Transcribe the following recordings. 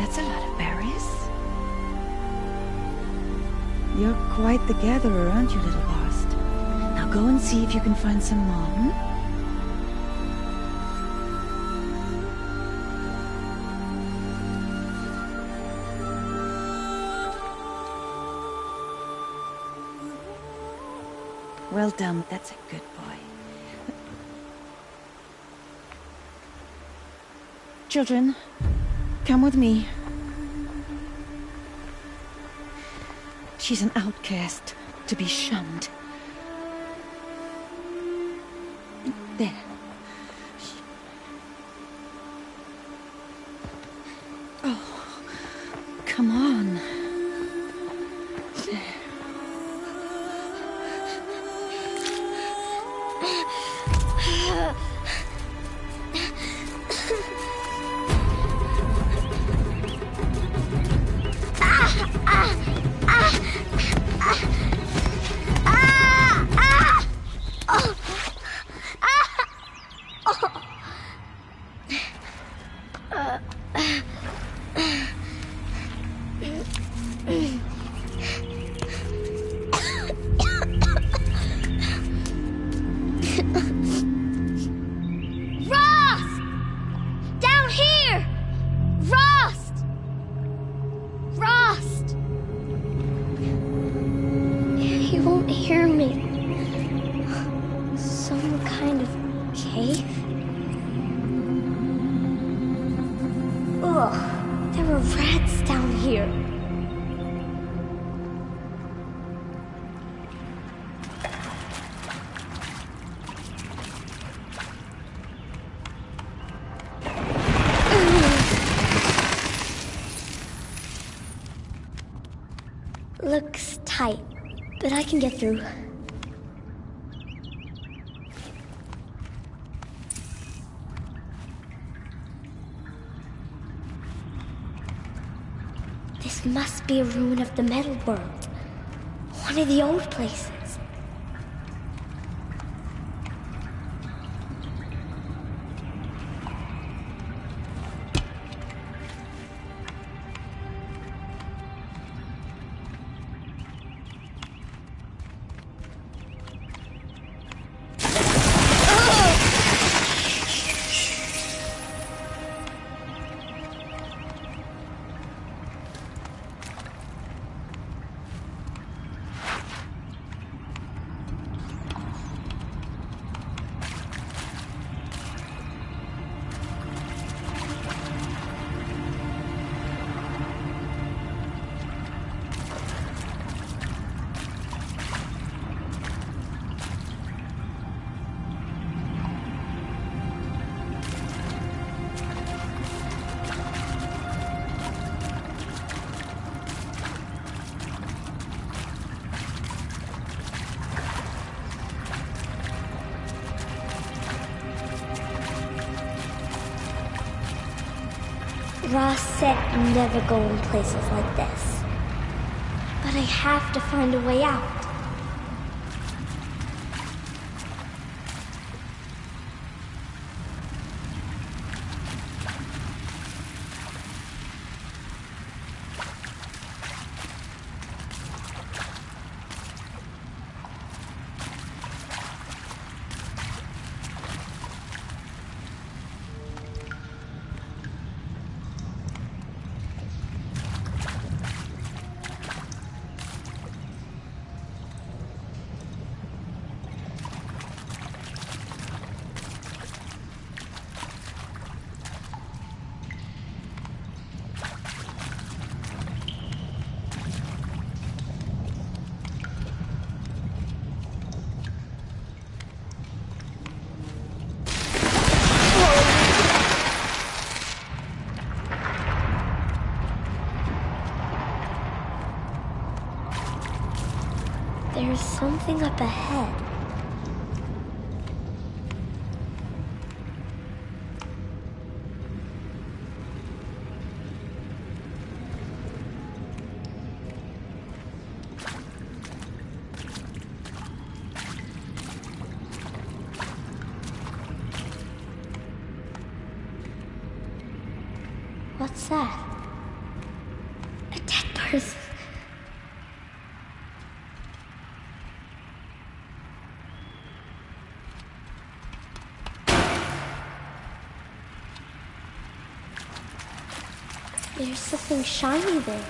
That's a lot of berries. You're quite the gatherer, aren't you, little Bast? Now go and see if you can find some more, hmm? Well done, that's a good boy. Children, come with me. She's an outcast, to be shunned. There. Oh, come on. There. Looks tight, but I can get through. This must be a ruin of the Metal World. One of the old places. Ross said never go in places like this. But I have to find a way out. There's something up ahead. What's that? birth. There's something shiny there.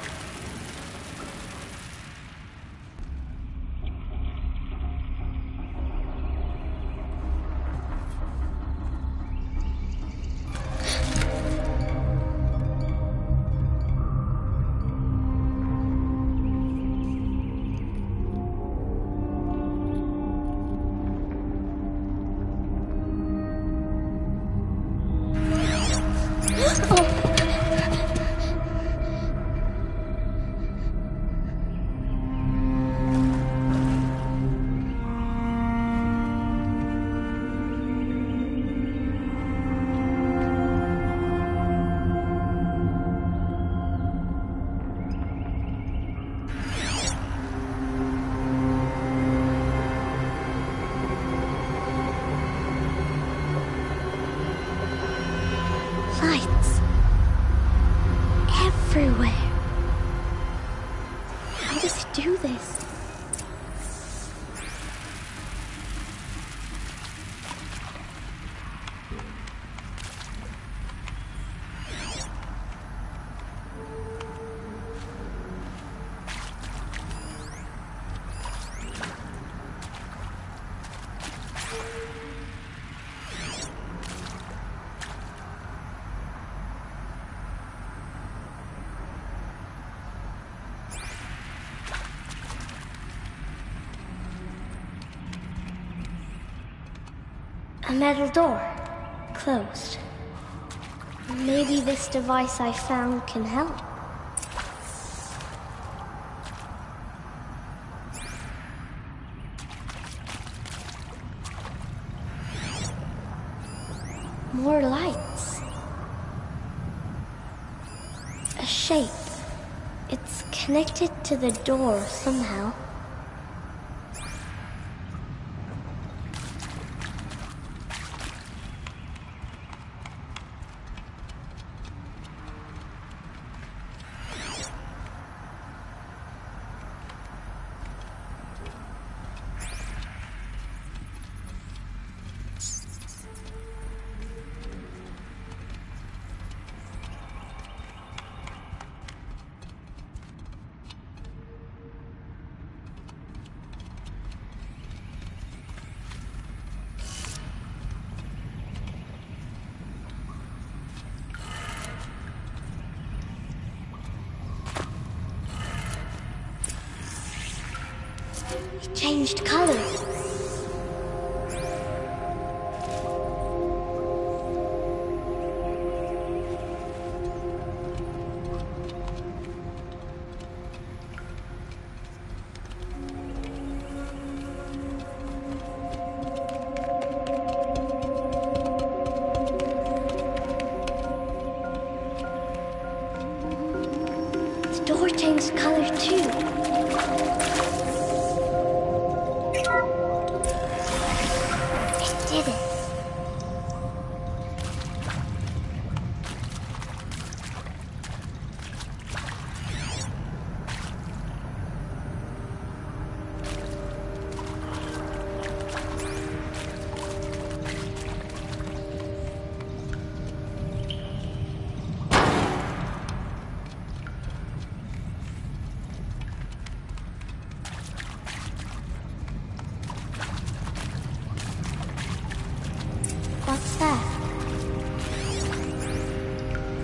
Lights. Everywhere. How does it do this? A metal door. Closed. Maybe this device I found can help. More lights. A shape. It's connected to the door somehow. It changed color. The door changed color too. Did it? What's that?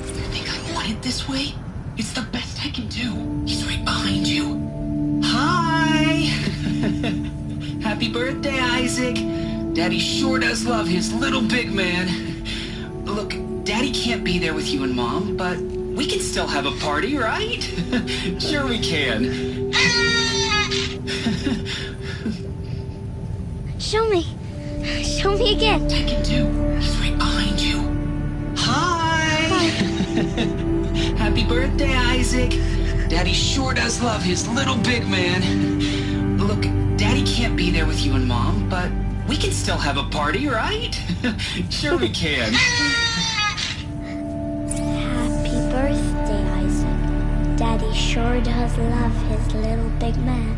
You think I want it this way? It's the best I can do. He's right behind you. Hi! Happy birthday, Isaac. Daddy sure does love his little big man. Look, Daddy can't be there with you and Mom, but we can still have a party, right? Sure we can. Show me. Show me again. I can do. He's right behind you. Hi! Happy birthday, Isaac. Daddy sure does love his little big man. Look, Daddy can't be there with you and Mom, but we can still have a party, right? Sure we can. Happy birthday, Isaac. Daddy sure does love his little big man.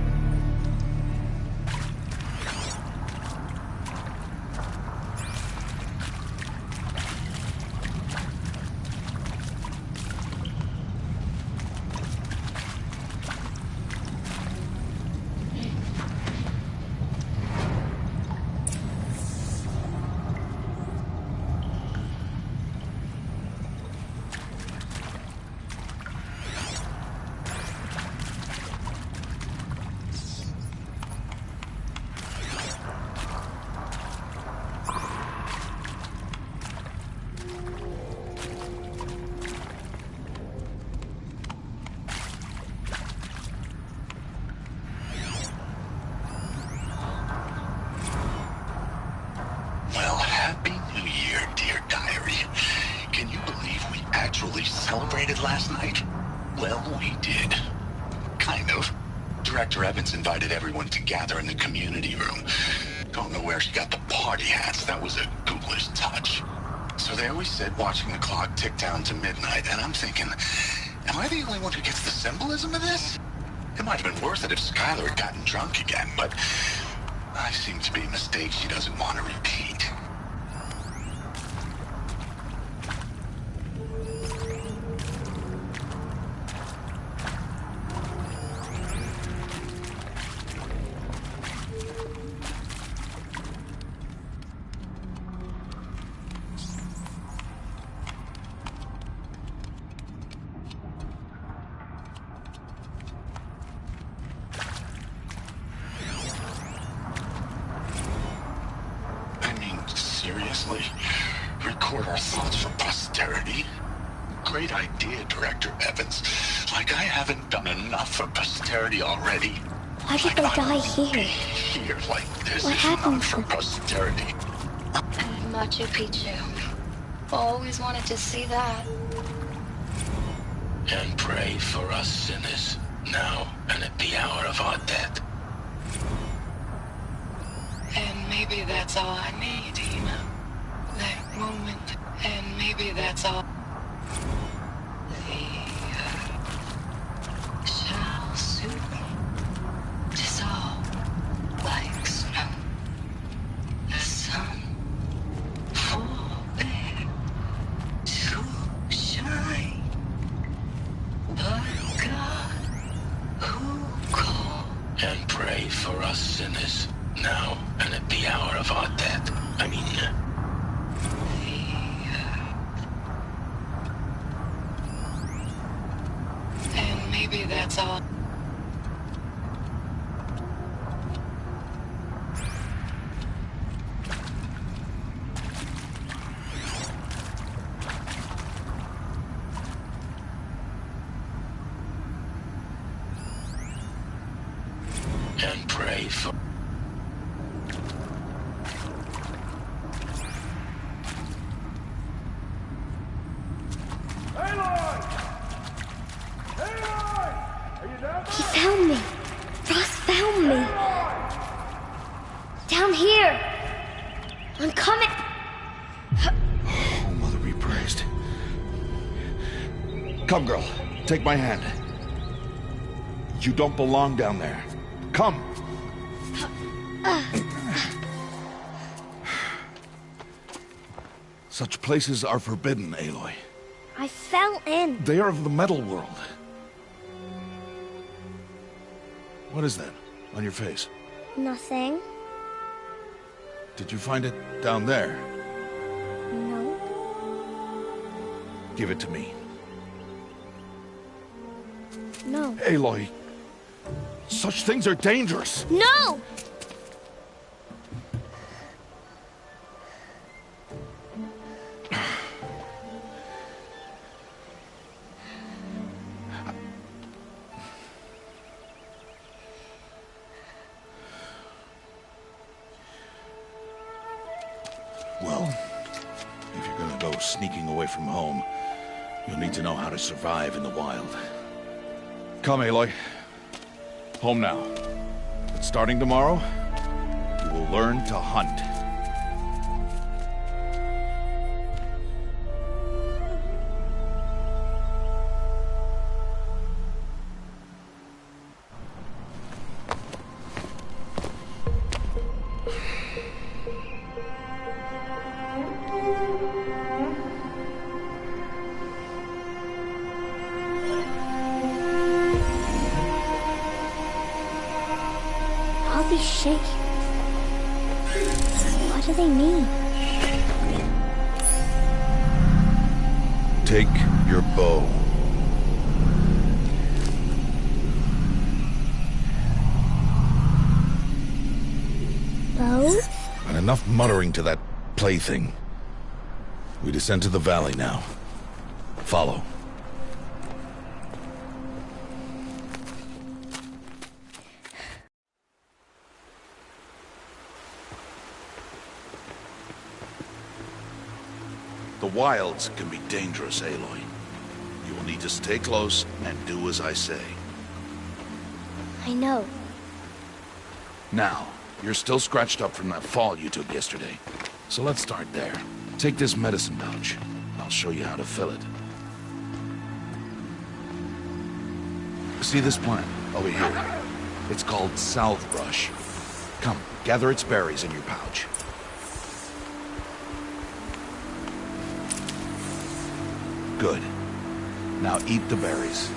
Celebrated last night? Well, we did. Kind of. Director Evans invited everyone to gather in the community room. Don't know where she got the party hats. That was a ghoulish touch. So there we sit, watching the clock tick down to midnight, and I'm thinking, am I the only one who gets the symbolism of this? It might have been worth it if Skylar had gotten drunk again, but I seem to be a mistake she doesn't want to repeat. Seriously? Record our thoughts for posterity? Great idea, Director Evans. Like I haven't done enough for posterity already. Why did they die here? Here, like this What is happened not for posterity. Machu Picchu. Always wanted to see that. And pray for us sinners, now and at the hour of our death. And maybe that's all I need, Ina. That moment. And maybe that's all. The shall soon dissolve like snow. The sun forbear to shine. But God who called. And pray for us sinners, now and at the hour of our death. I mean, and maybe that's all. and pray for... He found me. Ross found me. Down here. I'm coming. Oh, Mother be praised. Come, girl. Take my hand. You don't belong down there. Come. Such places are forbidden, Aloy. I fell in. They are of the metal world. What is that on your face? Nothing. Did you find it down there? No. Give it to me. No. Aloy, such things are dangerous. No! Well, if you're gonna go sneaking away from home, you'll need to know how to survive in the wild. Come, Aloy. Home now. But starting tomorrow, you will learn to hunt. shaking. What do they mean? Take your bow. Bow? And enough muttering to that plaything. We descend to the valley now. Follow. The wilds can be dangerous, Aloy. You will need to stay close and do as I say. I know. Now, you're still scratched up from that fall you took yesterday. So let's start there. Take this medicine pouch. I'll show you how to fill it. See this plant over here? It's called salvebrush. Come, gather its berries in your pouch. Good. Now eat the berries.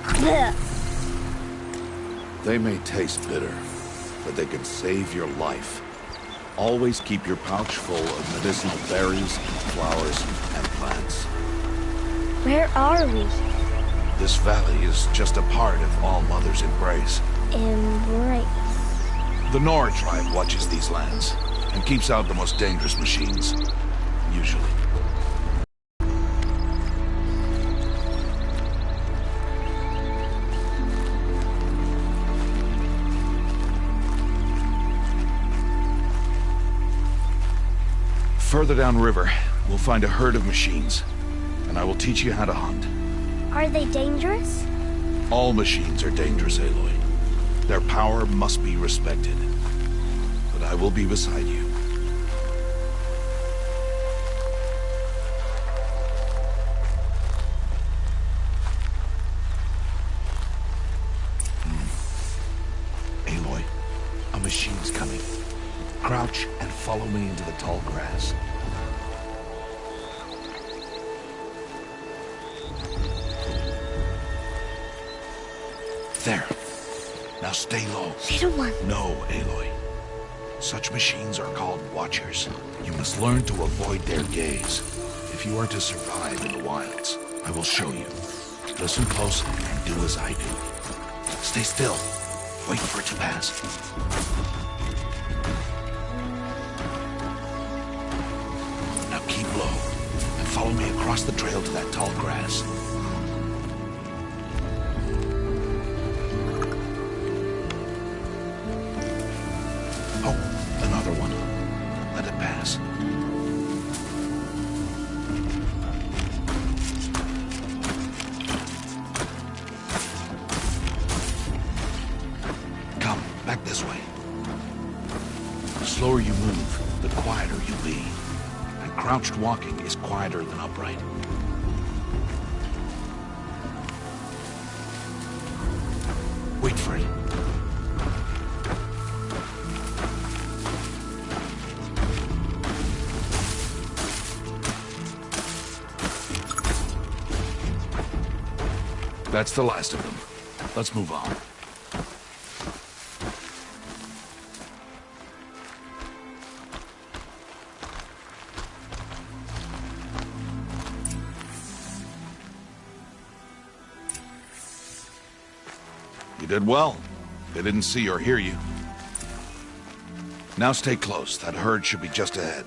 Blech. They may taste bitter, but they can save your life. Always keep your pouch full of medicinal berries, flowers, and plants. Where are we? This valley is just a part of All Mother's embrace. Embrace. The Nora tribe watches these lands and keeps out the most dangerous machines. Usually. Further downriver, we'll find a herd of machines, and I will teach you how to hunt. Are they dangerous? All machines are dangerous, Aloy. Their power must be respected. But I will be beside you. Aloy, a machine's coming. Crouch and follow me into the tall grass. There. Now stay low. Little one. No, Aloy. Such machines are called Watchers. You must learn to avoid their gaze if you are to survive in the wilds. I will show you. Listen close and do as I do. Stay still. Wait for it to pass. Now keep low and follow me across the trail to that tall grass. Oh, another one. Let it pass. Come, back this way. The slower you move, the quieter you'll be. And crouched walking is quieter than upright. Wait for it. That's the last of them. Let's move on. You did well. They didn't see or hear you. Now stay close. That herd should be just ahead.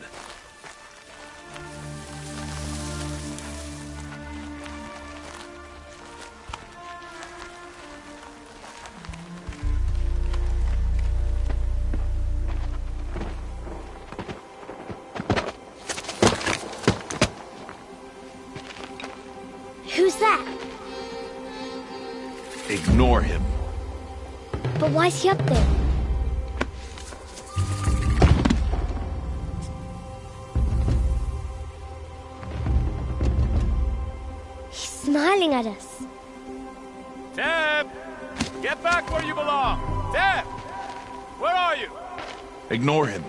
Who's that? Ignore him. But why's he up there? He's smiling at us. Teb! Get back where you belong! Teb! Where are you? Ignore him.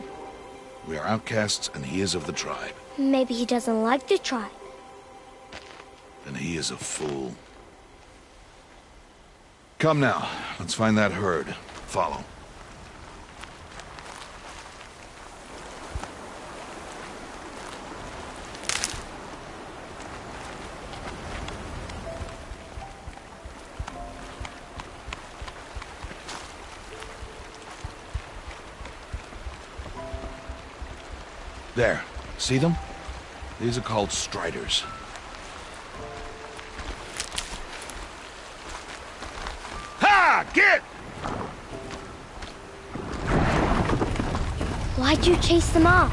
We are outcasts and he is of the tribe. Maybe he doesn't like the tribe. Then he is a fool. Come now, let's find that herd. Follow. There. See them? These are called striders. Ha! Get! Why'd you chase them off?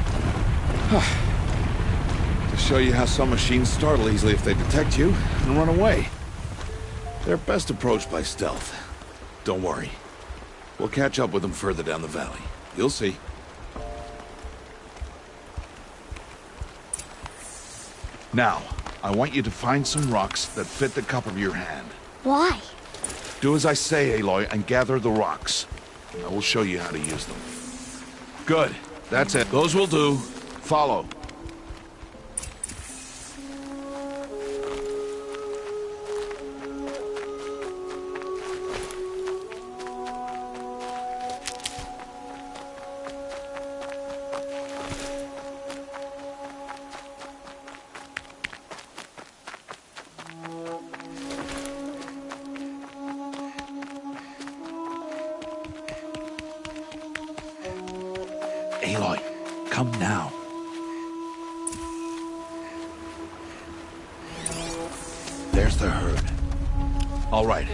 To show you how some machines startle easily if they detect you and run away. They're best approached by stealth. Don't worry. We'll catch up with them further down the valley. You'll see. Now, I want you to find some rocks that fit the cup of your hand. Why? Do as I say, Aloy, and gather the rocks. I will show you how to use them. Good. That's it. Those will do. Follow. Aloy, come now. There's the herd. All right,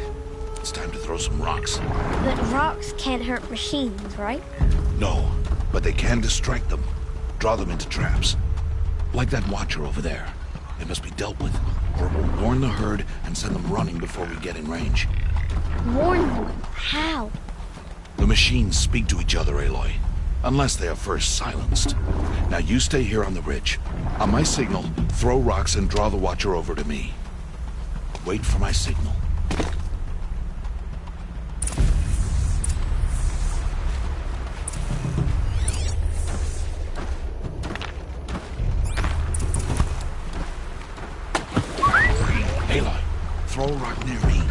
it's time to throw some rocks. But rocks can't hurt machines, right? No, but they can distract them. Draw them into traps. Like that watcher over there. It must be dealt with, or it will warn the herd and send them running before we get in range. Warn them? How? The machines speak to each other, Aloy. Unless they are first silenced. Now you stay here on the ridge. On my signal, throw rocks and draw the watcher over to me. Wait for my signal. Aloy, throw a rock near me.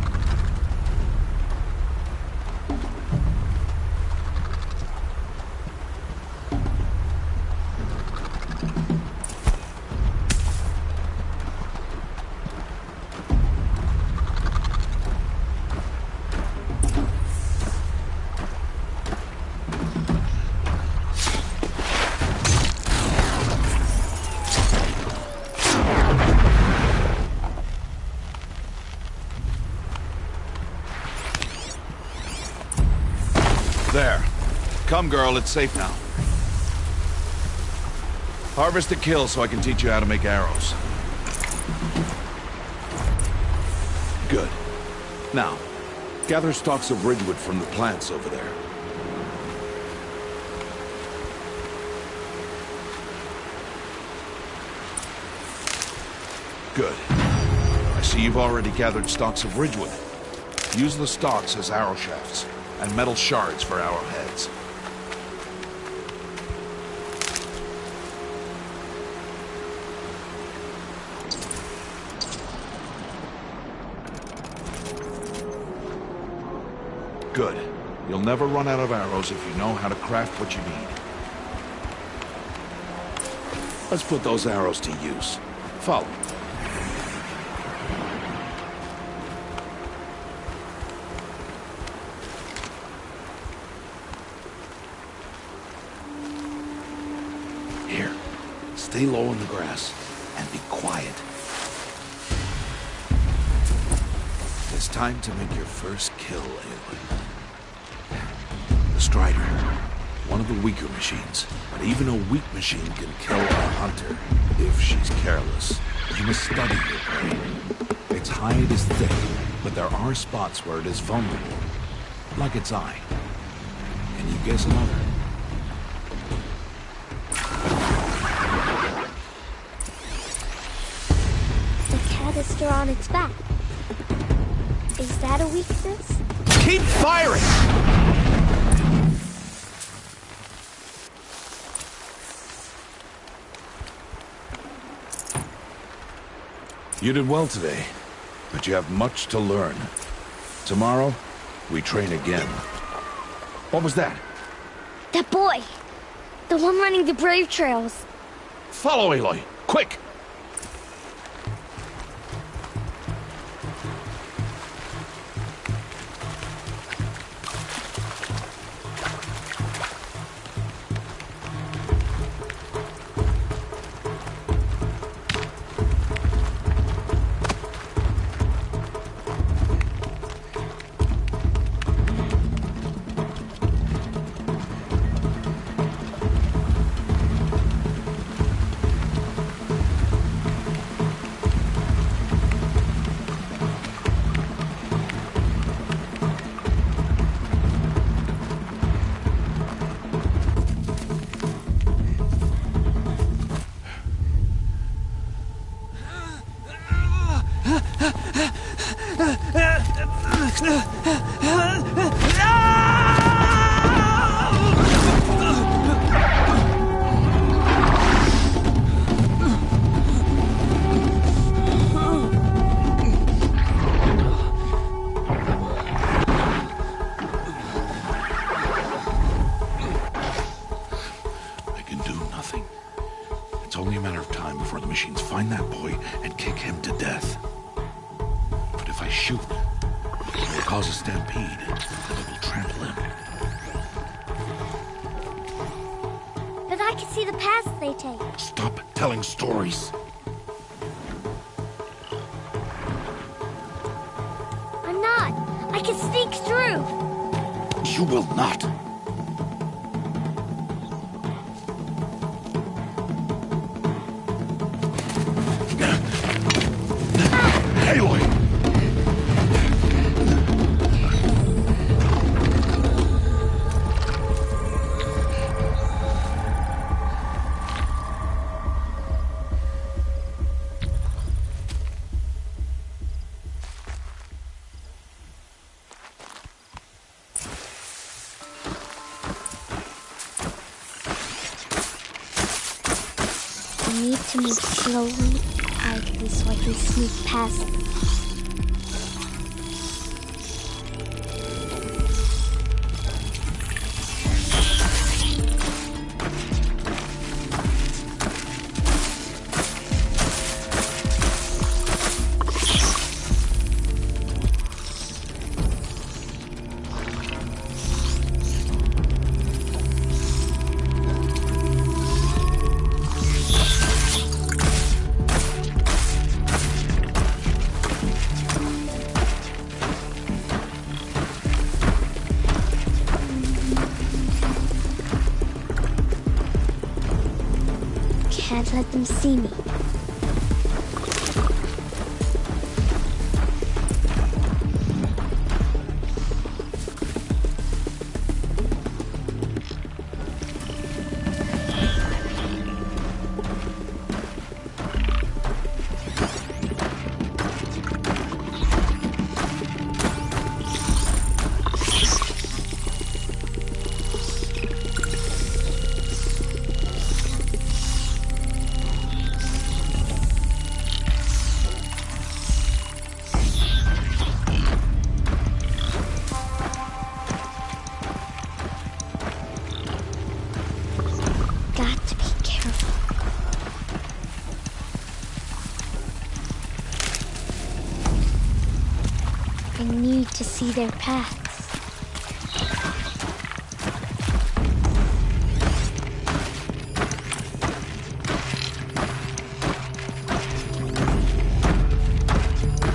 There. Come, girl, it's safe now. Harvest a kill so I can teach you how to make arrows. Good. Now, gather stalks of ridgewood from the plants over there. Good. I see you've already gathered stalks of ridgewood. Use the stalks as arrow shafts, and metal shards for arrowheads. Good. You'll never run out of arrows if you know how to craft what you need. Let's put those arrows to use. Follow. Here, stay low in the grass and be quiet. It's time to make your first kill, Aloy. The Strider, one of the weaker machines, but even a weak machine can kill a hunter if she's careless. You must study your prey. Its hide is thick, but there are spots where it is vulnerable, like its eye. Can you guess another? Canister on its back. Is that a weakness? Keep firing! You did well today, but you have much to learn. Tomorrow, we train again. What was that? That boy! The one running the brave trails. Follow, Aloy! Quick! Find that boy and kick him to death. But if I shoot, it will cause a stampede, and it will trample him. But I can see the paths they take. Stop telling stories. I'm not. I can sneak through. You will not. Aloy! I need to move slowly, quietly, so I can sneak past them. Can't let them see me. I need to see their paths.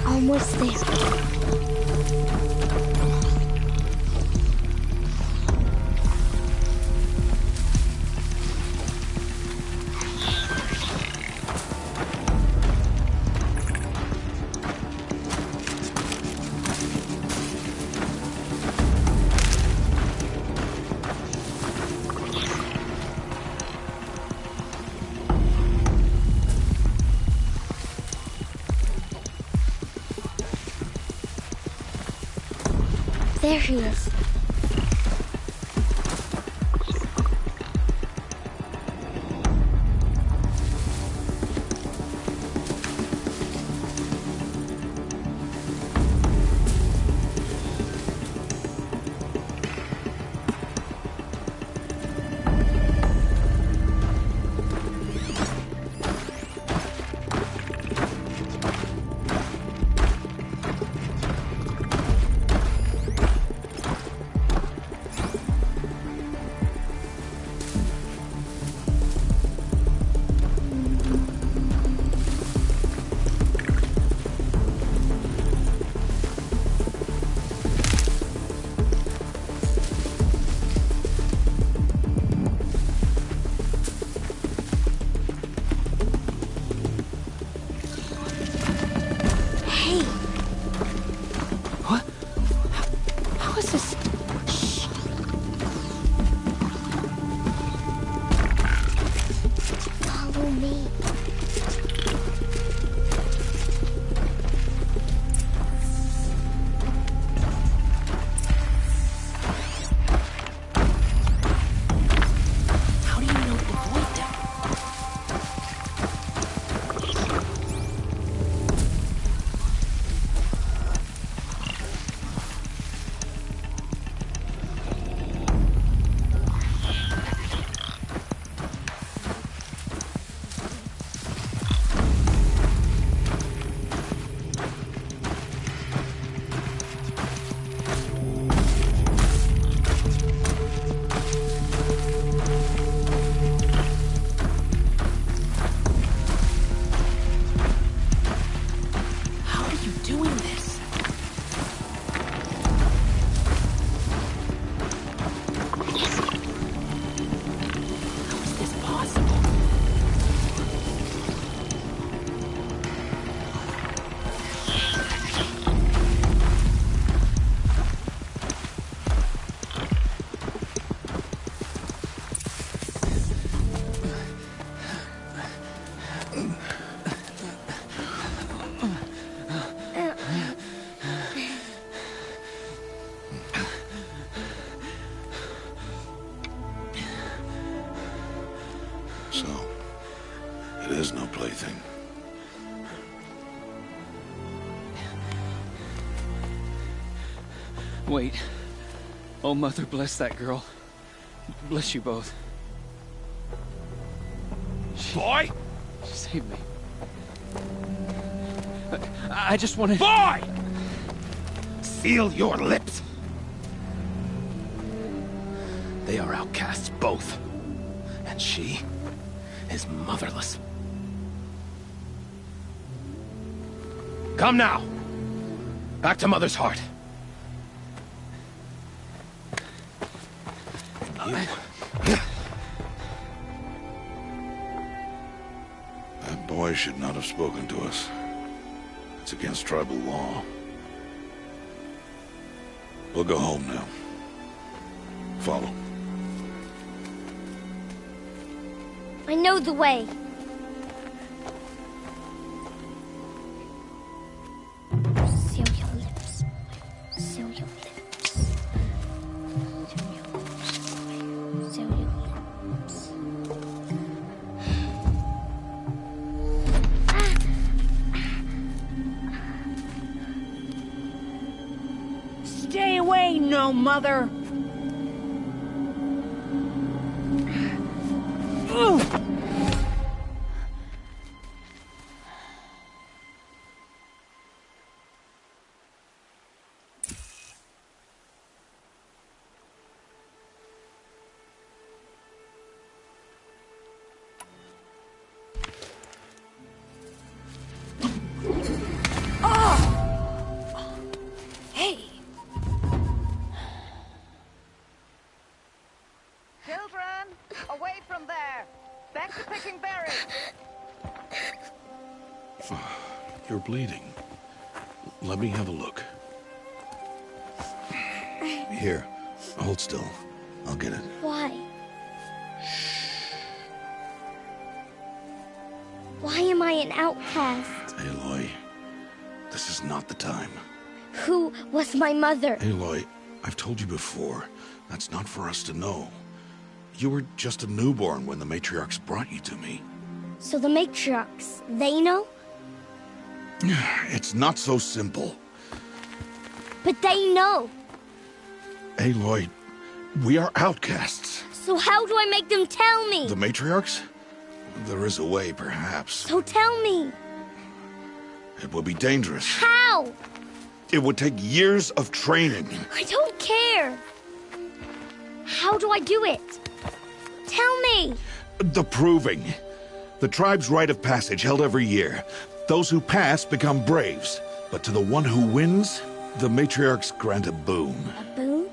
Almost there. There he is. Wait. Oh, Mother, bless that girl. Bless you both. Boy! She saved me. I just wanted... Boy! Seal your lips. They are outcasts, both. And she is motherless. Come now. Back to Mother's heart. That boy should not have spoken to us. It's against tribal law. We'll go home now. Follow. I know the way. Seal your lips. Seal your lips. Seal your lips. Stay away, no mother! Away from there! Back to picking berries! You're bleeding. Let me have a look. Here, hold still. I'll get it. Why? Why am I an outcast? Aloy, this is not the time. Who was my mother? Aloy, I've told you before, that's not for us to know. You were just a newborn when the matriarchs brought you to me. So the matriarchs, they know? It's not so simple. But they know. Aloy, we are outcasts. So how do I make them tell me? The matriarchs? There is a way, perhaps. So tell me. It would be dangerous. How? It would take years of training. I don't care. How do I do it? Tell me. The proving. The tribe's rite of passage held every year. Those who pass become braves. But to the one who wins, the matriarchs grant a boon. A boon?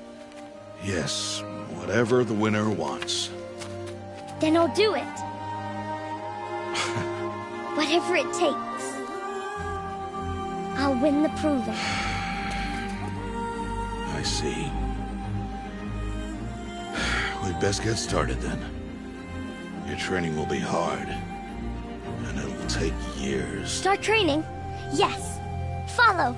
Yes, whatever the winner wants. Then I'll do it. Whatever it takes. I'll win the proving. I see. We'd best get started then. Your training will be hard. And it'll take years. Start training? Yes. Follow.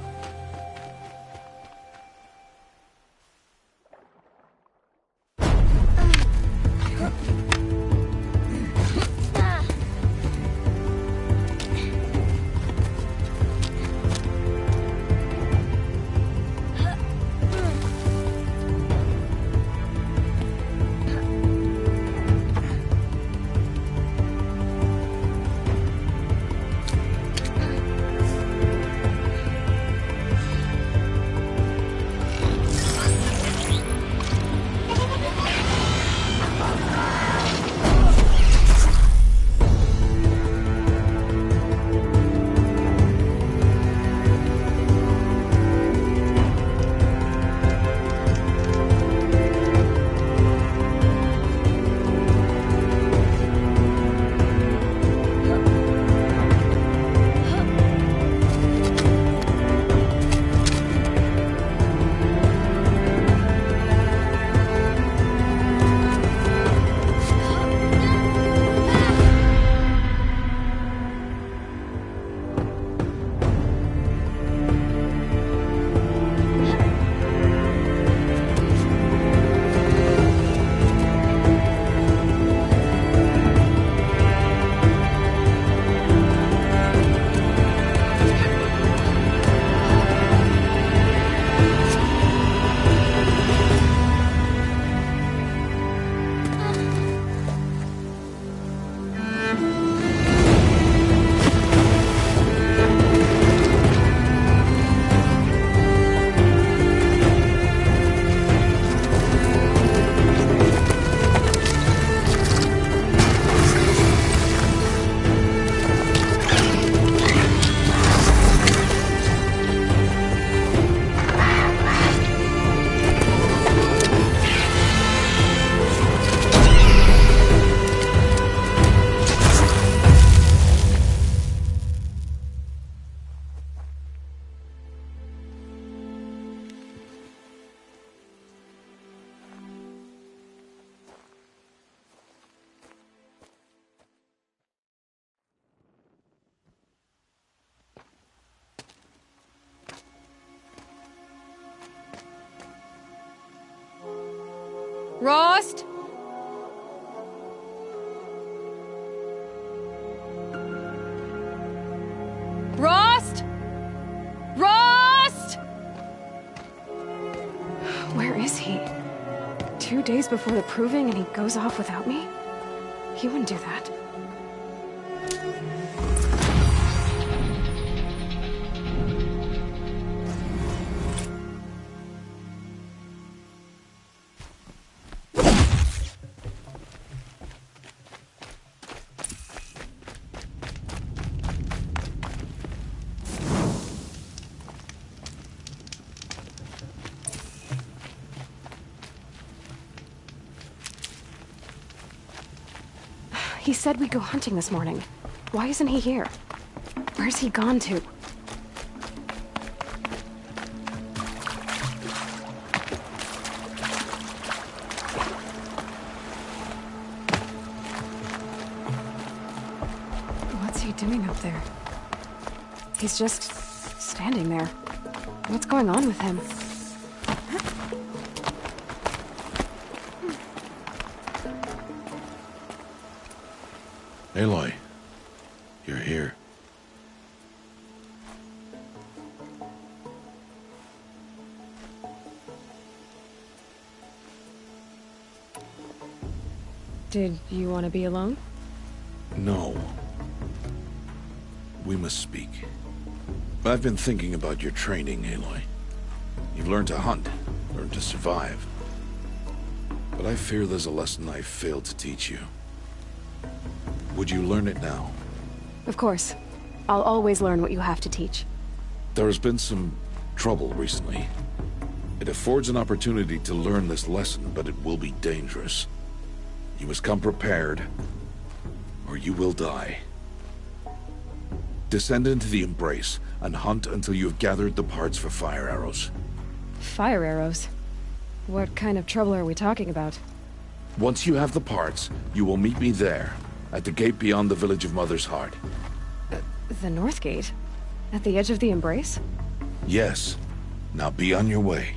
Rost? Rost? Rost? Where is he? 2 days before the proving and he goes off without me? He wouldn't do that. He said we'd go hunting this morning. Why isn't he here? Where's he gone to? What's he doing up there? He's just standing there. What's going on with him? Aloy, you're here. Did you want to be alone? No. We must speak. I've been thinking about your training, Aloy. You've learned to hunt, learned to survive. But I fear there's a lesson I've failed to teach you. Would you learn it now? Of course. I'll always learn what you have to teach. There has been some trouble recently. It affords an opportunity to learn this lesson, but it will be dangerous. You must come prepared, or you will die. Descend into the Embrace, and hunt until you have gathered the parts for fire arrows. Fire arrows? What kind of trouble are we talking about? Once you have the parts, you will meet me there, at the gate beyond the village of Mother's Heart. The North Gate? At the edge of the Embrace? Yes. Now be on your way.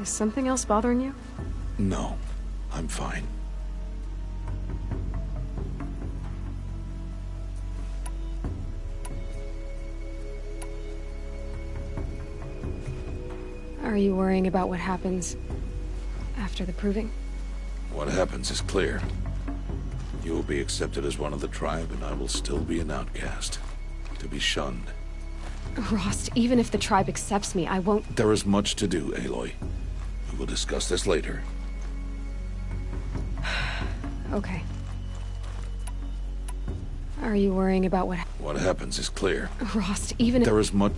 Is something else bothering you? No, I'm fine. Are you worrying about what happens after the proving? What happens is clear. You will be accepted as one of the tribe, and I will still be an outcast. To be shunned. Rost, even if the tribe accepts me, I won't— There is much to do, Aloy. We will discuss this later. Okay. Are you worrying about what happens is clear. Rost, even if— There is much—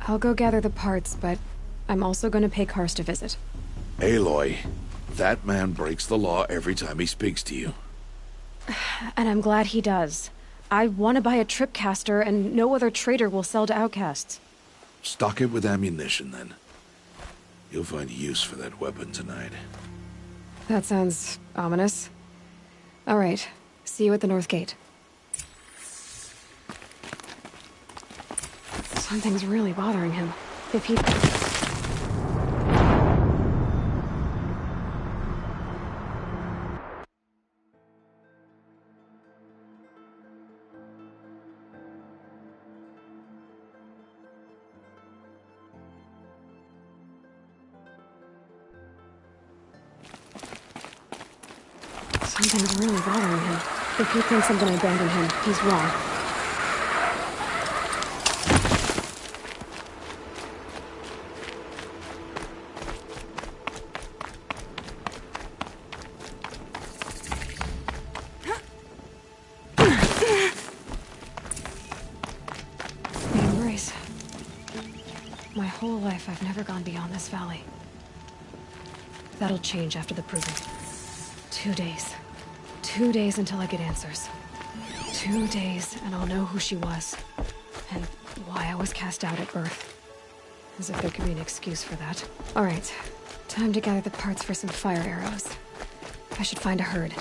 I'll go gather the parts, but I'm also going to pay Karst a visit. Aloy, that man breaks the law every time he speaks to you. And I'm glad he does. I want to buy a tripcaster, and no other trader will sell to outcasts. Stock it with ammunition, then. You'll find use for that weapon tonight. That sounds ominous. All right. See you at the North Gate. Something's really bothering him. If he... Something's really bothering him. If he thinks I'm gonna abandon him, he's wrong. The Embrace. My whole life, I've never gone beyond this valley. That'll change after the proving. 2 days. 2 days until I get answers. 2 days, and I'll know who she was. And why I was cast out at birth. As if there could be an excuse for that. Alright. Time to gather the parts for some fire arrows. I should find a herd.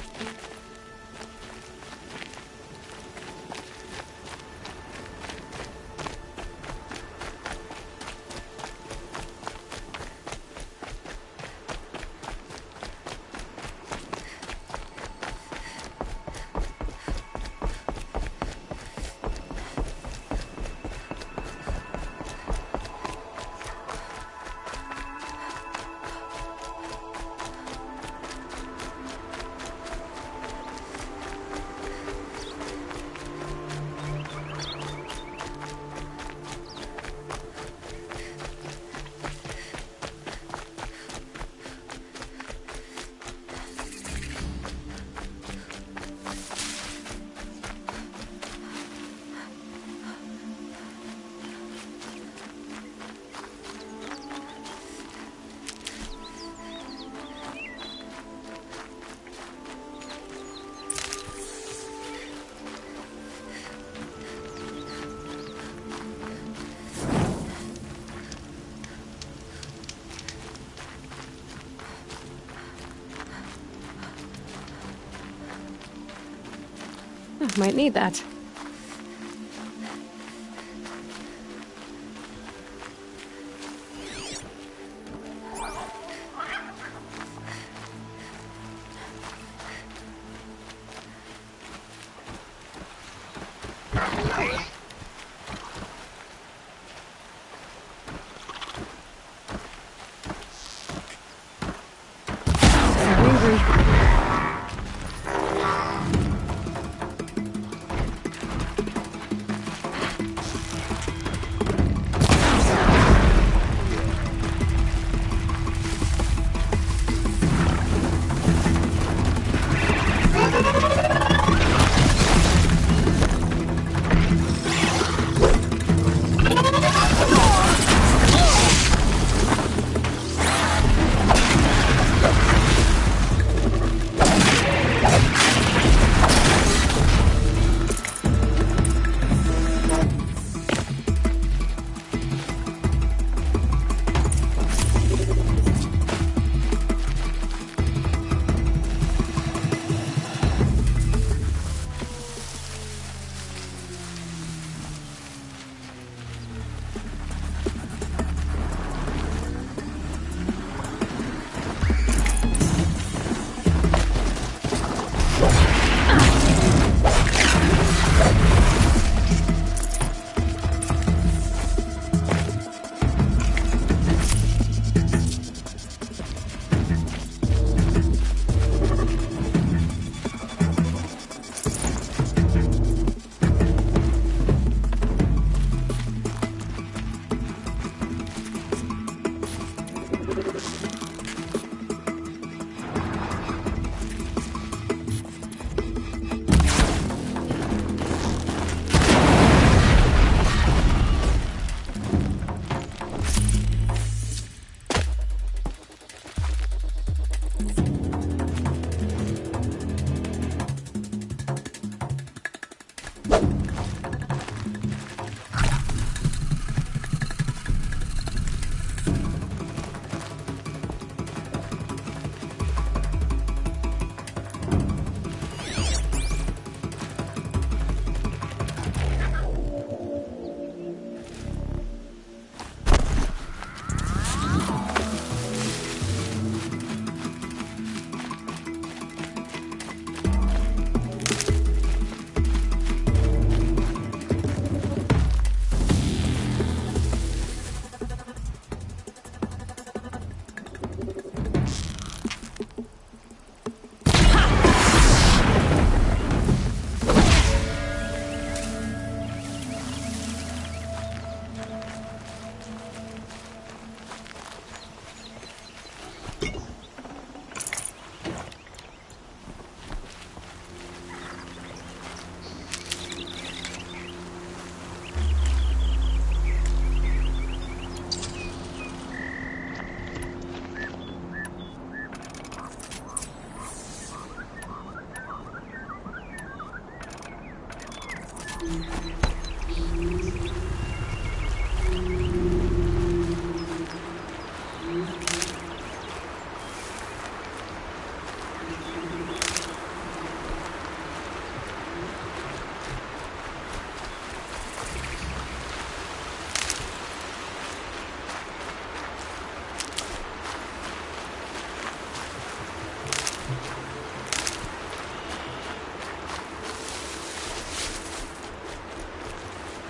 Might need that.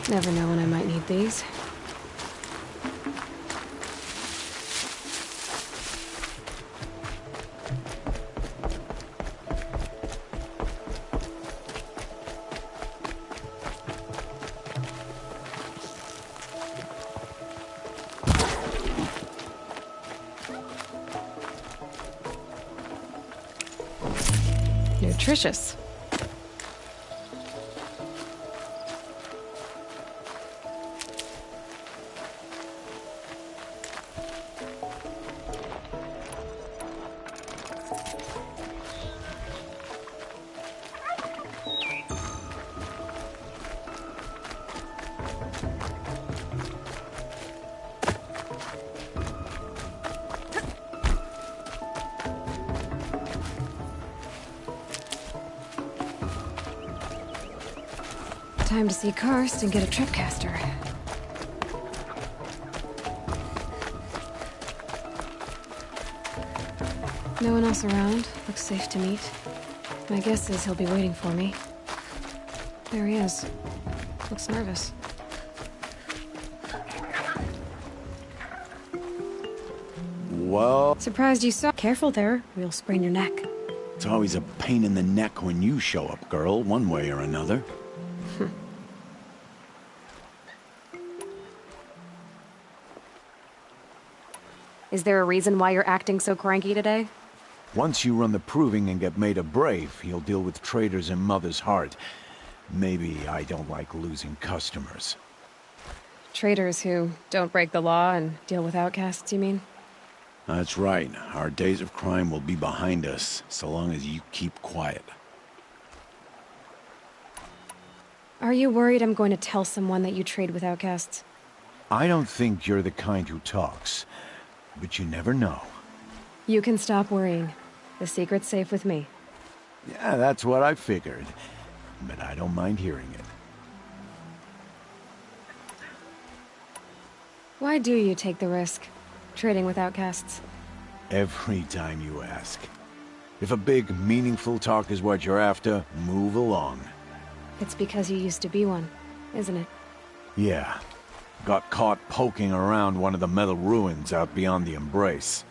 Never know when I might need these. Nutritious. Time to see Karst and get a tripcaster. No one else around. Looks safe to meet. My guess is he'll be waiting for me. There he is. Looks nervous. Well... Surprised you saw. Careful there, or you'll sprain your neck. It's always a pain in the neck when you show up, girl, one way or another. Is there a reason why you're acting so cranky today? Once you run the proving and get made a brave, you'll deal with traitors in Mother's Heart. Maybe I don't like losing customers. Traitors who don't break the law and deal with outcasts, you mean? That's right. Our days of crime will be behind us, so long as you keep quiet. Are you worried I'm going to tell someone that you trade with outcasts? I don't think you're the kind who talks, but you never know. You can stop worrying. The secret's safe with me. Yeah, that's what I figured. But I don't mind hearing it. Why do you take the risk, trading with outcasts? Every time you ask. If a big, meaningful talk is what you're after, move along. It's because you used to be one, isn't it? Yeah. Got caught poking around one of the metal ruins out beyond the Embrace.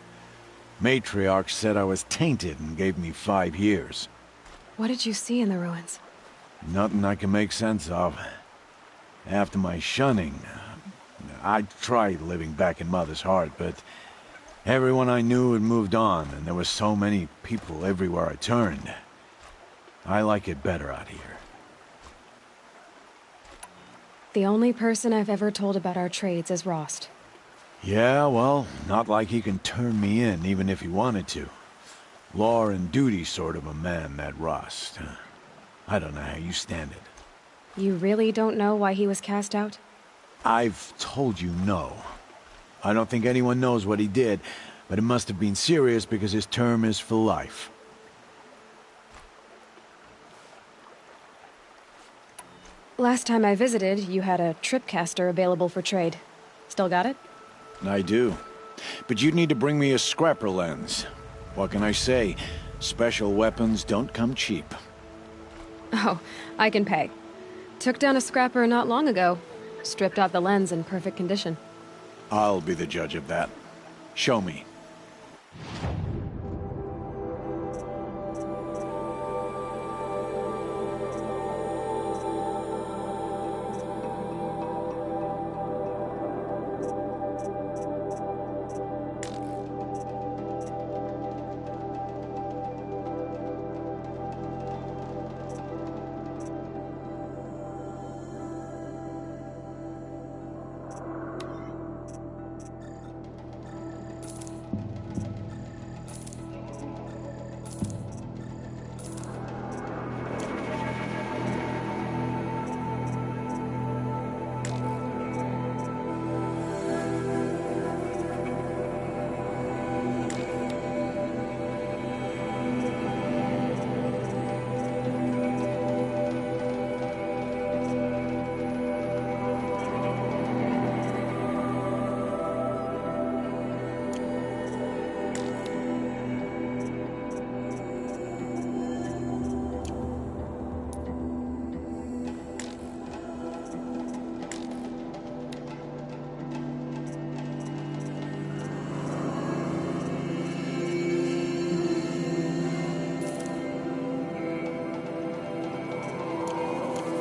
Matriarch said I was tainted and gave me 5 years. What did you see in the ruins? Nothing I can make sense of. After my shunning, I tried living back in Mother's Heart, but everyone I knew had moved on, and there were so many people everywhere I turned. I like it better out here. The only person I've ever told about our trades is Rost. Yeah, well, not like he can turn me in, even if he wanted to. Law and duty sort of a man, that Rost. I don't know how you stand it. You really don't know why he was cast out? I've told you no. I don't think anyone knows what he did, but it must have been serious because his term is for life. Last time I visited, you had a tripcaster available for trade. Still got it? I do. But you'd need to bring me a scrapper lens. What can I say? Special weapons don't come cheap. Oh, I can pay. Took down a scrapper not long ago. Stripped out the lens in perfect condition. I'll be the judge of that. Show me.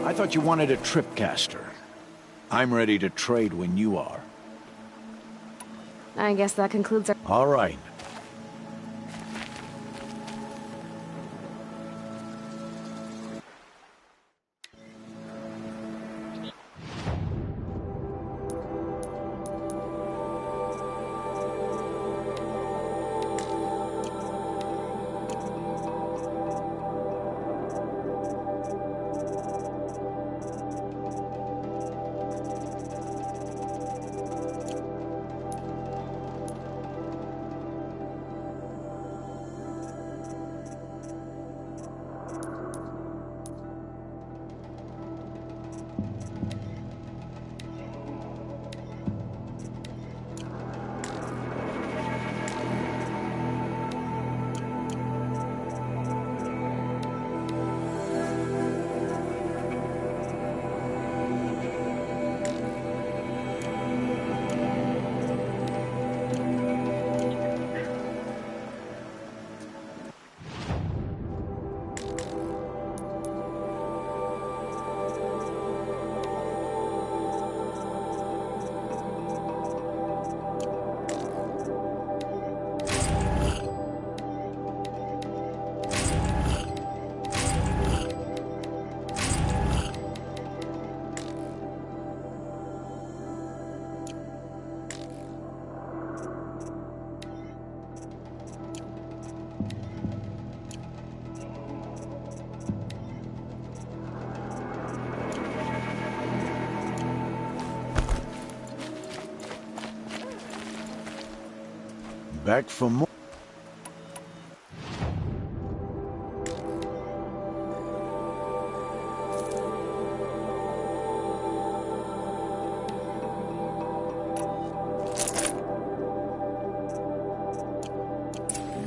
I thought you wanted a tripcaster. I'm ready to trade when you are. I guess that concludes our... All right. back for more.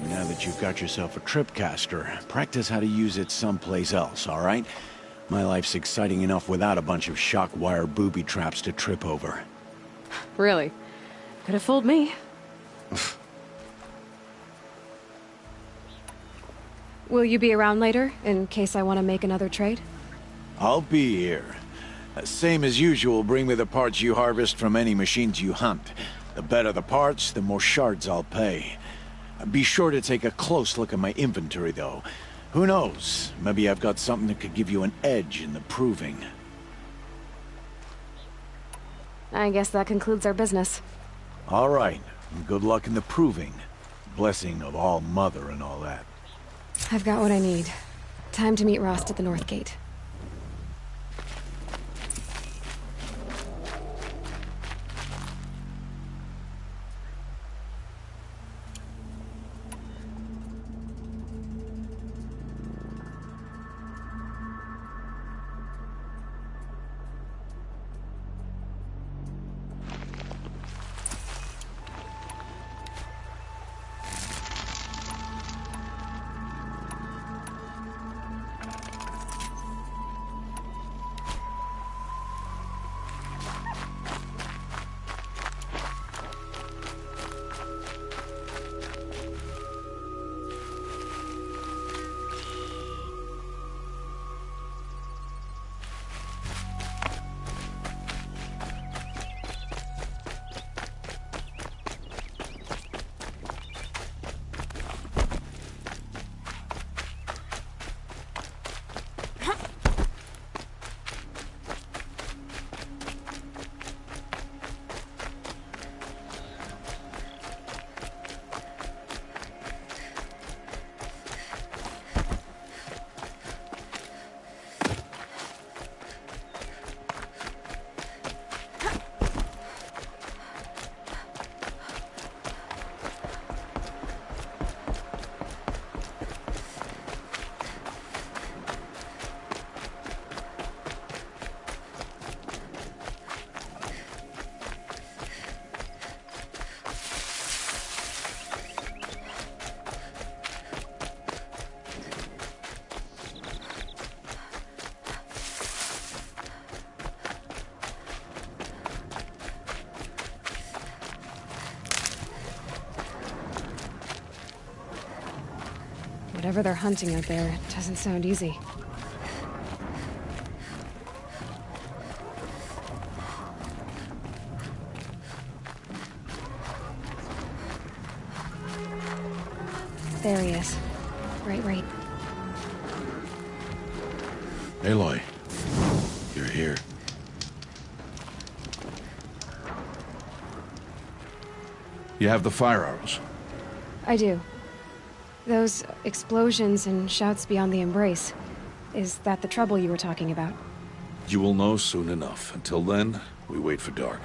Now that you've got yourself a tripcaster, practice how to use it someplace else, all right? My life's exciting enough without a bunch of shock wire booby traps to trip over. Really? Could have fooled me. Will you be around later, in case I want to make another trade? I'll be here. Same as usual, bring me the parts you harvest from any machines you hunt. The better the parts, the more shards I'll pay. Be sure to take a close look at my inventory, though. Who knows? Maybe I've got something that could give you an edge in the proving. I guess that concludes our business. All right. Good luck in the proving. Blessing of All Mother and all that. I've got what I need. Time to meet Rost at the North Gate. Whatever they're hunting out there, it doesn't sound easy. There he is. Right. Aloy, you're here. You have the fire arrows. I do. Those explosions and shouts beyond the embrace. Is that the trouble you were talking about? You will know soon enough. Until then, we wait for dark.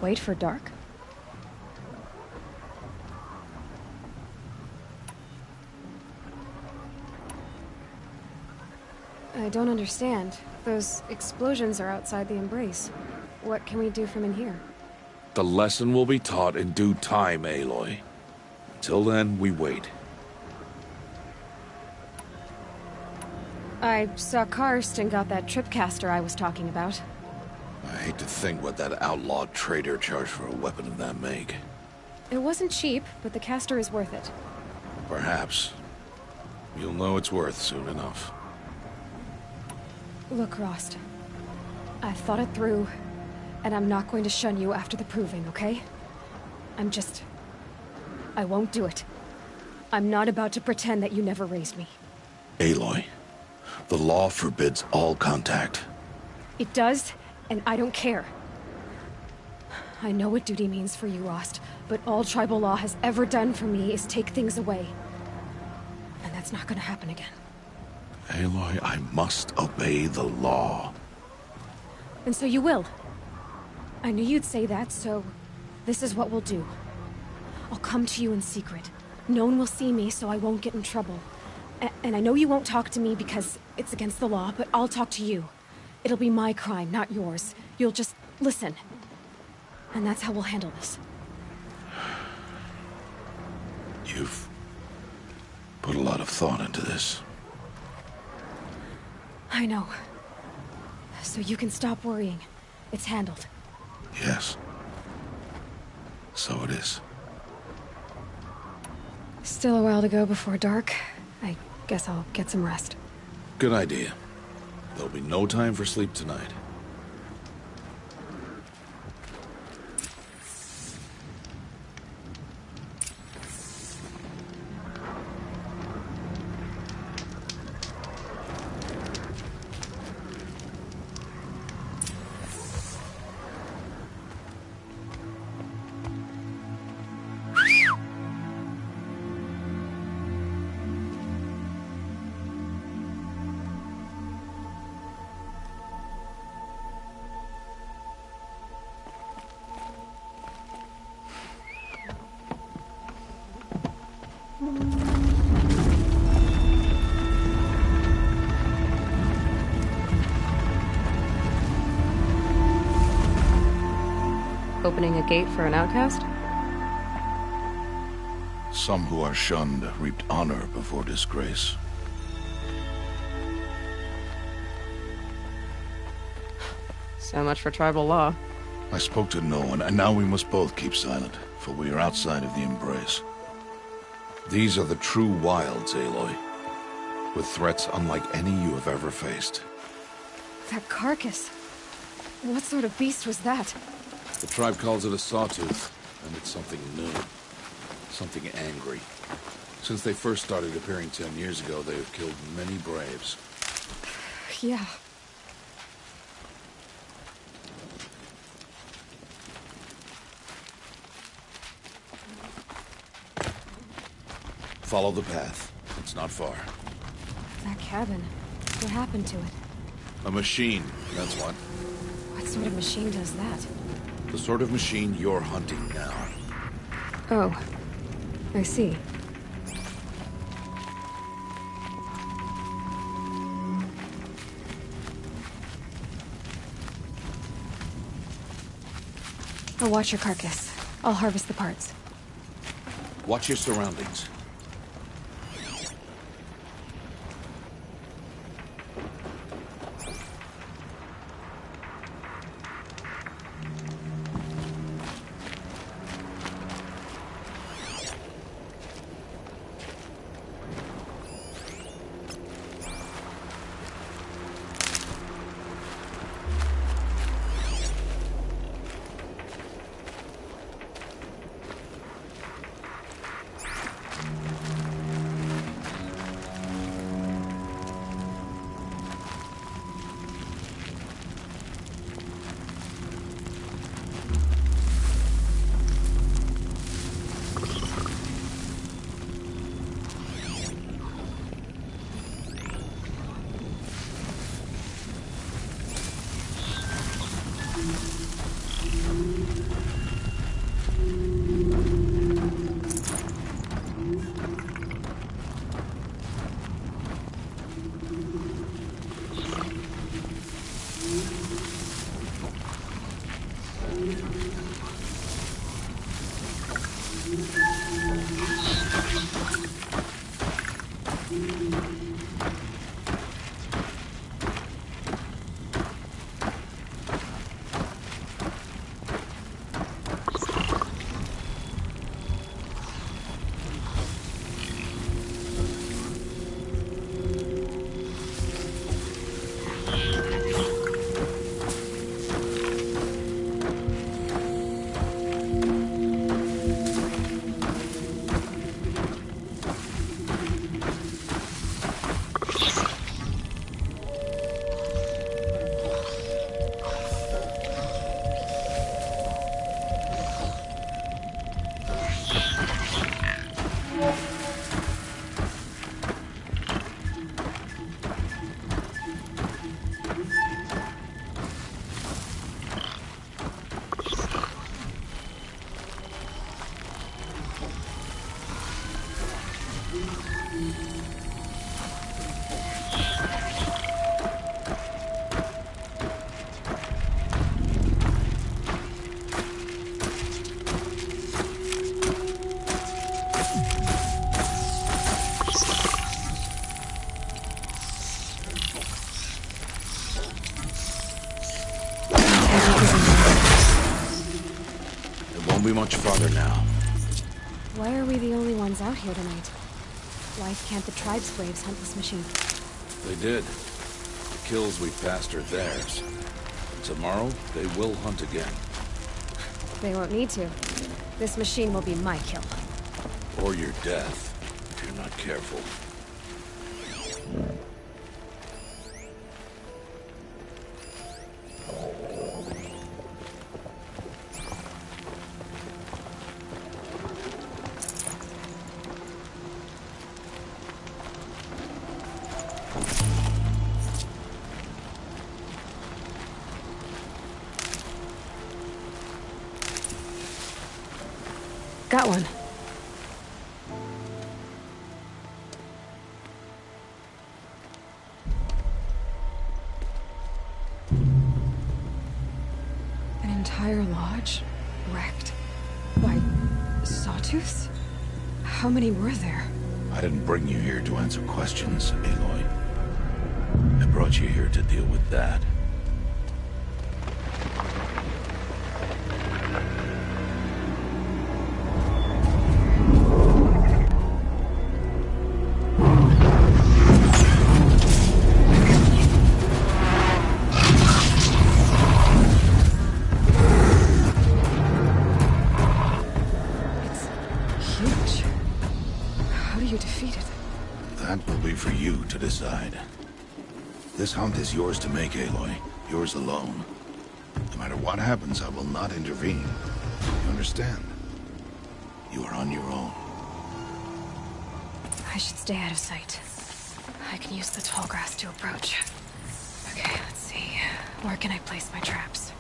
Wait for dark? I don't understand. Those explosions are outside the embrace. What can we do from in here? The lesson will be taught in due time, Aloy. Until then, we wait. I saw Karst and got that tripcaster I was talking about. I hate to think what that outlawed trader charged for a weapon of that make. It wasn't cheap, but the caster is worth it. Perhaps. You'll know it's worth soon enough. Look, Rost. I've thought it through, and I'm not going to shun you after the proving, okay? I won't do it. I'm not about to pretend that you never raised me. Aloy, the law forbids all contact. It does, and I don't care. I know what duty means for you, Rost, but all tribal law has ever done for me is take things away. And that's not gonna happen again. Aloy, I must obey the law. And so you will. I knew you'd say that, so this is what we'll do. I'll come to you in secret. No one will see me, so I won't get in trouble. And I know you won't talk to me because it's against the law, but I'll talk to you. It'll be my crime, not yours. You'll just listen. And that's how we'll handle this. You've put a lot of thought into this. I know. So you can stop worrying. It's handled. Yes. So it is. Still a while to go before dark. I guess I'll get some rest. Good idea. There'll be no time for sleep tonight. Opening a gate for an outcast? Some who are shunned reaped honor before disgrace. So much for tribal law. I spoke to no one, and now we must both keep silent, for we are outside of the Embrace. These are the true wilds, Aloy, with threats unlike any you have ever faced. That carcass. What sort of beast was that? The tribe calls it a sawtooth, and it's something new. Something angry. Since they first started appearing 10 years ago, they have killed many braves. Yeah. Follow the path. It's not far. That cabin. What happened to it? A machine, that's what. What sort of machine does that? The sort of machine you're hunting now. Oh. I see. I'll watch your carcass. I'll harvest the parts. Watch your surroundings. Won't be much farther now. Why are we the only ones out here tonight? Why can't the tribe's braves hunt this machine? They did. The kills we passed are theirs. Tomorrow, they will hunt again. They won't need to. This machine will be my kill. Or your death, if you're not careful. Got one. An entire lodge? Wrecked? By sawtooths? How many were there? I didn't bring you here to answer questions, Aloy. I brought you here to deal with that. This hunt is yours to make, Aloy. Yours alone. No matter what happens, I will not intervene. You understand? You are on your own. I should stay out of sight. I can use the tall grass to approach. Okay, let's see. Where can I place my traps?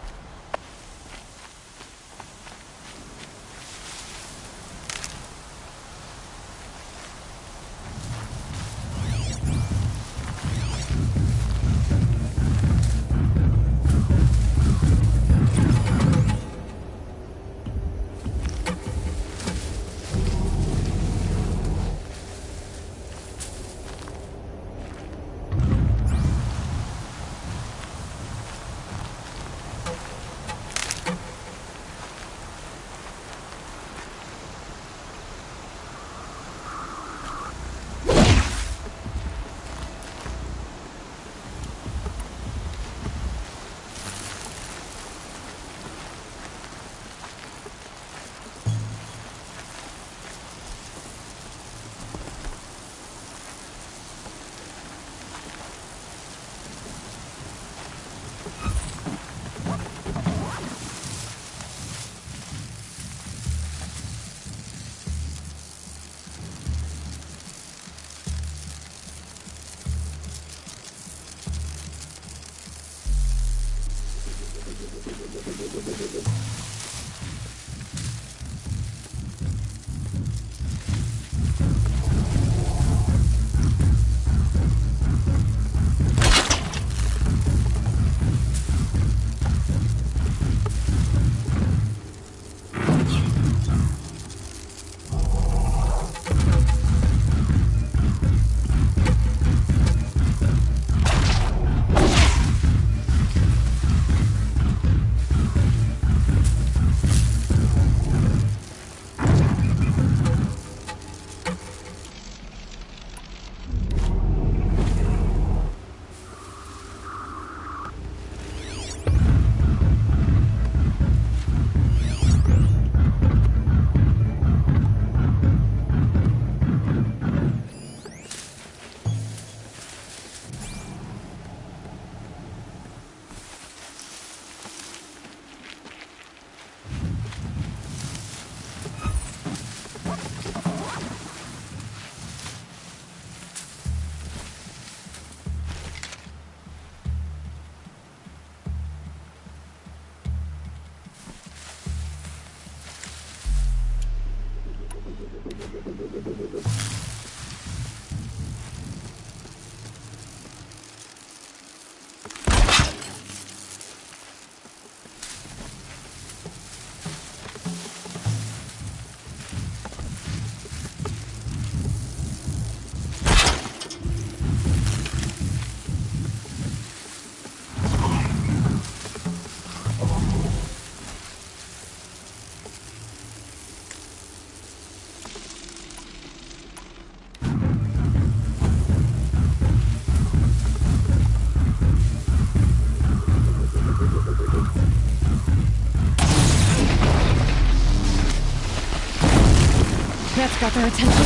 got their attention?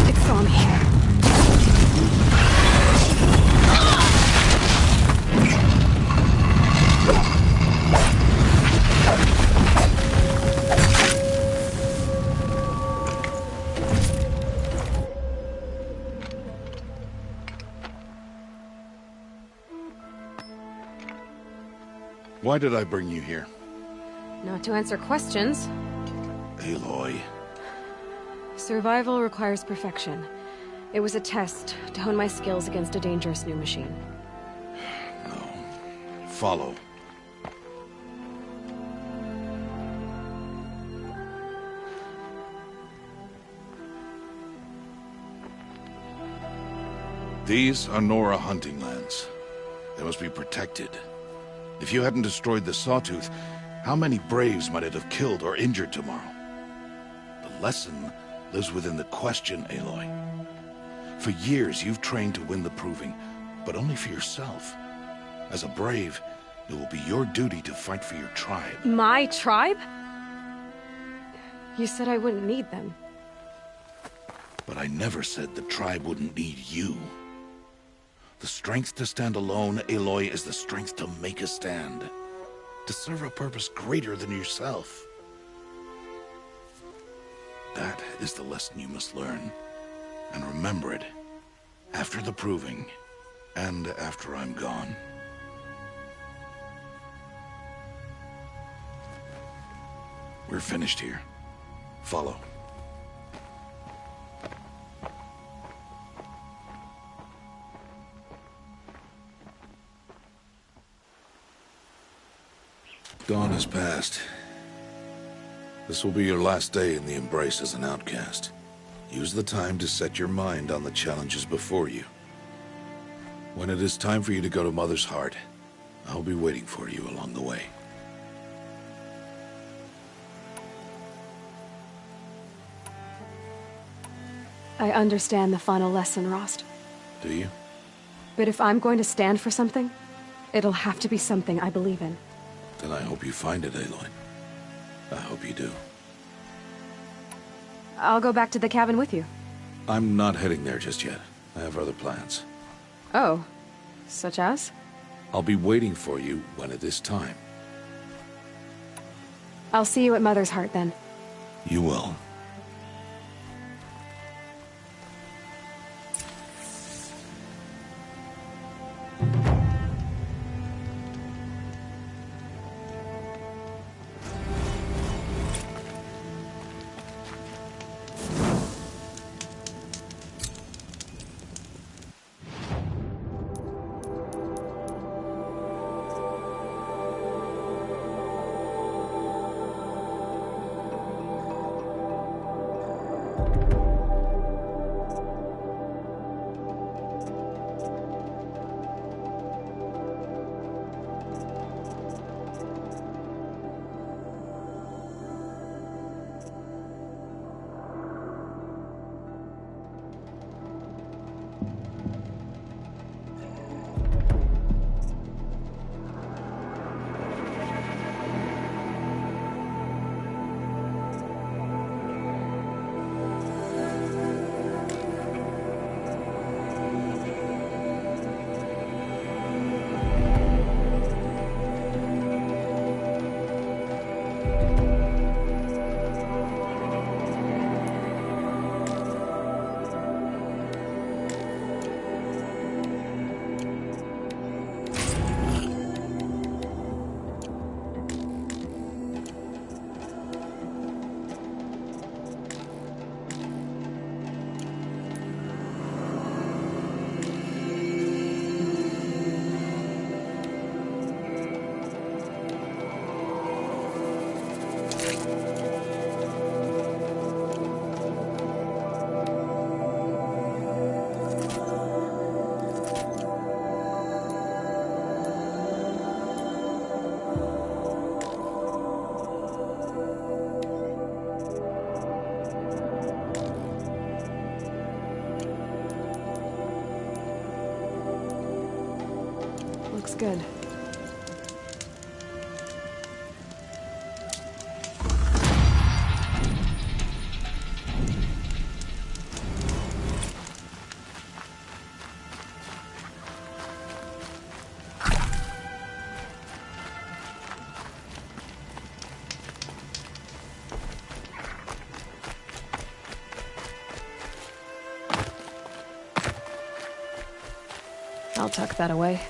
It saw me. Why did I bring you here? Not to answer questions. Aloy. Survival requires perfection. It was a test to hone my skills against a dangerous new machine. No. Follow. These are Nora hunting lands. They must be protected. If you hadn't destroyed the Sawtooth, how many Braves might it have killed or injured tomorrow? The lesson lives within the question, Aloy. For years, you've trained to win the Proving, but only for yourself. As a Brave, it will be your duty to fight for your tribe. My tribe? You said I wouldn't need them. But I never said the tribe wouldn't need you. The strength to stand alone, Aloy, is the strength to make a stand. To serve a purpose greater than yourself. That is the lesson you must learn. And remember it. After the Proving. And after I'm gone. We're finished here. Follow. Dawn has passed. This will be your last day in the Embrace as an outcast. Use the time to set your mind on the challenges before you. When it is time for you to go to Mother's Heart, I'll be waiting for you along the way. I understand the final lesson, Rost. Do you? But if I'm going to stand for something, it'll have to be something I believe in. Then I hope you find it, Aloy. I hope you do. I'll go back to the cabin with you. I'm not heading there just yet. I have other plans. Oh. Such as? I'll be waiting for you when it is time. I'll see you at Mother's Heart, then. You will. Looks good. tuck that away.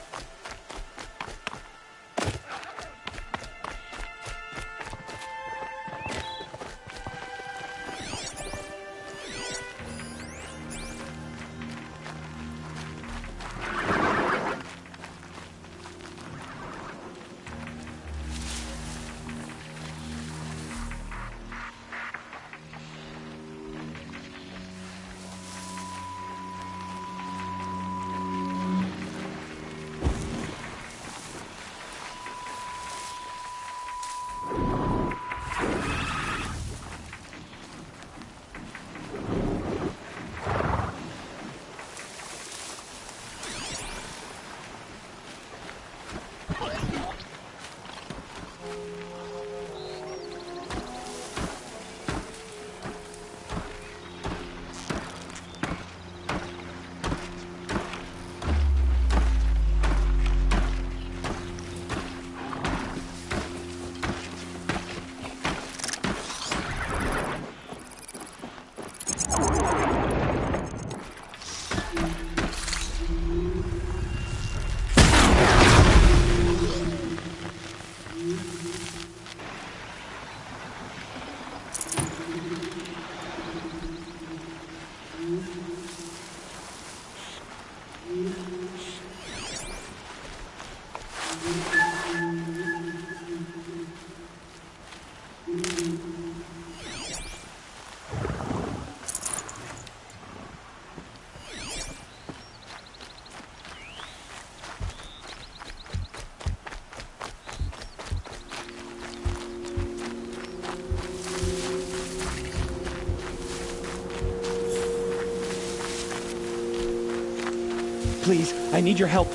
Please, I need your help.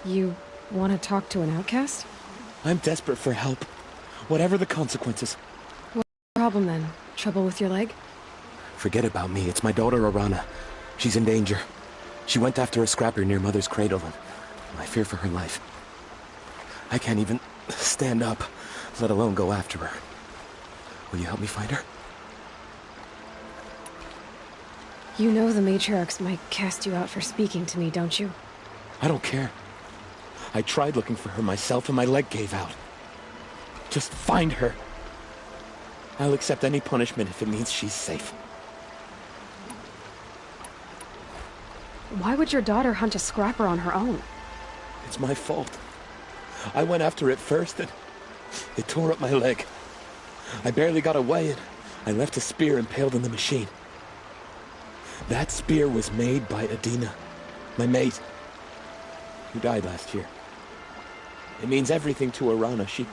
You want to talk to an outcast? I'm desperate for help. Whatever the consequences. What's the problem then? Trouble with your leg? Forget about me. It's my daughter, Arana. She's in danger. She went after a scrapper near Mother's cradle, and I fear for her life. I can't even stand up, let alone go after her. Will you help me find her? You know the matriarchs might cast you out for speaking to me, don't you? I don't care. I tried looking for her myself and my leg gave out. Just find her. I'll accept any punishment if it means she's safe. Why would your daughter hunt a scrapper on her own? It's my fault. I went after it first and it tore up my leg. I barely got away and I left a spear impaled in the machine. That spear was made by Adina, my mate, who died last year. It means everything to Arana. She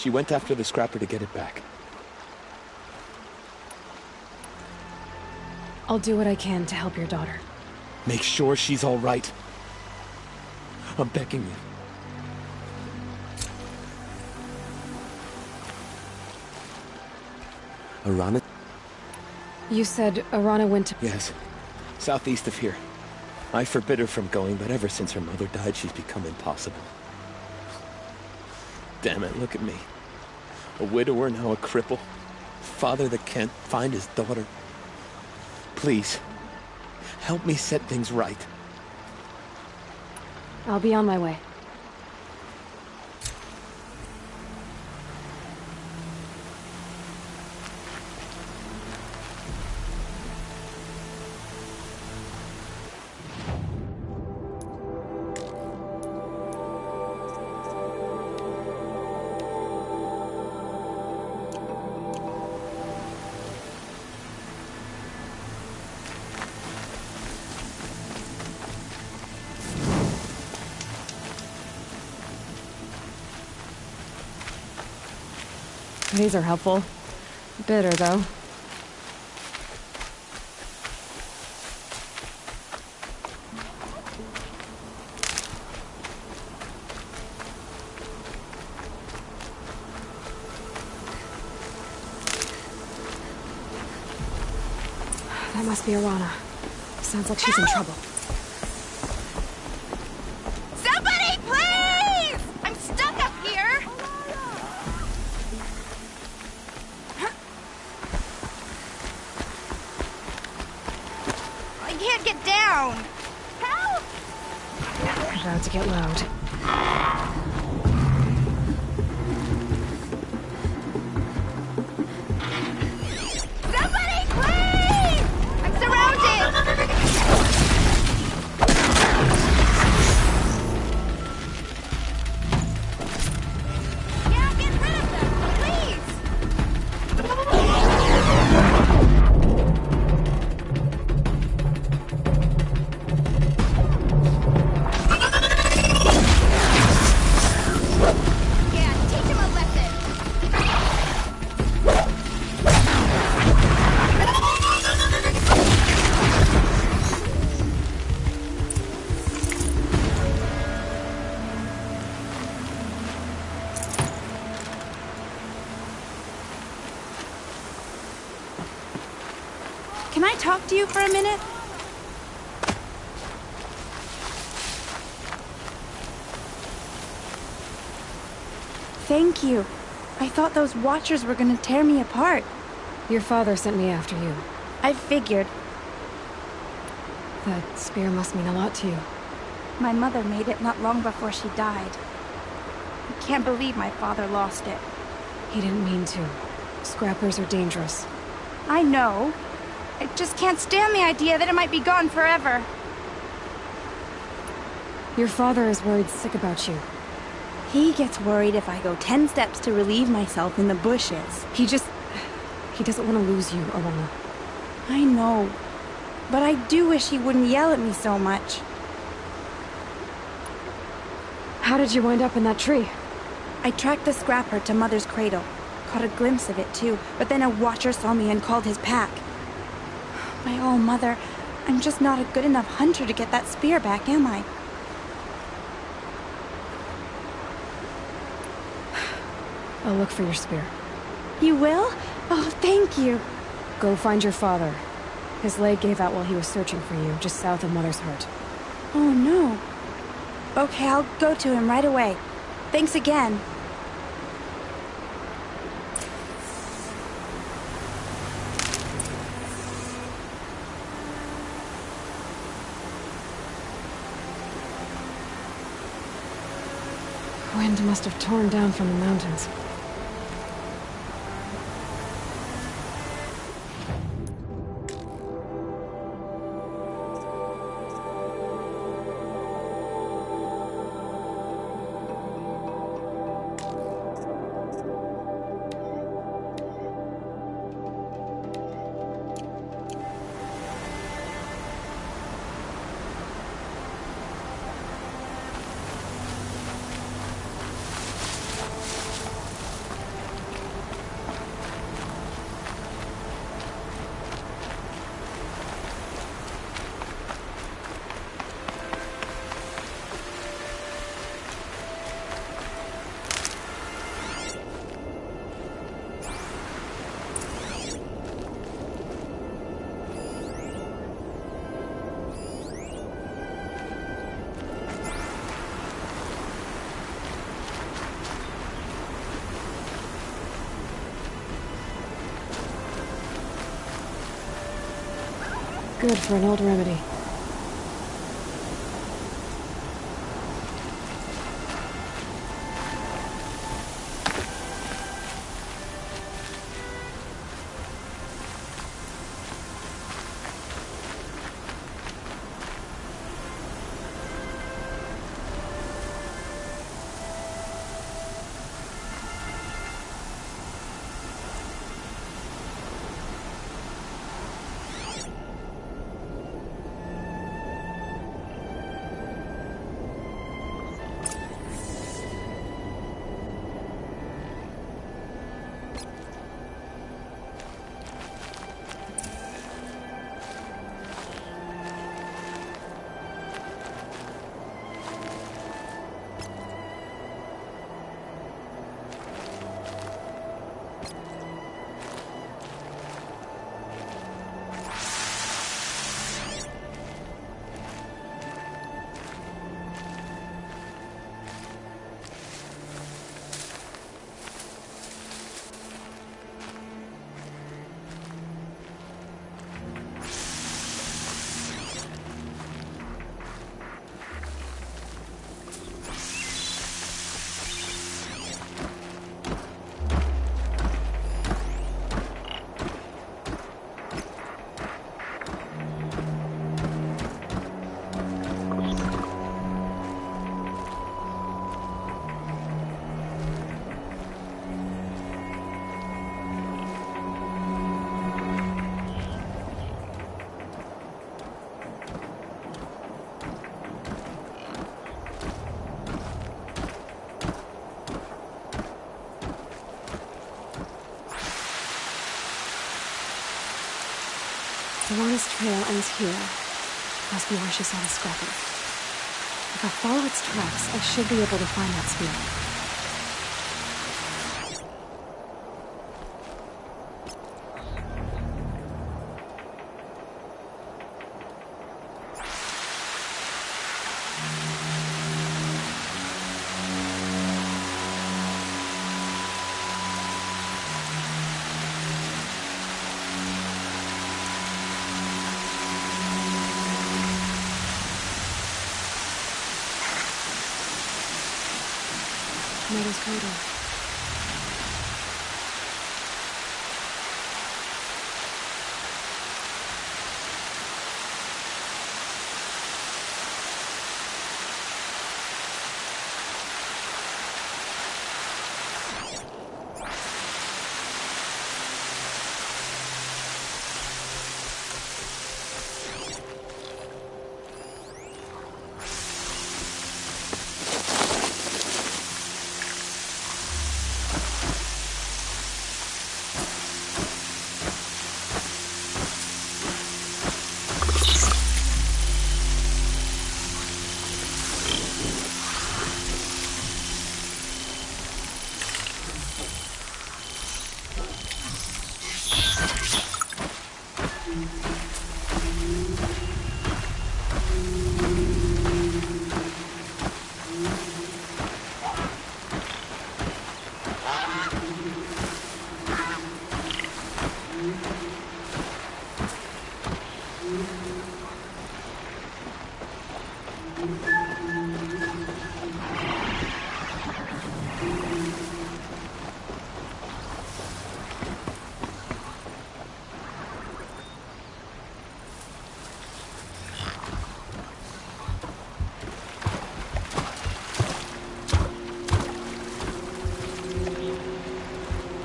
went after the scrapper to get it back. I'll do what I can to help your daughter. Make sure she's all right. I'm begging you. Arana? You said Arana went to... Yes. Southeast of here. I forbid her from going, but ever since her mother died, she's become impossible. Damn it, look at me. A widower, now a cripple. Father that can't find his daughter. Please, help me set things right. I'll be on my way. These are helpful. Bitter, though. That must be Arana. Sounds like she's in trouble. Somebody, please! I'm stuck up here! can't get down! Help! About to get loud. Somebody, please! I'm surrounded! Yeah, get rid of them, please! Yeah, teach him a lesson! Can I talk to you for a minute? Thank you. I thought those Watchers were gonna tear me apart. Your father sent me after you. I figured. That spear must mean a lot to you. My mother made it not long before she died. I can't believe my father lost it. He didn't mean to. Scrappers are dangerous. I know. I just can't stand the idea that it might be gone forever. Your father is worried sick about you. He gets worried if I go 10 steps to relieve myself in the bushes. He doesn't want to lose you, Alana. I know. But I do wish he wouldn't yell at me so much. How did you wind up in that tree? I tracked the scrapper to Mother's cradle. Caught a glimpse of it too, but then a Watcher saw me and called his pack. My oh, Mother, I'm just not a good enough hunter to get that spear back, am I? I'll look for your spear. You will? Oh, thank you. Go find your father. His leg gave out while he was searching for you, just south of Mother's Heart. Oh, no. Okay, I'll go to him right away. Thanks again. Wind must have torn down from the mountains. Good for an old remedy. Selena's trail ends here. Must be where she saw the scrapper. If I follow its tracks, I should be able to find that spear. Mother's cradle.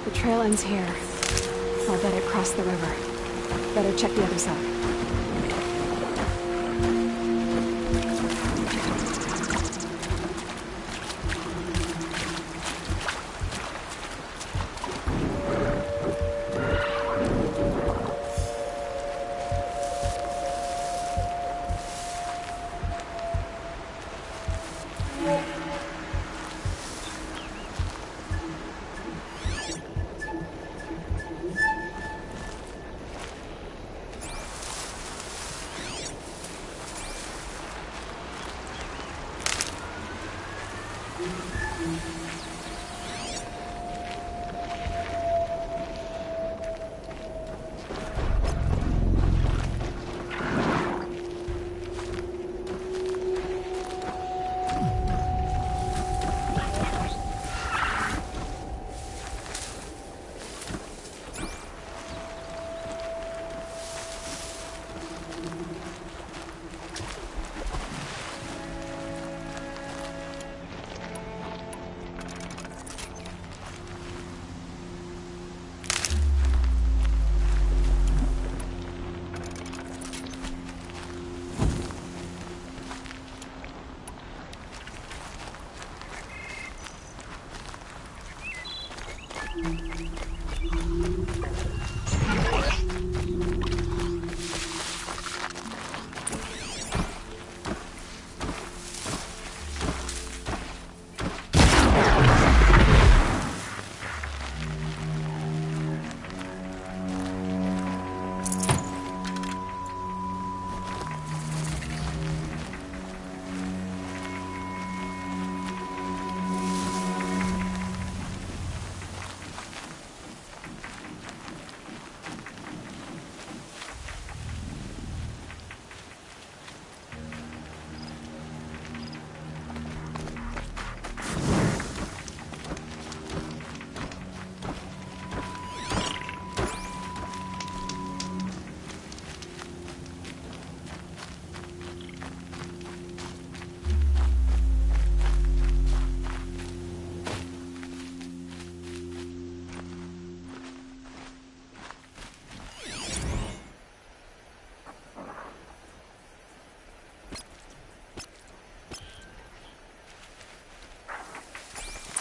The trail ends here. I'll bet it crossed the river. Better check the other side.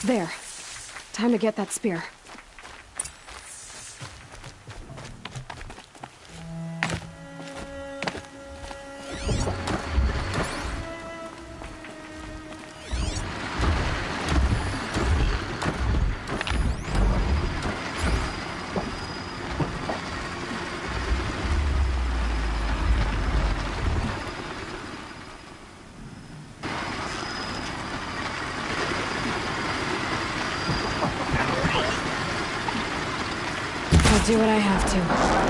There. Time to get that spear. I'll do what I have to.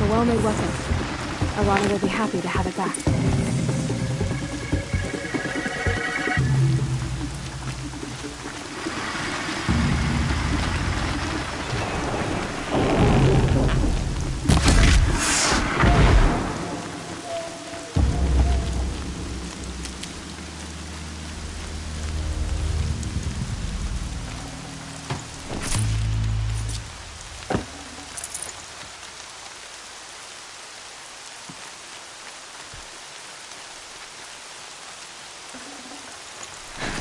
Well-made weapon. Arana will be happy to have it back.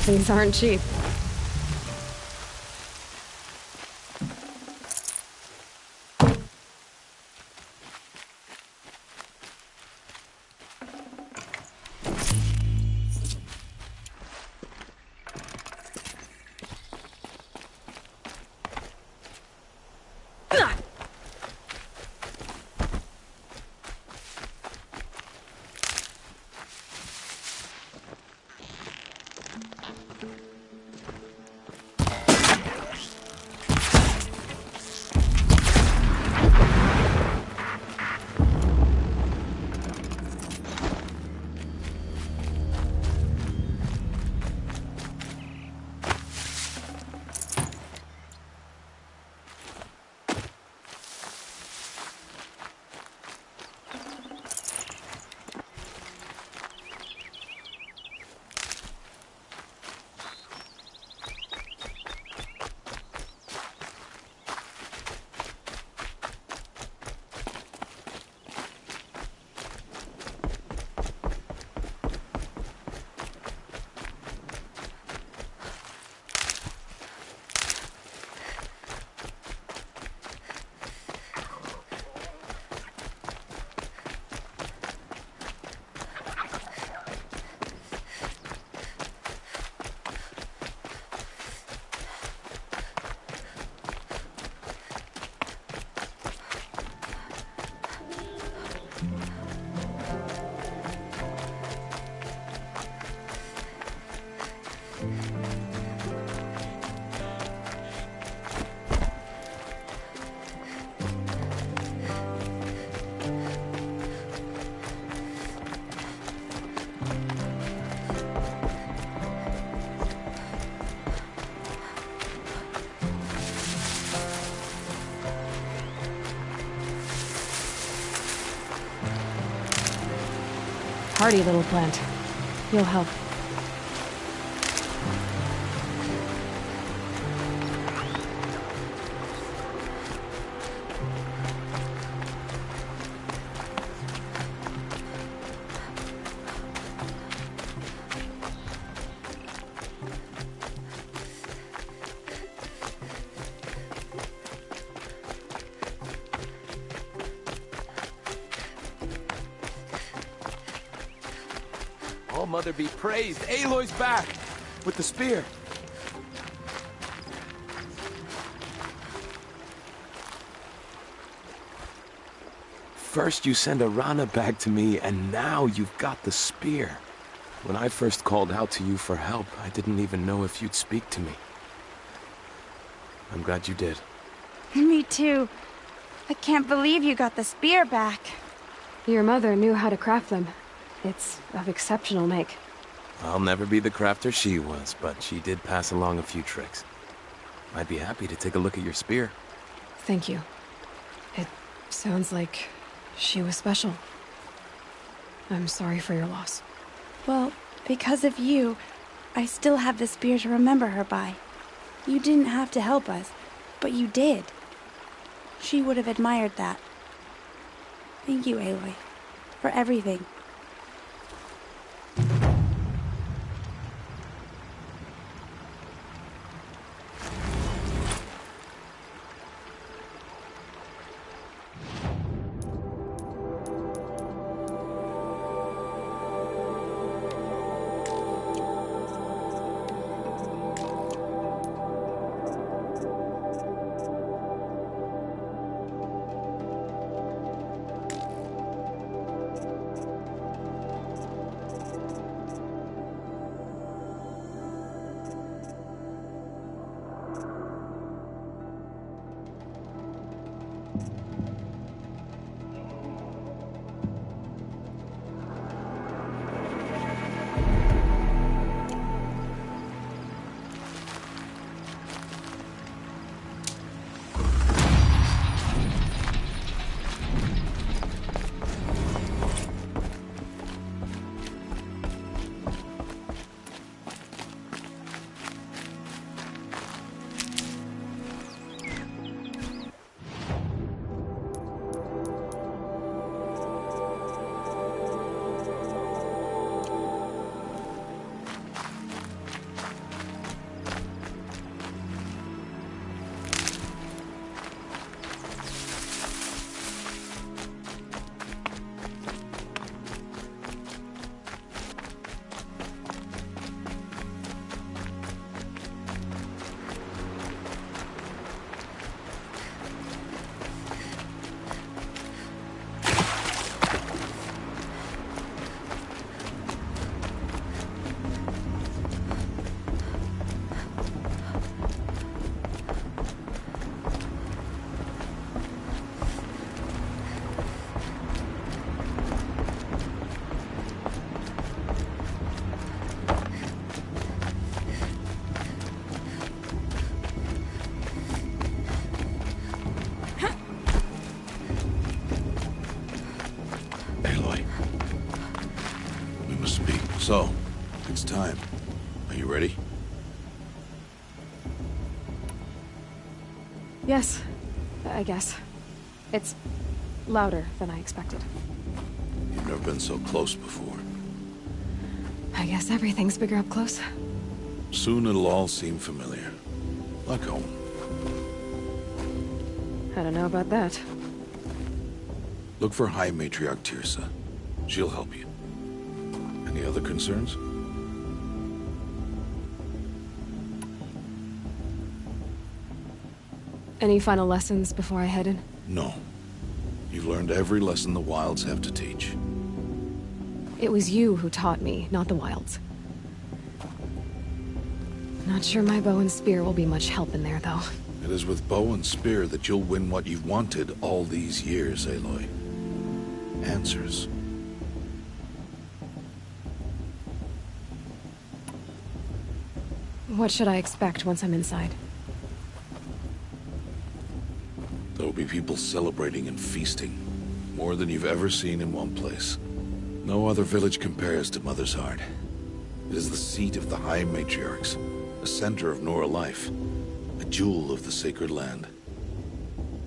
These aren't cheap. Hardy little plant. You'll help. Oh, Mother be praised. Aloy's back with the spear. First you send Arana back to me, and now you've got the spear. When I first called out to you for help, I didn't even know if you'd speak to me. I'm glad you did. Me too. I can't believe you got the spear back. Your mother knew how to craft them. It's of exceptional make. I'll never be the crafter she was, but she did pass along a few tricks. I'd be happy to take a look at your spear. Thank you. It sounds like she was special. I'm sorry for your loss. Well, because of you, I still have the spear to remember her by. You didn't have to help us, but you did. She would have admired that. Thank you, Aloy, for everything. So, it's time. Are you ready? Yes, I guess. It's louder than I expected. You've never been so close before. I guess everything's bigger up close. Soon it'll all seem familiar. Like home. I don't know about that. Look for High Matriarch Teersa. She'll help you. Any other concerns? Any final lessons before I head in? No. You've learned every lesson the Wilds have to teach. It was you who taught me, not the Wilds. Not sure my bow and spear will be much help in there, though. It is with bow and spear that you'll win what you've wanted all these years, Aloy. Answers. What should I expect once I'm inside? There will be people celebrating and feasting. More than you've ever seen in one place. No other village compares to Mother's Heart. It is the seat of the High Matriarchs, a center of Nora life, a jewel of the sacred land.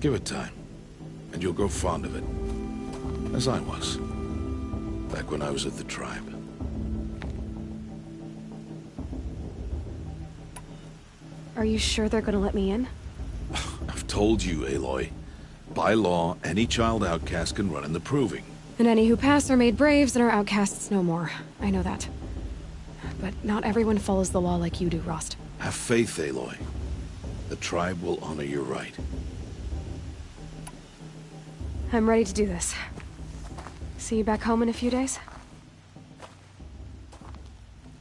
Give it time, and you'll grow fond of it. As I was, back when I was at the tribe. Are you sure they're gonna let me in? I've told you, Aloy. By law, any child outcast can run in the Proving. And any who pass are made braves and are outcasts no more. I know that. But not everyone follows the law like you do, Rost. Have faith, Aloy. The tribe will honor your right. I'm ready to do this. See you back home in a few days?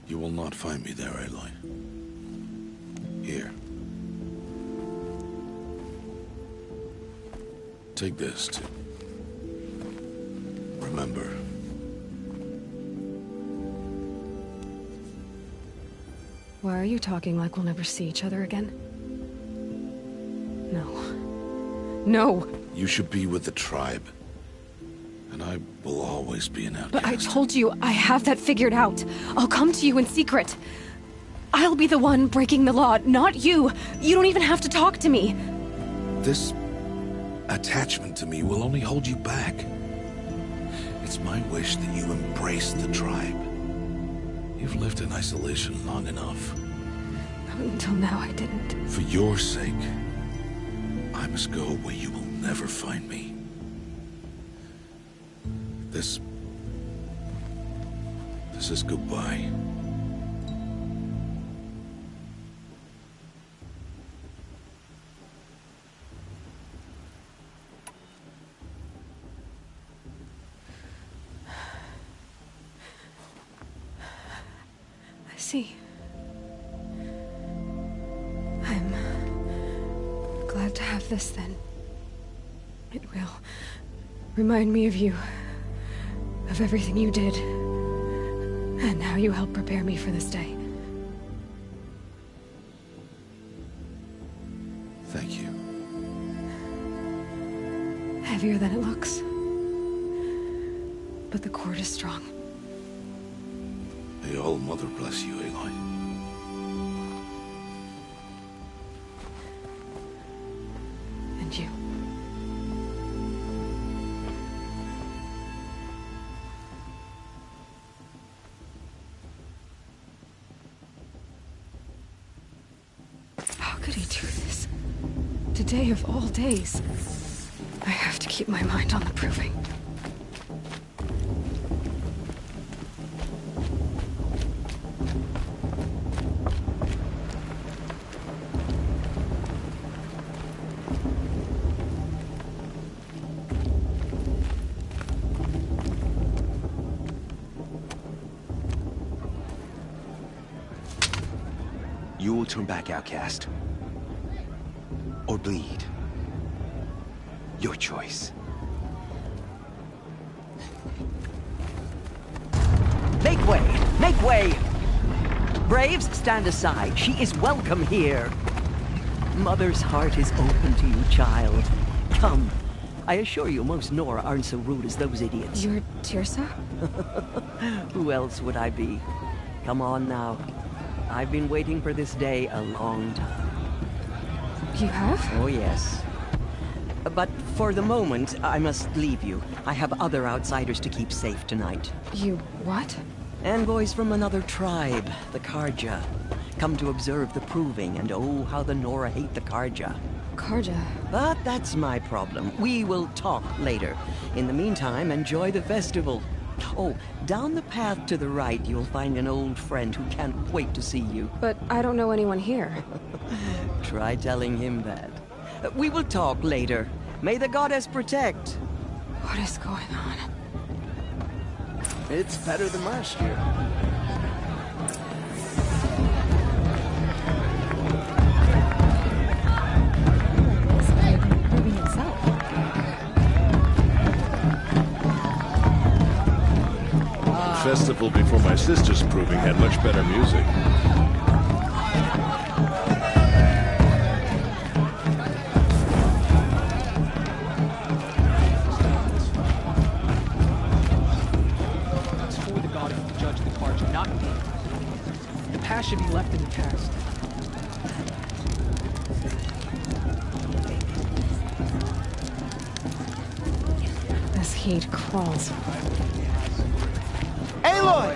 You will not find me there, Aloy. Here. Take this to remember. Why are you talking like we'll never see each other again? No. No! You should be with the tribe. And I will always be an outcast. But I told you, I have that figured out. I'll come to you in secret. I'll be the one breaking the law, not you. You don't even have to talk to me. This attachment to me will only hold you back. It's my wish that you embrace the tribe. You've lived in isolation long enough. Until now, I didn't. For your sake, I must go where you will never find me. This is goodbye. I see. I'm glad to have this then. It will remind me of you. Of everything you did, and how you helped prepare me for this day. Thank you. Heavier than it looks. But the cord is strong. May All Mother bless you, Aloy. And you. How could he do this? Today of all days. I have to keep my mind on the proving. You will turn back, outcast. Or bleed. Your choice. Make way! Make way! Braves, stand aside. She is welcome here. Mother's heart is open to you, child. Come. I assure you, most Nora aren't so rude as those idiots. You're Teersa? Who else would I be? Come on now. I've been waiting for this day a long time. You have? Oh, yes. But for the moment, I must leave you. I have other outsiders to keep safe tonight. You what? Envoys from another tribe, the Carja. Come to observe the proving, and oh, how the Nora hate the Carja. Carja? But that's my problem. We will talk later. In the meantime, enjoy the festival. Oh, down the path to the right, you'll find an old friend who can't wait to see you. But I don't know anyone here. Try telling him that. We will talk later. May the goddess protect. What is going on? It's better than last year. Proving itself. The festival before my sister's proving had much better music. It's for the goddess to judge the Carja, not me. The past should be left in the past. This heat crawls. Aloy!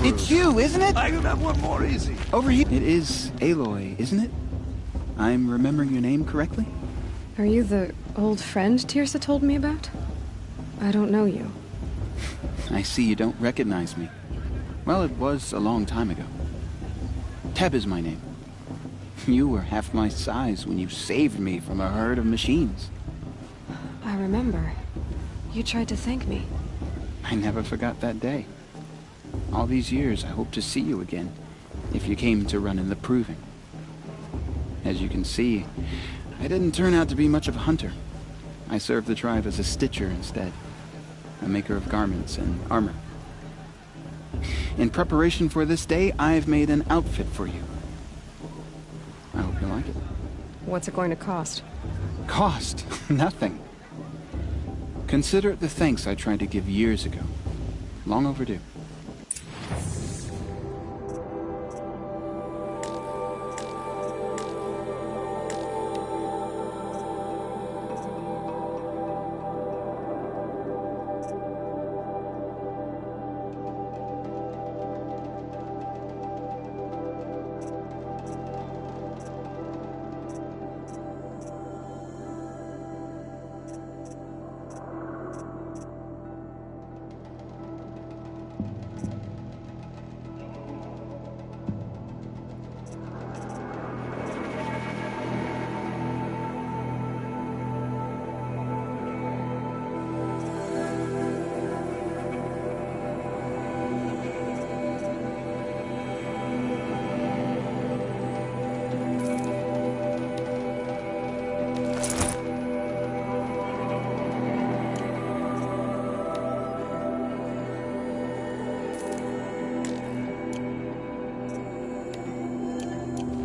It's you, isn't it? I can have one more easy. Over here. It is Aloy, isn't it? I'm remembering your name correctly? Are you the old friend Teersa told me about? I don't know you. I see you don't recognize me. Well, it was a long time ago. Teb is my name. You were half my size when you saved me from a herd of machines. I remember. You tried to thank me. I never forgot that day. All these years, I hope to see you again, if you came to run in the proving. As you can see, I didn't turn out to be much of a hunter. I served the tribe as a stitcher instead, a maker of garments and armor. In preparation for this day, I've made an outfit for you. I hope you like it. What's it going to cost? Cost? Nothing. Consider it the thanks I tried to give years ago. Long overdue.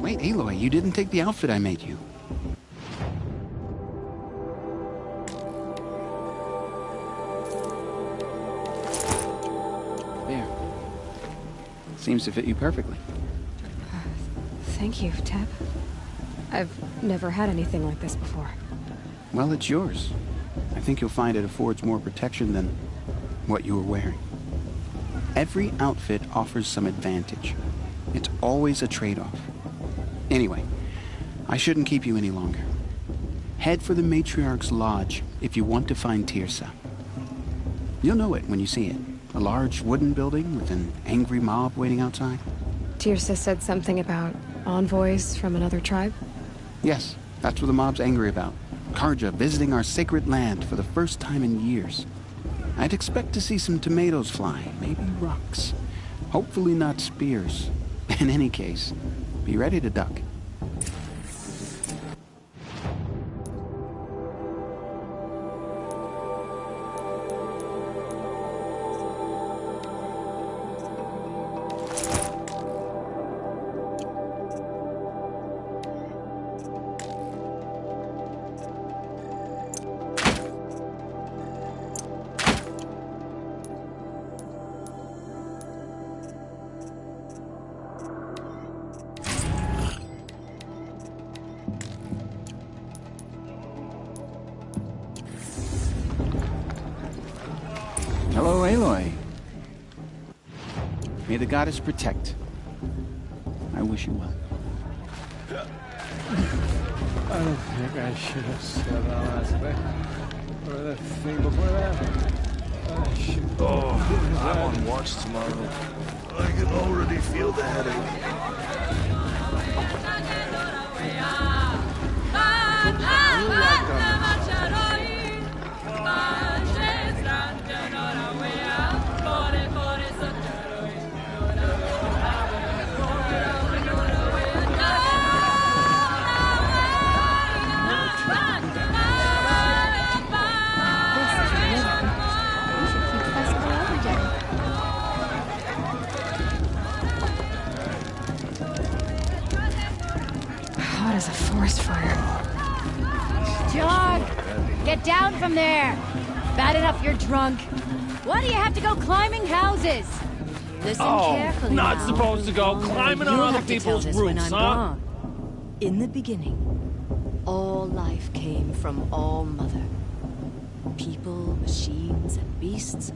Wait, Aloy, you didn't take the outfit I made you. There. Seems to fit you perfectly. Thank you, Teb. I've never had anything like this before. Well, it's yours. I think you'll find it affords more protection than what you were wearing. Every outfit offers some advantage. It's always a trade-off. Anyway, I shouldn't keep you any longer. Head for the Matriarch's Lodge if you want to find Teersa. You'll know it when you see it. A large wooden building with an angry mob waiting outside. Teersa said something about envoys from another tribe? Yes, that's what the mob's angry about. Carja visiting our sacred land for the first time in years. I'd expect to see some tomatoes fly, maybe rocks. Hopefully not spears. In any case, be ready to duck. Hello, Aloy. May the goddess protect. I wish you well. I don't think I should have said that last thing. Or the thing before that. I should... Oh, I'm on watch tomorrow. I can already feel the headache. Hot as a forest fire. Dog! Get down from there! Bad enough you're drunk. Why do you have to go climbing houses? Listen carefully not now. supposed to go climbing on You'll other have to tell people's this when roofs, I'm huh? gone. In the beginning, all life came from All Mother. People, machines, and beasts,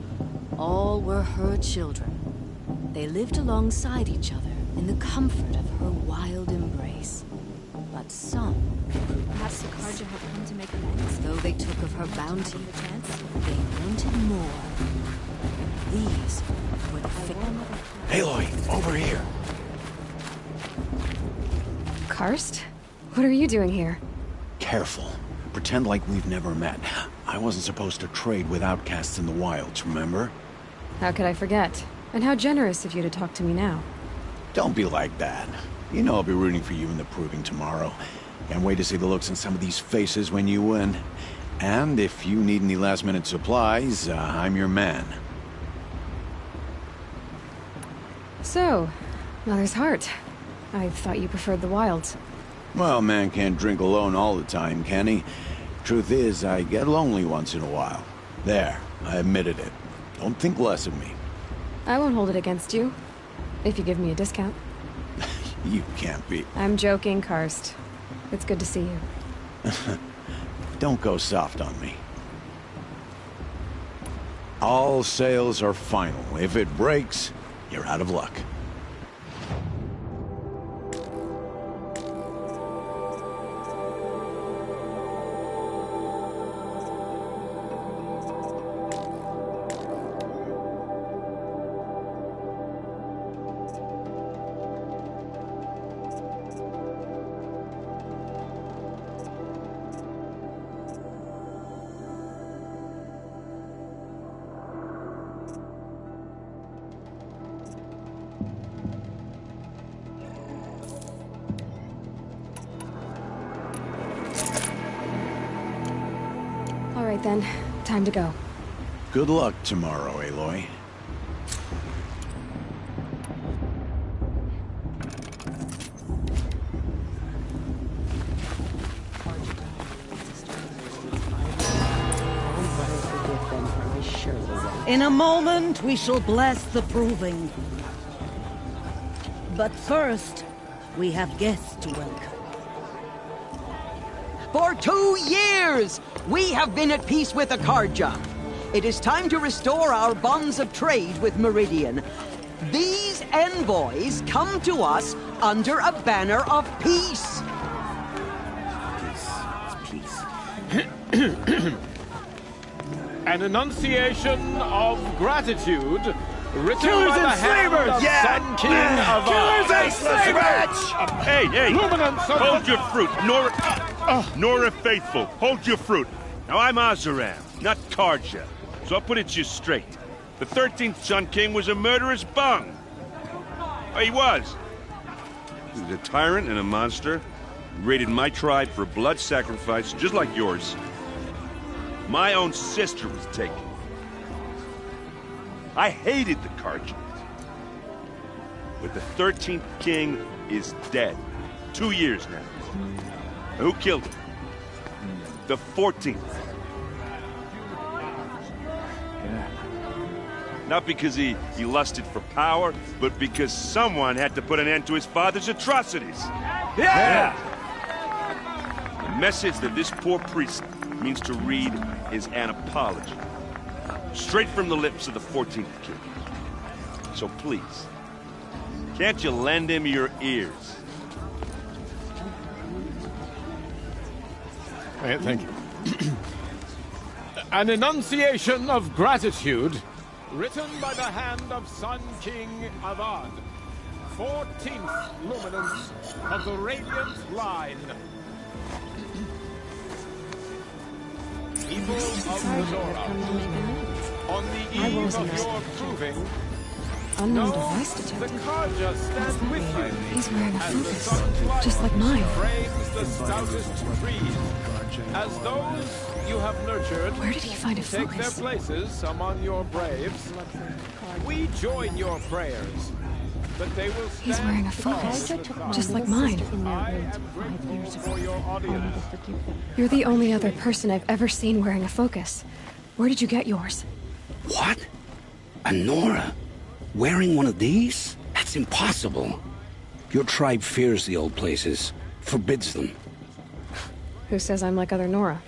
all were her children. They lived alongside each other in the comfort of her wild embrace. But some, Perhaps the Carja have come to make amends. though they took of her bounty, they wanted more. These were the fickle. Aloy, over here. Karst? What are you doing here? Careful. Pretend like we've never met. I wasn't supposed to trade with outcasts in the wilds, remember? How could I forget? And how generous of you to talk to me now. Don't be like that. You know I'll be rooting for you in the proving tomorrow. Can't wait to see the looks on some of these faces when you win. And if you need any last-minute supplies, I'm your man. So, Mother's Heart. I thought you preferred the wilds. Well, man can't drink alone all the time, can he? Truth is, I get lonely once in a while. There, I admitted it. Don't think less of me. I won't hold it against you. If you give me a discount. You can't be... I'm joking, Karst. It's good to see you. Don't go soft on me. All sales are final. If it breaks, you're out of luck. Alright then, time to go. Good luck tomorrow, Aloy. In a moment, we shall bless the proving. But first, we have guests to welcome. For 2 years, we have been at peace with Akarja. It is time to restore our bonds of trade with Meridian. These envoys come to us under a banner of peace. Peace. An enunciation of gratitude written Killers by the and hand slavers! of Yeah! Sun King of Killers and slavers! Hey! Luminance of Hold your fruit, Nora Faithful, hold your fruit. Now I'm Oseram, not Karja, so I'll put it to you straight. The 13th Sun King was a murderous bung. Oh, he was. He was a tyrant and a monster. He raided my tribe for blood sacrifice, just like yours. My own sister was taken. I hated the Karja. But the 13th king is dead. 2 years now. Who killed him? The 14th. Not because he lusted for power, but because someone had to put an end to his father's atrocities. Yeah! The message that this poor priest means to read is an apology. Straight from the lips of the 14th king. So please, can't you lend him your ears? Thank you. An enunciation of gratitude written by the hand of Sun King Avad, 14th luminance of the Radiant Line. People of Azora, on the eve of your proving, Unknown device detected. the Karja stand with you. He's wearing a as the focus, sun's light just like mine. frames the stoutest trees, as those you have nurtured. Where did he find a take focus? their places among your braves. We join your prayers, but they will stand He's wearing a tall focus, to the top. just like mine. I am grateful for your audience. You're the only other person I've ever seen wearing a focus. Where did you get yours? What? A Nora? Wearing one of these? That's impossible. Your tribe fears the old places, forbids them. Who says I'm like other Nora?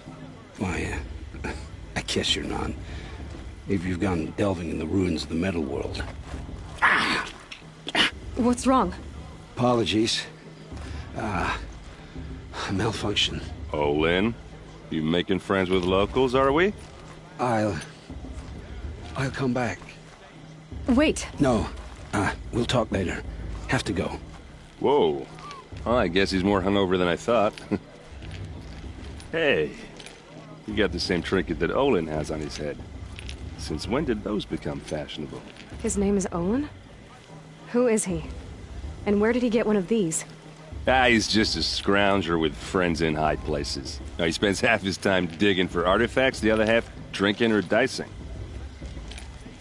Why, I guess you're not. Maybe you've gone delving in the ruins of the metal world. What's wrong? Apologies. A malfunction. Oh, Lynn? You making friends with locals, are we? I'll come back. Wait. No. We'll talk later. Have to go. Whoa. Well, I guess he's more hungover than I thought. Hey. You got the same trinket that Olin has on his head. Since when did those become fashionable? His name is Olin? Who is he? And where did he get one of these? He's just a scrounger with friends in high places. Now, he spends half his time digging for artifacts, the other half drinking or dicing.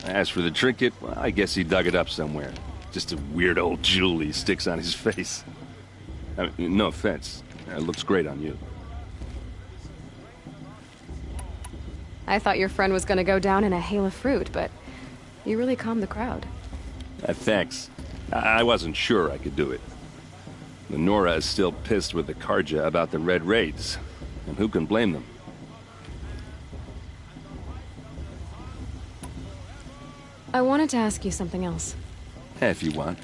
As for the trinket, well, I guess he dug it up somewhere. Just a weird old jewel he sticks on his face. I mean, no offense. It looks great on you. I thought your friend was gonna go down in a hail of fruit, but you really calmed the crowd. Thanks. I wasn't sure I could do it. The Nora is still pissed with the Carja about the Red Raids, and who can blame them? I wanted to ask you something else. If you want.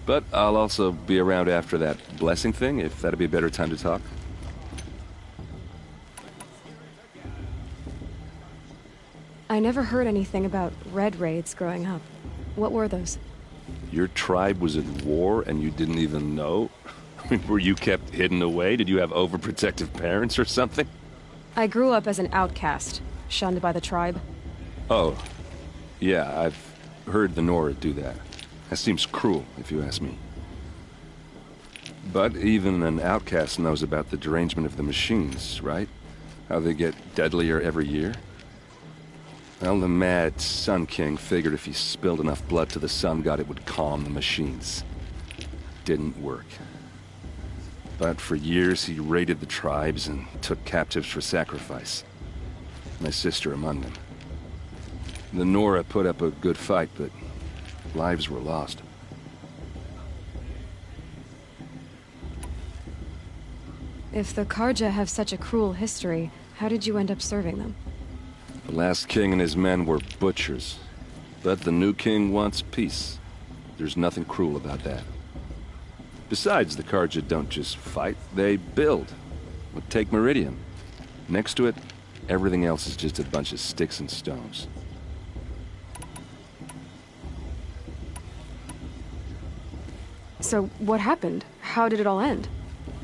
But I'll also be around after that blessing thing, if that'd be a better time to talk. I never heard anything about Red Raids growing up. What were those? Your tribe was at war and you didn't even know? I mean, were you kept hidden away? Did you have overprotective parents or something? I grew up as an outcast, shunned by the tribe. Oh. Yeah, I've heard the Nora do that. That seems cruel, if you ask me. But even an outcast knows about the derangement of the machines, right? How they get deadlier every year? Well, the mad Sun King figured if he spilled enough blood to the Sun God, it would calm the machines. Didn't work. But for years, he raided the tribes and took captives for sacrifice. My sister among them. The Nora put up a good fight, but lives were lost. If the Carja have such a cruel history, how did you end up serving them? The last king and his men were butchers. But the new king wants peace. There's nothing cruel about that. Besides, the Carja don't just fight, they build. Well, take Meridian. Next to it, everything else is just a bunch of sticks and stones. So, what happened? How did it all end?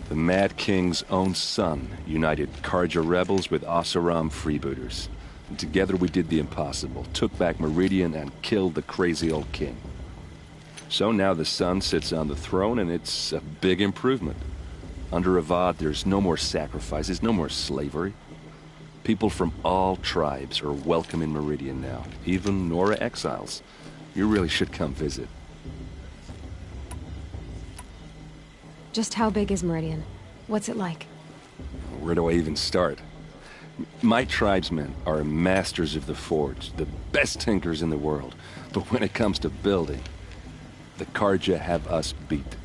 The Mad King's own son united Carja rebels with Oseram freebooters. And together we did the impossible, took back Meridian and killed the crazy old king. So now the son sits on the throne and it's a big improvement. Under Avad, there's no more sacrifices, no more slavery. People from all tribes are welcome in Meridian now, even Nora exiles. You really should come visit. Just how big is Meridian? What's it like? Where do I even start? My tribesmen are masters of the forge, the best tinkers in the world. But when it comes to building, the Carja have us beat.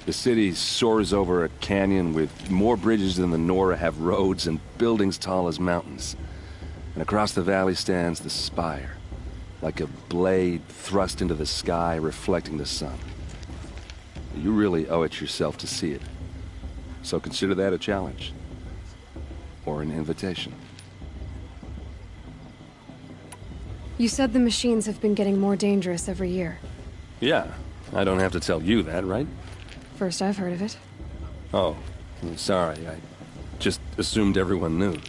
The city soars over a canyon with more bridges than the Nora have roads and buildings tall as mountains. And across the valley stands the spire, like a blade thrust into the sky reflecting the sun. You really owe it yourself to see it. So consider that a challenge. Or an invitation. You said the machines have been getting more dangerous every year. Yeah, I don't have to tell you that, right? First I've heard of it. Oh, I'm sorry. I just assumed everyone knew.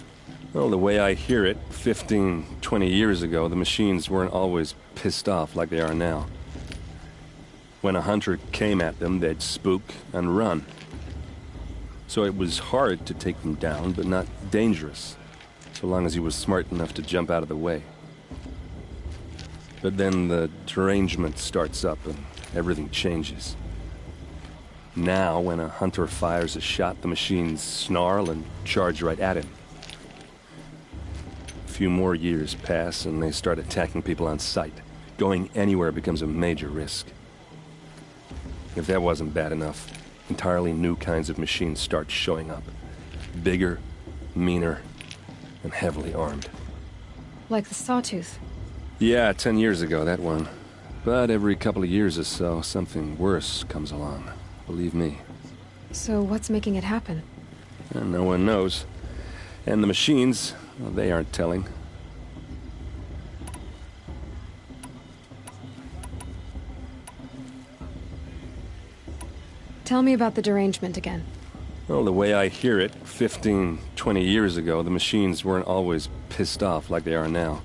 Well, the way I hear it, 15, 20 years ago, the machines weren't always pissed off like they are now. When a hunter came at them, they'd spook and run. So it was hard to take them down, but not dangerous, so long as he was smart enough to jump out of the way. But then the derangement starts up and everything changes. Now, when a hunter fires a shot, the machines snarl and charge right at him. A few more years pass and they start attacking people on sight. Going anywhere becomes a major risk. If that wasn't bad enough, entirely new kinds of machines start showing up. Bigger, meaner, and heavily armed. Like the Sawtooth. Yeah, 10 years ago, that one. But every couple of years or so, something worse comes along. Believe me. So what's making it happen? And no one knows. And the machines, well, they aren't telling. Tell me about the derangement again. Well, the way I hear it, 15, 20 years ago, the machines weren't always pissed off like they are now.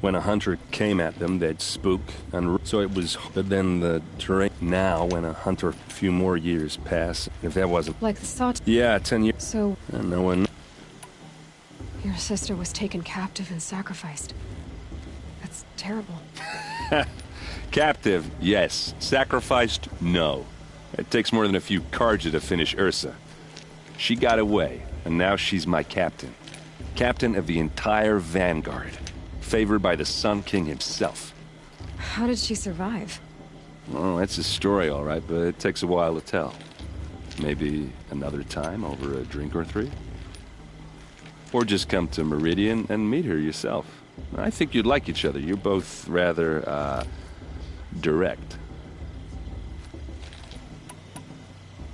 When a hunter came at them, they'd spook and so it was. But then the terrain. Now, when a hunter, a few more years pass, if that wasn't like the Sawtooth. Yeah, 10 years. So and no one. Your sister was taken captive and sacrificed. That's terrible. Captive, yes. Sacrificed, no. It takes more than a few Carja to finish Ursa. She got away, and now she's my captain. Captain of the entire Vanguard. Favored by the Sun King himself. How did she survive? Oh, that's a story, all right, but it takes a while to tell. Maybe another time over a drink or three? Or just come to Meridian and meet her yourself. I think you'd like each other. You're both rather, direct.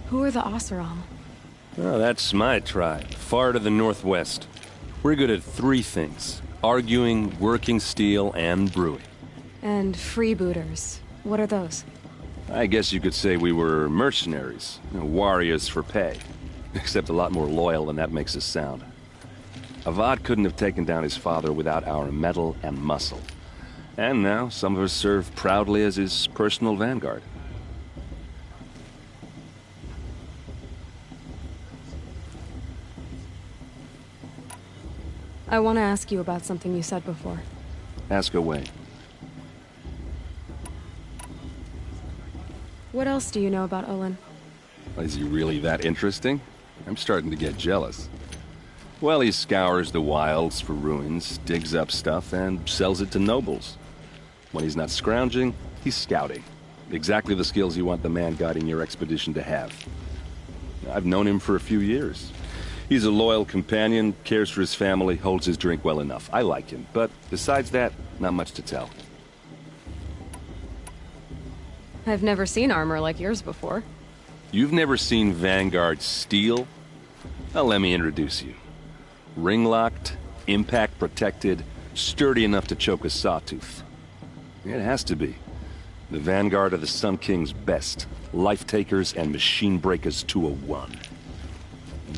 Who are the Oseram? Oh, that's my tribe, far to the northwest. We're good at three things. Arguing, working steel, and brewing. And freebooters. What are those? I guess you could say we were mercenaries. Warriors for pay. Except a lot more loyal than that makes us sound. Avad couldn't have taken down his father without our metal and muscle. And now, some of us serve proudly as his personal vanguard. I want to ask you about something you said before. Ask away. What else do you know about Olin? Is he really that interesting? I'm starting to get jealous. Well, he scours the wilds for ruins, digs up stuff, and sells it to nobles. When he's not scrounging, he's scouting. Exactly the skills you want the man guiding your expedition to have. I've known him for a few years. He's a loyal companion, cares for his family, holds his drink well enough. I like him, but besides that, not much to tell. I've never seen armor like yours before. You've never seen Vanguard steel? Well, let me introduce you. Ring-locked, impact-protected, sturdy enough to choke a sawtooth. It has to be. The Vanguard of the Sun King's best. Life-takers and machine-breakers to a one.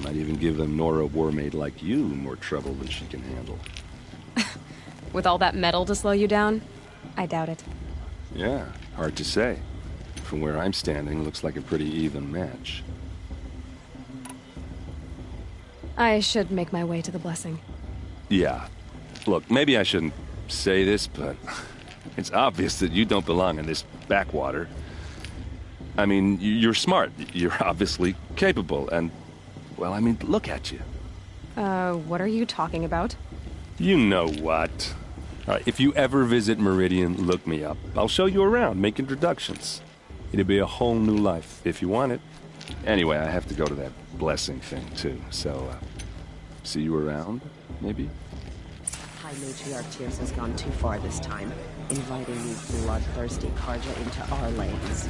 Might even give a Nora warmaid like you more trouble than she can handle. With all that metal to slow you down? I doubt it. Yeah, hard to say. From where I'm standing, looks like a pretty even match. I should make my way to the blessing. Yeah. Look, maybe I shouldn't say this, but it's obvious that you don't belong in this backwater. I mean, you're smart. You're obviously capable, and... well, I mean, look at you. What are you talking about? You know what. All right, if you ever visit Meridian, look me up. I'll show you around, make introductions. It'll be a whole new life, if you want it. Anyway, I have to go to that blessing thing, too. So, see you around, maybe? High Matriarch Tears has gone too far this time, inviting these bloodthirsty Carja into our lanes.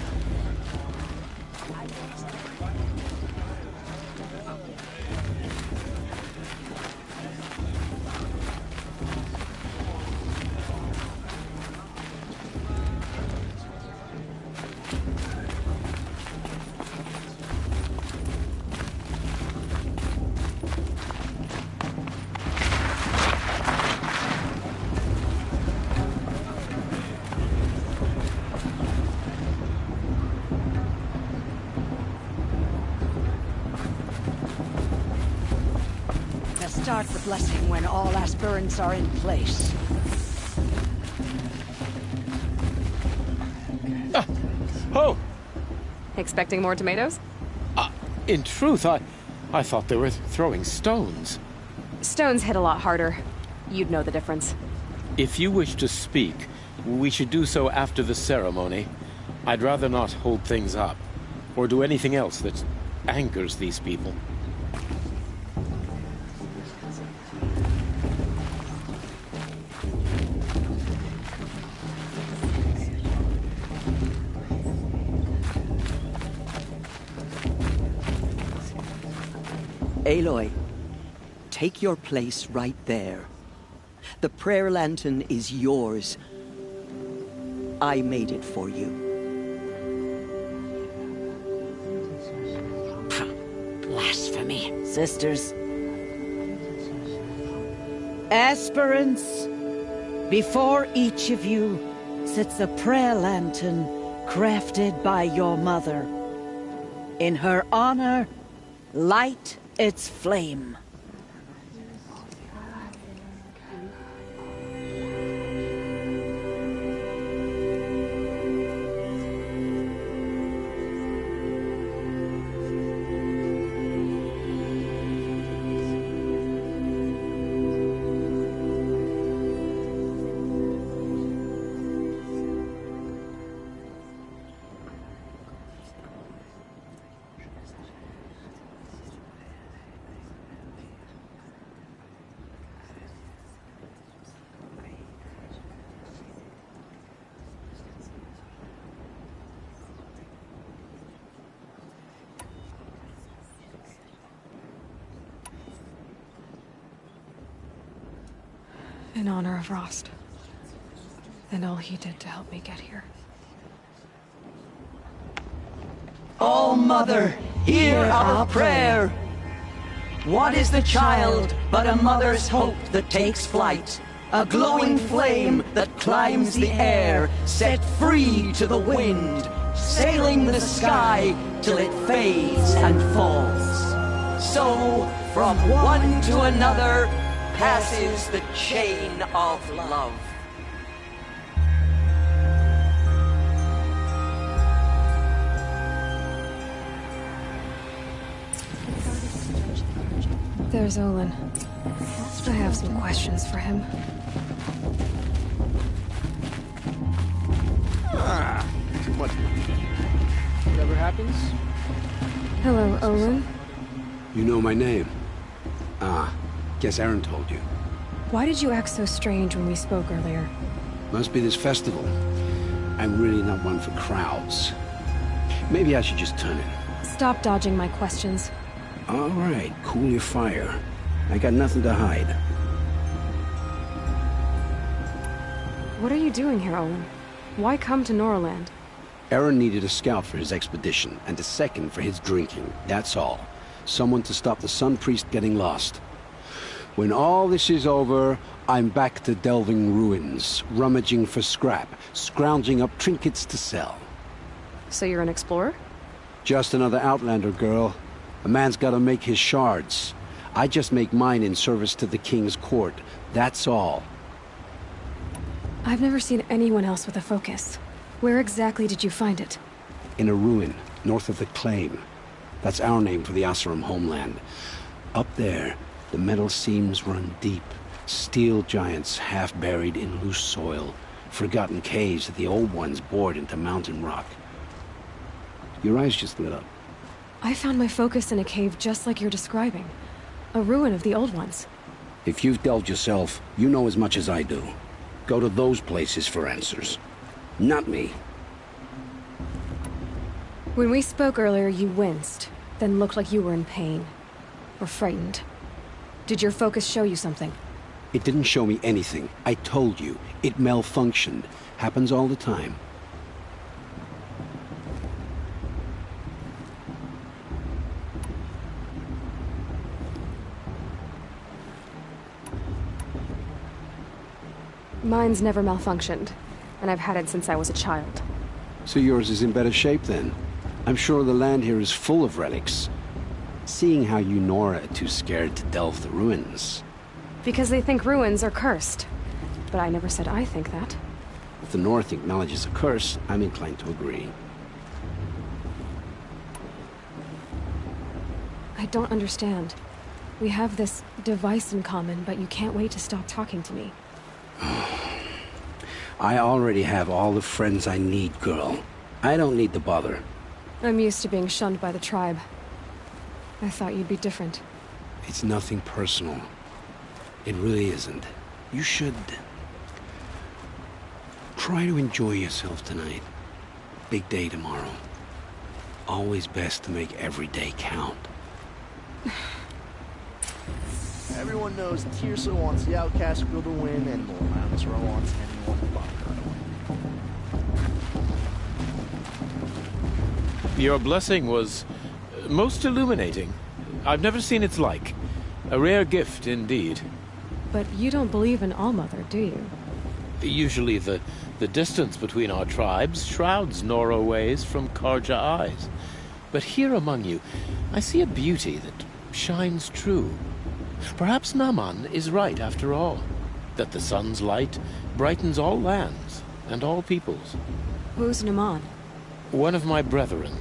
Start the blessing when all aspirants are in place. Oh! Expecting more tomatoes? In truth, I thought they were throwing stones. Stones hit a lot harder. You'd know the difference. If you wish to speak, we should do so after the ceremony. I'd rather not hold things up, or do anything else that angers these people. Aloy, take your place right there. The prayer lantern is yours. I made it for you. Blasphemy. Sisters. Aspirants, before each of you sits a prayer lantern crafted by your mother. In her honor, light its flame. in honor of Rost. And all he did to help me get here. All Mother, hear our prayer. What is the child but a mother's hope that takes flight? A glowing flame that climbs the air, set free to the wind, sailing the sky till it fades and falls. So, from one to another, passes the chain of love. There's Olin. I have some questions for him. Too much. Whatever happens. Hello, Olin. You know my name? Ah, guess Aaron told you. Why did you act so strange when we spoke earlier? Must be this festival. I'm really not one for crowds. Maybe I should just turn in. Stop dodging my questions. All right, cool your fire. I got nothing to hide. What are you doing here, Olin? Why come to Norland? Aaron needed a scout for his expedition, and a second for his drinking. That's all. Someone to stop the Sun Priest getting lost. When all this is over, I'm back to delving ruins, rummaging for scrap, scrounging up trinkets to sell. So you're an explorer? Just another Outlander, girl. A man's gotta make his shards. I just make mine in service to the King's court. That's all. I've never seen anyone else with a focus. Where exactly did you find it? In a ruin, north of the Claim. That's our name for the Oseram homeland. Up there, the metal seams run deep. Steel giants half buried in loose soil. Forgotten caves that the old ones bored into mountain rock. Your eyes just lit up. I found my focus in a cave just like you're describing. A ruin of the old ones. If you've delved yourself, you know as much as I do. Go to those places for answers. Not me. When we spoke earlier, you winced, then looked like you were in pain. Or frightened. Did your focus show you something? It didn't show me anything. I told you. It malfunctioned. Happens all the time. Mine's never malfunctioned, and I've had it since I was a child. So yours is in better shape then? I'm sure the land here is full of relics. Seeing how you Nora are too scared to delve the ruins. Because they think ruins are cursed. But I never said I think that. If the North acknowledges a curse, I'm inclined to agree. I don't understand. We have this device in common, but you can't wait to stop talking to me. I already have all the friends I need, girl. I don't need the bother. I'm used to being shunned by the tribe. I thought you'd be different. It's nothing personal. It really isn't. You should... try to enjoy yourself tonight. Big day tomorrow. Always best to make every day count. Everyone knows Teersa wants the Outcast Girl to win, and Moorlandsra wants anyone but her to win. Your blessing was most illuminating. I've never seen its like. A rare gift indeed. But you don't believe in Allmother, do you? Usually the distance between our tribes shrouds Nora ways from Carja eyes. But here among you, I see a beauty that shines true. Perhaps Naman is right after all, that the sun's light brightens all lands and all peoples. Who's Naman? One of my brethren,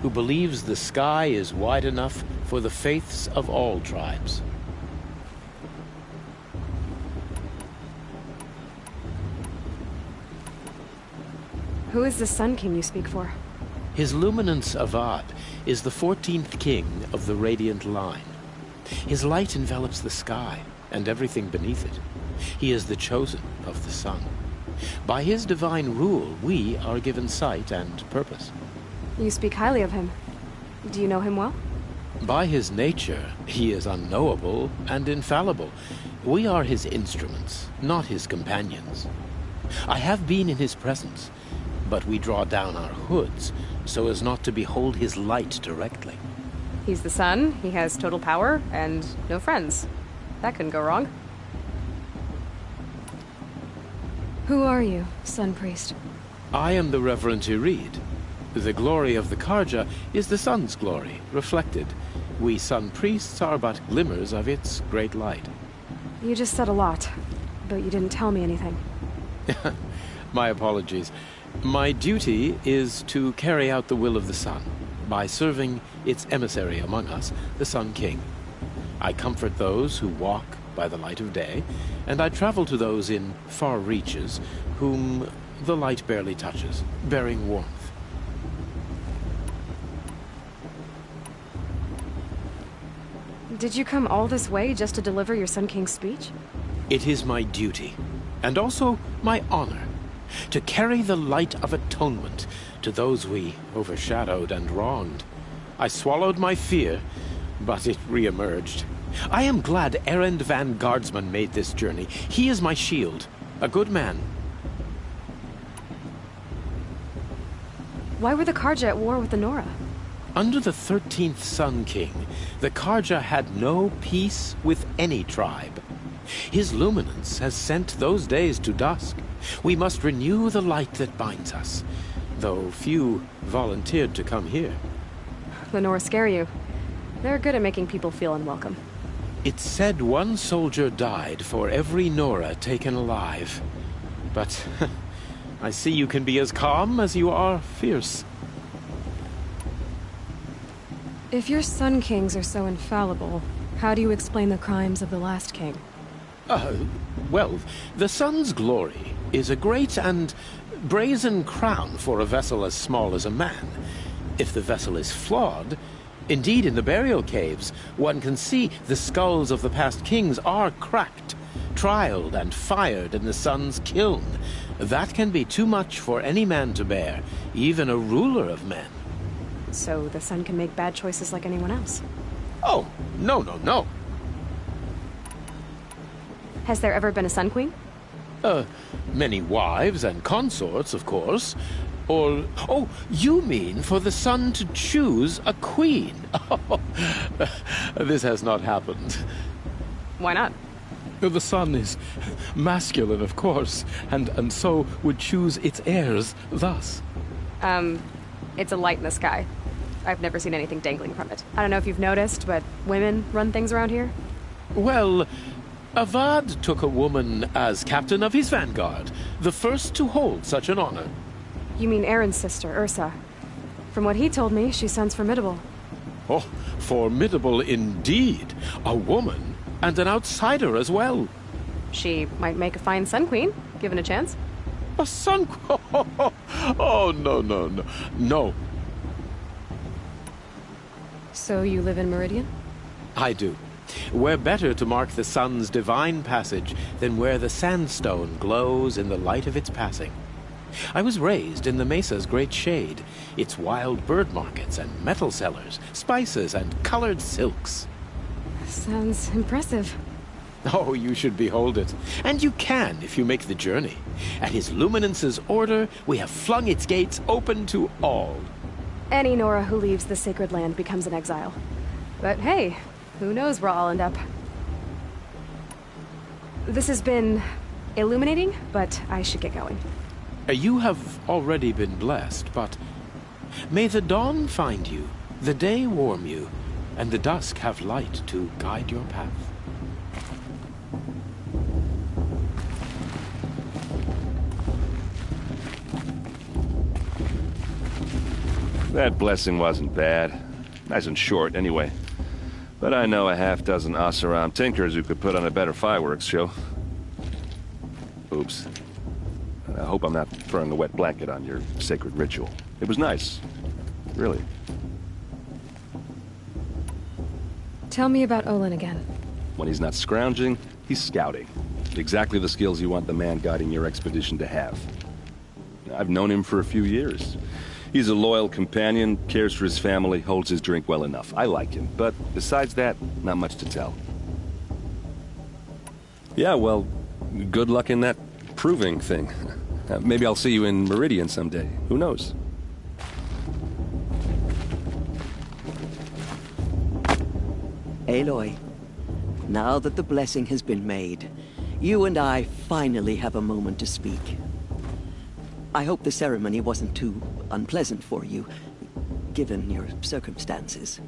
who believes the sky is wide enough for the faiths of all tribes. Who is the Sun King you speak for? His Luminance Avad is the 14th king of the Radiant Line. His light envelops the sky and everything beneath it. He is the chosen of the sun. By his divine rule, we are given sight and purpose. You speak highly of him. Do you know him well? By his nature, he is unknowable and infallible. We are his instruments, not his companions. I have been in his presence, but we draw down our hoods so as not to behold his light directly. He's the sun, he has total power, and no friends. That couldn't go wrong. Who are you, Sun Priest? I am the Reverend Irid. The glory of the Carja is the sun's glory, reflected. We sun priests are but glimmers of its great light. You just said a lot, but you didn't tell me anything. My apologies. My duty is to carry out the will of the sun by serving its emissary among us, the Sun King. I comfort those who walk by the light of day, and I travel to those in far reaches whom the light barely touches, bearing warmth. Did you come all this way just to deliver your Sun King's speech? It is my duty, and also my honor, to carry the light of atonement to those we overshadowed and wronged. I swallowed my fear, but it re-emerged. I am glad Erend van Guardsman made this journey. He is my shield, a good man. Why were the Carja at war with the Nora? Under the 13th Sun King, the Carja had no peace with any tribe. His luminance has sent those days to dusk. We must renew the light that binds us, though few volunteered to come here. The Nora scare you. They're good at making people feel unwelcome. It's said one soldier died for every Nora taken alive. But I see you can be as calm as you are fierce. If your Sun Kings are so infallible, how do you explain the crimes of the last king? Well, the sun's glory is a great and brazen crown for a vessel as small as a man. If the vessel is flawed, indeed in the burial caves, one can see the skulls of the past kings are cracked, trialed and fired in the sun's kiln. That can be too much for any man to bear, even a ruler of men. So the sun can make bad choices like anyone else? Oh, no. Has there ever been a Sun Queen? Many wives and consorts, of course. Or, oh, you mean for the sun to choose a queen? Oh, this has not happened. Why not? The sun is masculine, of course, and so would choose its heirs thus. It's a light in the sky. I've never seen anything dangling from it. I don't know if you've noticed, but women run things around here. Well, Avad took a woman as captain of his vanguard, the first to hold such an honor. You mean Aaron's sister, Ursa. From what he told me, she sounds formidable. Oh, formidable indeed. A woman, and an outsider as well. She might make a fine Sun Queen, given a chance. A Sun Queen? Oh, no. So you live in Meridian? I do. Where better to mark the sun's divine passage than where the sandstone glows in the light of its passing. I was raised in the mesa's great shade, its wild bird markets and metal cellars, spices and colored silks. Sounds impressive. Oh, you should behold it. And you can if you make the journey. At his luminance's order, we have flung its gates open to all. Any Nora who leaves the sacred land becomes an exile. But hey, who knows where I'll end up. This has been illuminating, but I should get going. You have already been blessed, but may the dawn find you, the day warm you, and the dusk have light to guide your path. That blessing wasn't bad. Nice and short, anyway. But I know a half-dozen Oseram tinkers who could put on a better fireworks show. Oops. I hope I'm not throwing a wet blanket on your sacred ritual. It was nice. Really. Tell me about Olin again. When he's not scrounging, he's scouting. Exactly the skills you want the man guiding your expedition to have. I've known him for a few years. He's a loyal companion, cares for his family, holds his drink well enough. I like him, but besides that, not much to tell. Yeah, well, good luck in that proving thing. Maybe I'll see you in Meridian someday. Who knows? Aloy, now that the blessing has been made, you and I finally have a moment to speak. I hope the ceremony wasn't too unpleasant for you, given your circumstances.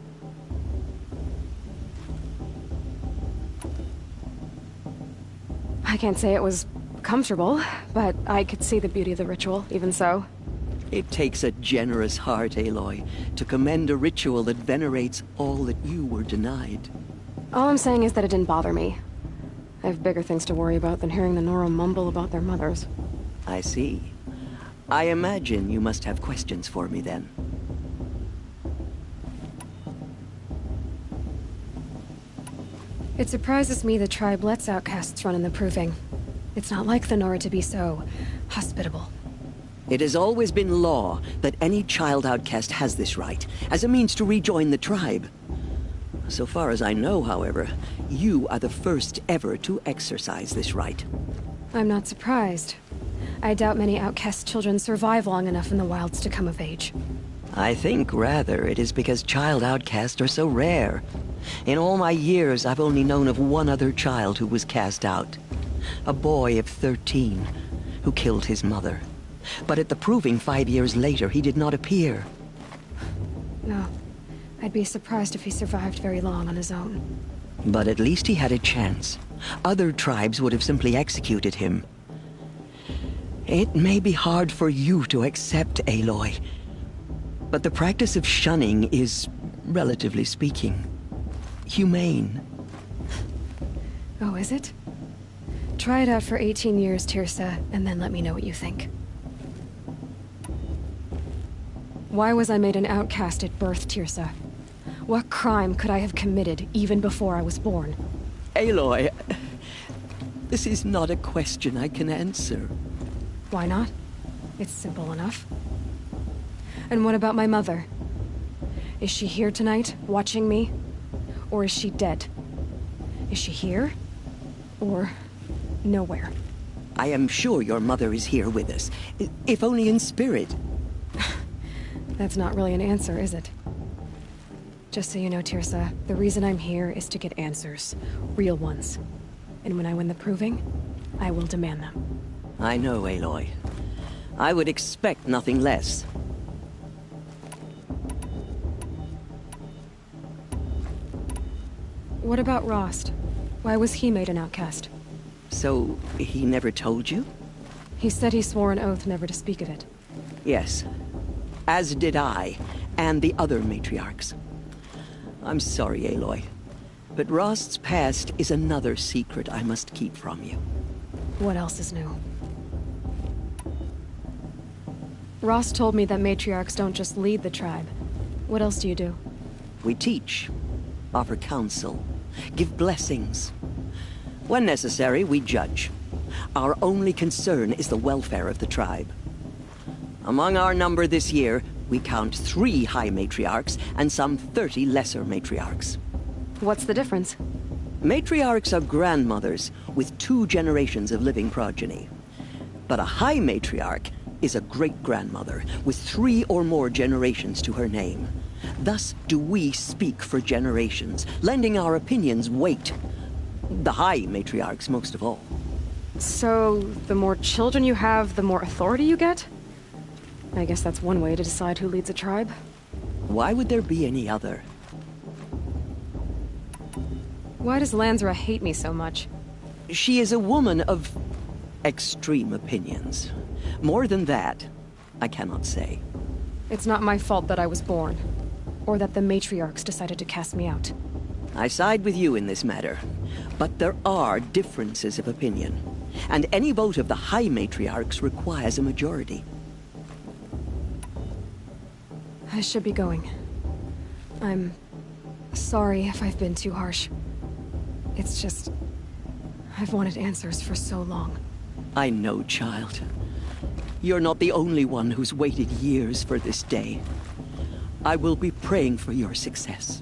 I can't say it was comfortable, but I could see the beauty of the ritual, even so. It takes a generous heart, Aloy, to commend a ritual that venerates all that you were denied. All I'm saying is that it didn't bother me. I have bigger things to worry about than hearing the Nora mumble about their mothers. I see. I imagine you must have questions for me then. It surprises me the tribe lets outcasts run in the Proving. It's not like the Nora to be so hospitable. It has always been law that any child outcast has this right, as a means to rejoin the tribe. So far as I know, however, you are the first ever to exercise this right. I'm not surprised. I doubt many outcast children survive long enough in the wilds to come of age. I think, rather, it is because child outcasts are so rare. In all my years, I've only known of one other child who was cast out. A boy of 13, who killed his mother. But at the Proving 5 years later, he did not appear. No. I'd be surprised if he survived very long on his own. But at least he had a chance. Other tribes would have simply executed him. It may be hard for you to accept, Aloy, but the practice of shunning is, relatively speaking, humane. Oh, is it? Try it out for 18 years, Teersa, and then let me know what you think. Why was I made an outcast at birth, Teersa? What crime could I have committed even before I was born? Aloy, this is not a question I can answer. Why not? It's simple enough. And what about my mother? Is she here tonight, watching me? Or is she dead? Is she here? Or nowhere? I am sure your mother is here with us, if only in spirit. That's not really an answer, is it? Just so you know, Teersa, the reason I'm here is to get answers. Real ones. And when I win the Proving, I will demand them. I know, Aloy. I would expect nothing less. What about Rost? Why was he made an outcast? So, he never told you? He said he swore an oath never to speak of it. Yes. As did I, and the other matriarchs. I'm sorry, Aloy, but Rost's past is another secret I must keep from you. What else is new? Rost told me that matriarchs don't just lead the tribe. What else do you do? We teach, offer counsel, give blessings. When necessary, we judge. Our only concern is the welfare of the tribe. Among our number this year, we count 3 high matriarchs and some 30 lesser matriarchs. What's the difference? Matriarchs are grandmothers with 2 generations of living progeny. But a high matriarch is a great-grandmother with 3 or more generations to her name. Thus do we speak for generations, lending our opinions weight. The high matriarchs most of all. So, the more children you have, the more authority you get? I guess that's one way to decide who leads a tribe. Why would there be any other? Why does Lansra hate me so much? She is a woman of extreme opinions. More than that, I cannot say. It's not my fault that I was born, or that the matriarchs decided to cast me out. I side with you in this matter, but there are differences of opinion, and any vote of the high matriarchs requires a majority. I should be going. I'm sorry if I've been too harsh. It's just, I've wanted answers for so long. I know, child. You're not the only one who's waited years for this day. I will be praying for your success.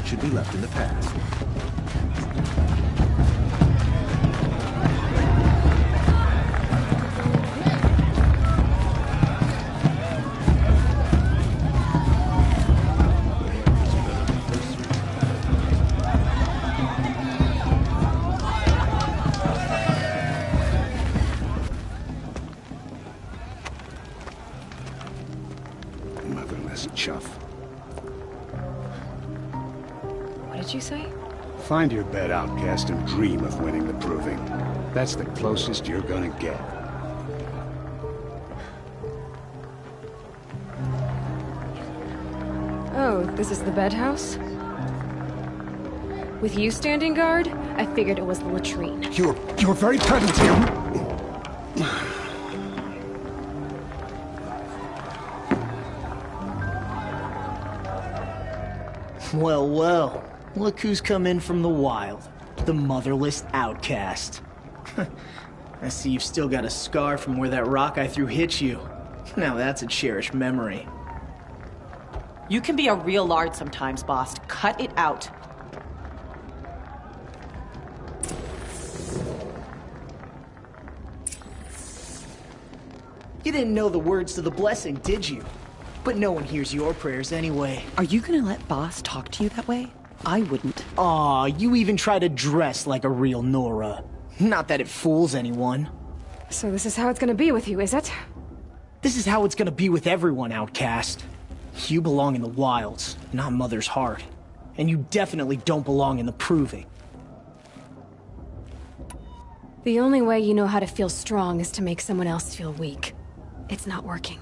should be left in the past. Motherless chuff. What did you say? Find your bed, outcast, and dream of winning the proving. That's the closest you're gonna get. Oh, this is the bed house? With you standing guard, I figured it was the latrine. Your very presence here. Well, well. Look who's come in from the wild. The motherless outcast. I see you've still got a scar from where that rock I threw hit you. Now that's a cherished memory. You can be a real lard sometimes, boss. Cut it out. You didn't know the words to the blessing, did you? But no one hears your prayers anyway. Are you gonna let boss talk to you that way? I wouldn't. Aw, you even try to dress like a real Nora. Not that it fools anyone. So this is how it's gonna be with you, is it? This is how it's gonna be with everyone, outcast. You belong in the wilds, not Mother's heart. And you definitely don't belong in the proving. The only way you know how to feel strong is to make someone else feel weak. It's not working.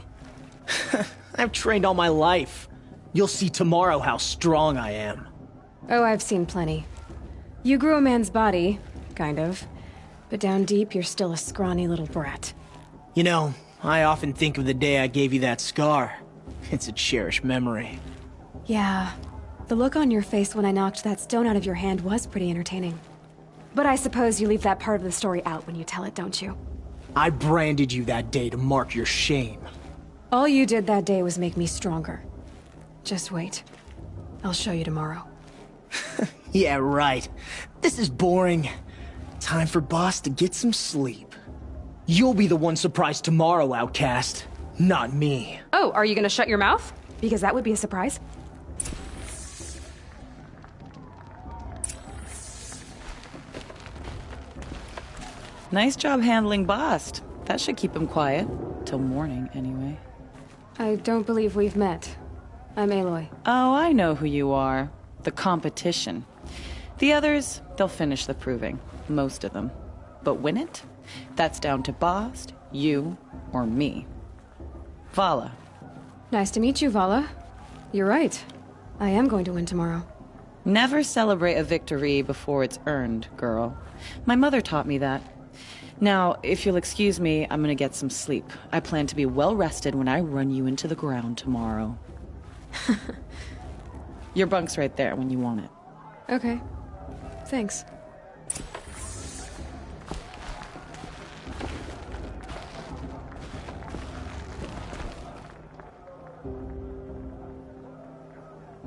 I've trained all my life. You'll see tomorrow how strong I am. Oh, I've seen plenty. You grew a man's body, kind of. But down deep, you're still a scrawny little brat. You know, I often think of the day I gave you that scar. It's a cherished memory. Yeah. The look on your face when I knocked that stone out of your hand was pretty entertaining. But I suppose you leave that part of the story out when you tell it, don't you? I branded you that day to mark your shame. All you did that day was make me stronger. Just wait. I'll show you tomorrow. Yeah, right. This is boring. Time for boss to get some sleep. You'll be the one surprised tomorrow, outcast. Not me. Oh, are you gonna shut your mouth? Because that would be a surprise. Nice job handling Bast. That should keep him quiet. Till morning, anyway. I don't believe we've met. I'm Aloy. Oh, I know who you are. The competition. The others, they'll finish the proving. Most of them. But win it? That's down to Bast, you, or me. Vala. Nice to meet you, Vala. You're right. I am going to win tomorrow. Never celebrate a victory before it's earned, girl. My mother taught me that. Now, if you'll excuse me, I'm gonna get some sleep. I plan to be well rested when I run you into the ground tomorrow. Your bunk's right there when you want it. Okay. Thanks.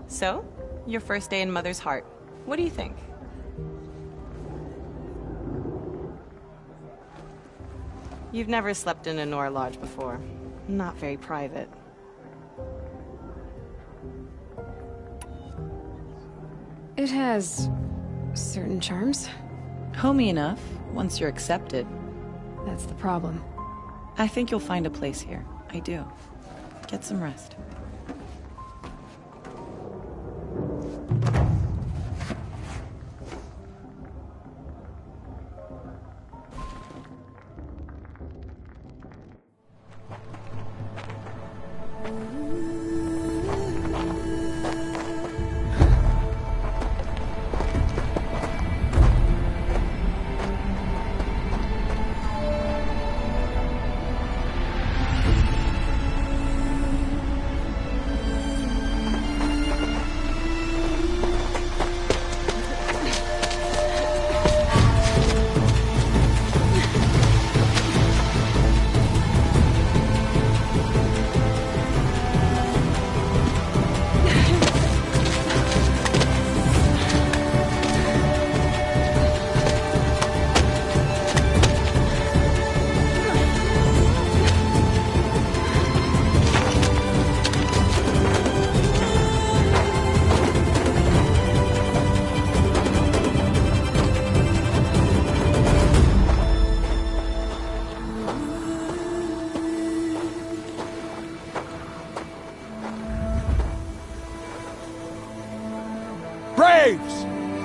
So, your first day in Mother's heart. What do you think? You've never slept in a Nora lodge before. Not very private. It has certain charms. Homey enough, once you're accepted. That's the problem. I think you'll find a place here. I do. Get some rest.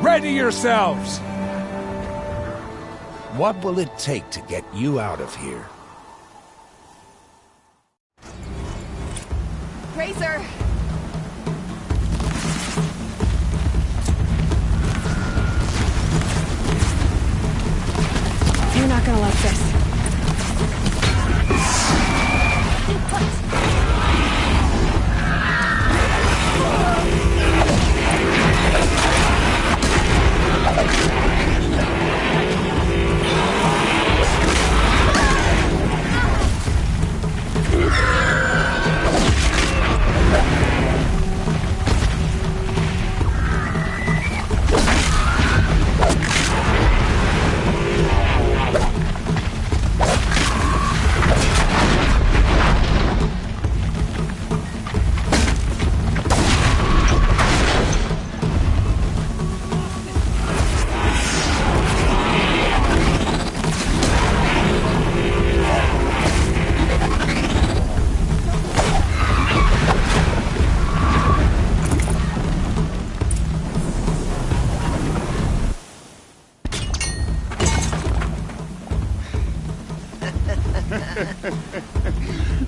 Ready yourselves! What will it take to get you out of here? Razor! You're not gonna like this.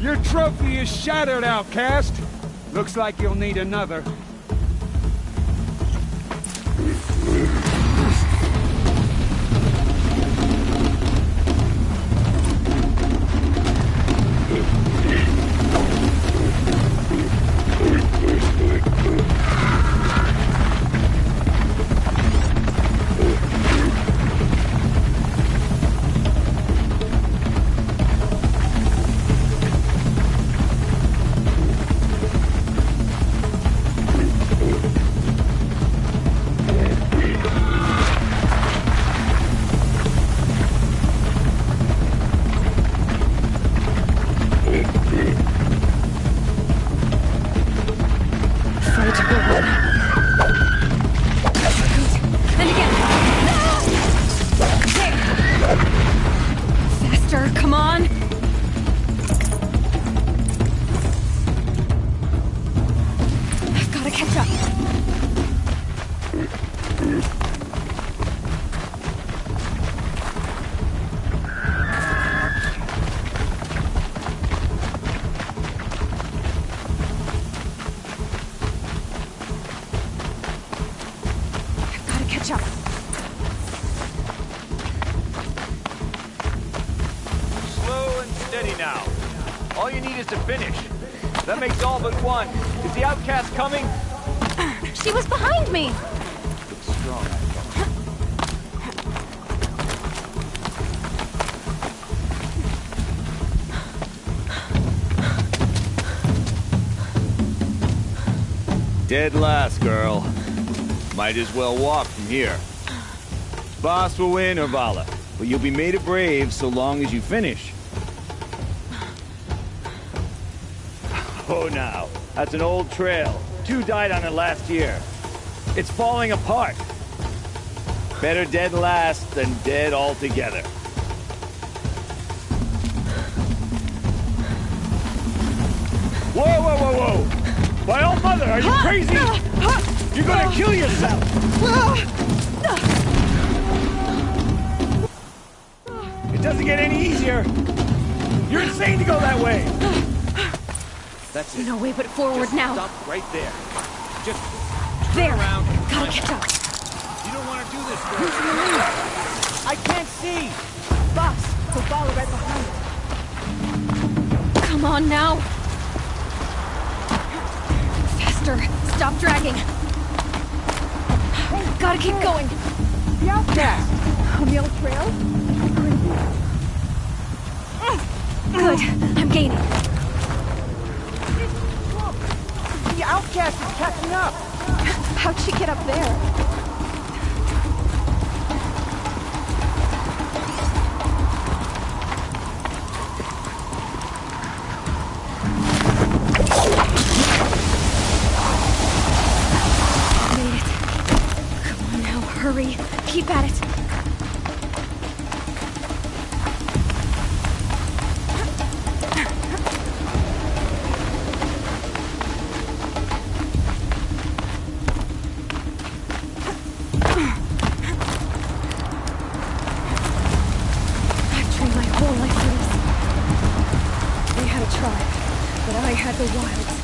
Your trophy is shattered, outcast. Looks like you'll need another. Slow and steady now. All you need is to finish. That makes all but one. Is the outcast coming? She was behind me! Looks strong. Dead last, girl. Might as well walk from here. Boss will win, Urvala, but you'll be made a brave so long as you finish. Oh, now, that's an old trail. 2 died on it last year. It's falling apart. Better dead last than dead altogether. Whoa, whoa, whoa, whoa! My old mother, are you crazy? You're gonna kill yourself! It doesn't get any easier! You're insane to go that way! That's it. No way but forward Just now. Stop right there. Just There! turn around. Gotta catch up. You don't want to do this, girl. I can't see! Boss, so follow right behind. Come on now! Faster! Stop dragging! Gotta keep going! The outcast! On the old trail? Good. I'm gaining. The outcast is catching up! How'd she get up there? Made it. Come on now, hurry. Keep at it. had the wilds.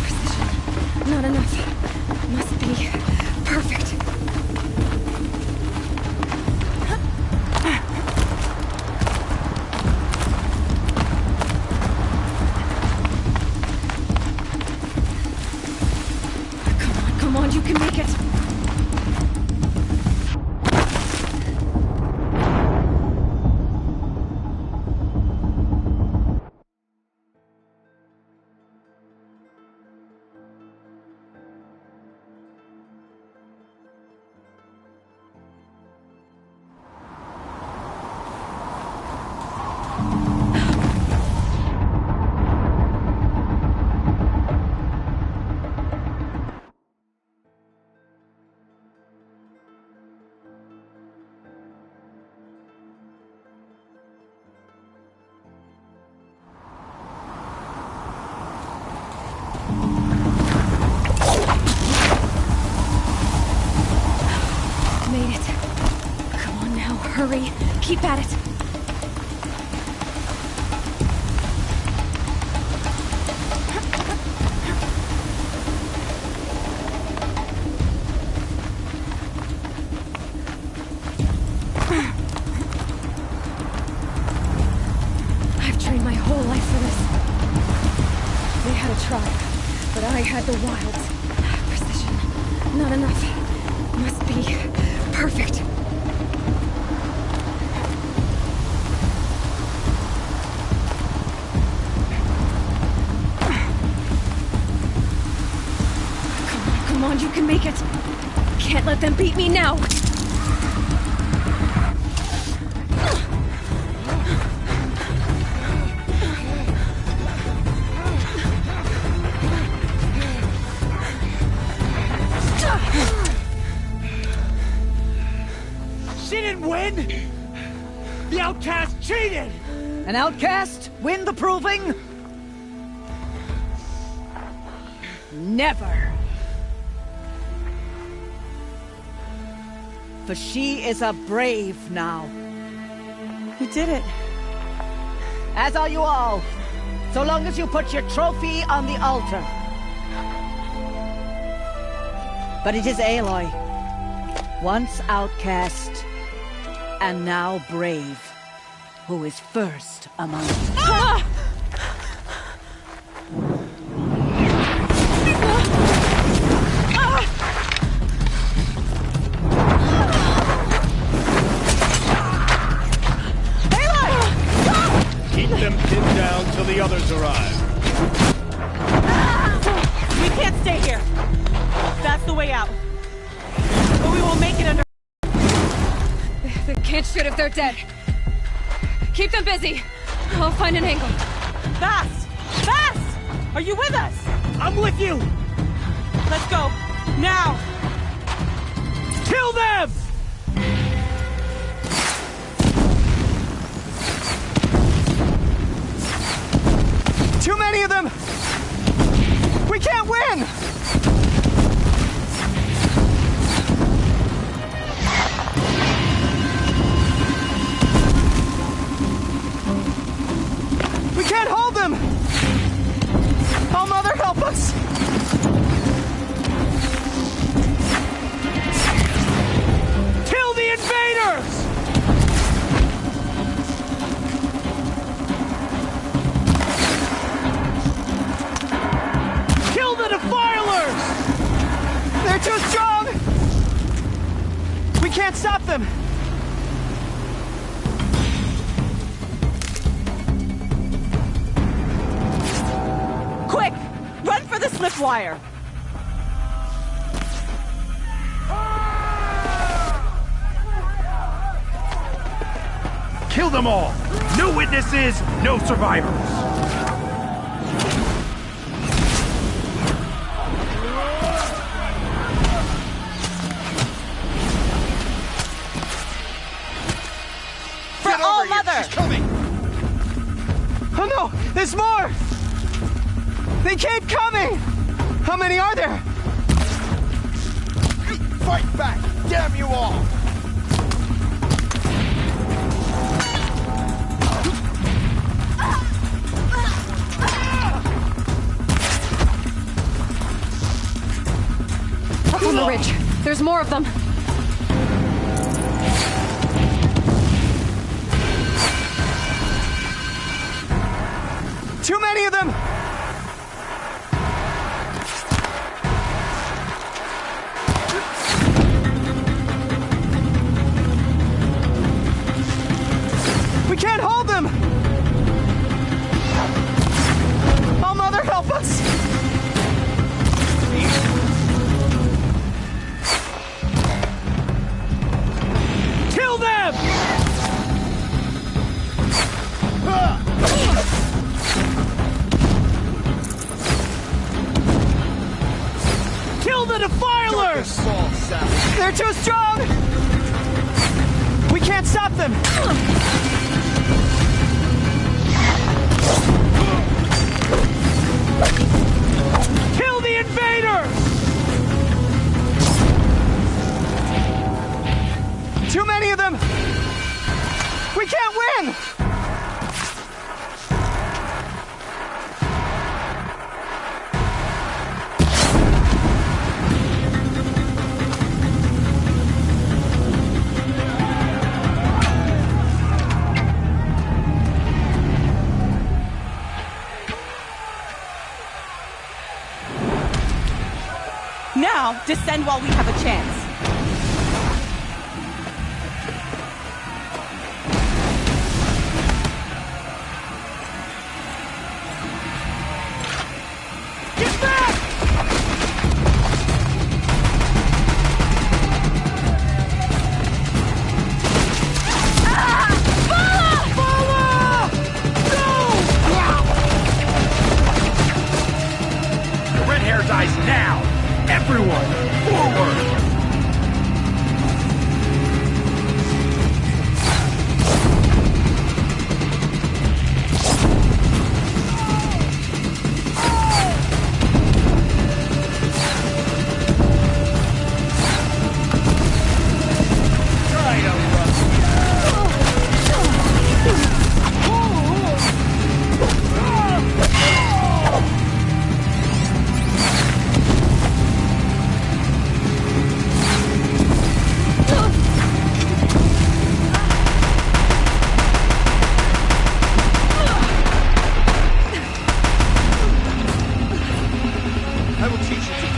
Precision. Not enough. Must be perfect. Come on, you can make it. Hurry! Keep at it! I've trained my whole life for this. They had a tribe, but I had the wilds. Precision. Not enough. Must be perfect. Come on, you can make it. Can't let them beat me now. She didn't win! The outcast cheated! An outcast win the proving? Never. For she is a brave now. You did it. As are you all. So long as you put your trophy on the altar. But it is Aloy. Once outcast, and now brave, who is first among us. Ah! Keep them pinned down till the others arrive. We can't stay here. That's the way out. But we won't make it under... They can't shoot if they're dead. Keep them busy. I'll find an angle. Fast! Fast! Are you with us? I'm with you! Let's go. Now! Kill them! Too many of them! We can't win! We can't hold them! Oh, Mother, help us! Kill the invaders! Kill the defilers! They're too strong! We can't stop them! Quick! Run for the slip wire! Kill them all! No witnesses, no survivors! For All Mother! Oh no! There's more! They keep coming! How many are there? Fight back! Damn you all! There's more of them. Too many of them! We can't hold them! Oh, Mother, help us! Kill them! Kill the defilers! They're too strong! We can't stop them! Kill the invaders! Too many of them! We can't win! Now, descend while we have a chance. Get back! The red hair dies now! Everyone, forward! I will teach you to...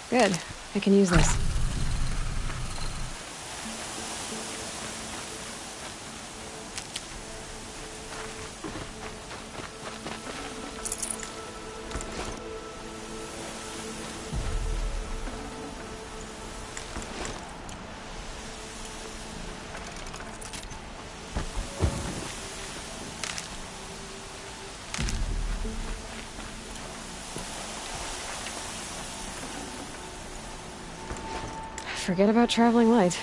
Good. I can use this. Forget about traveling light.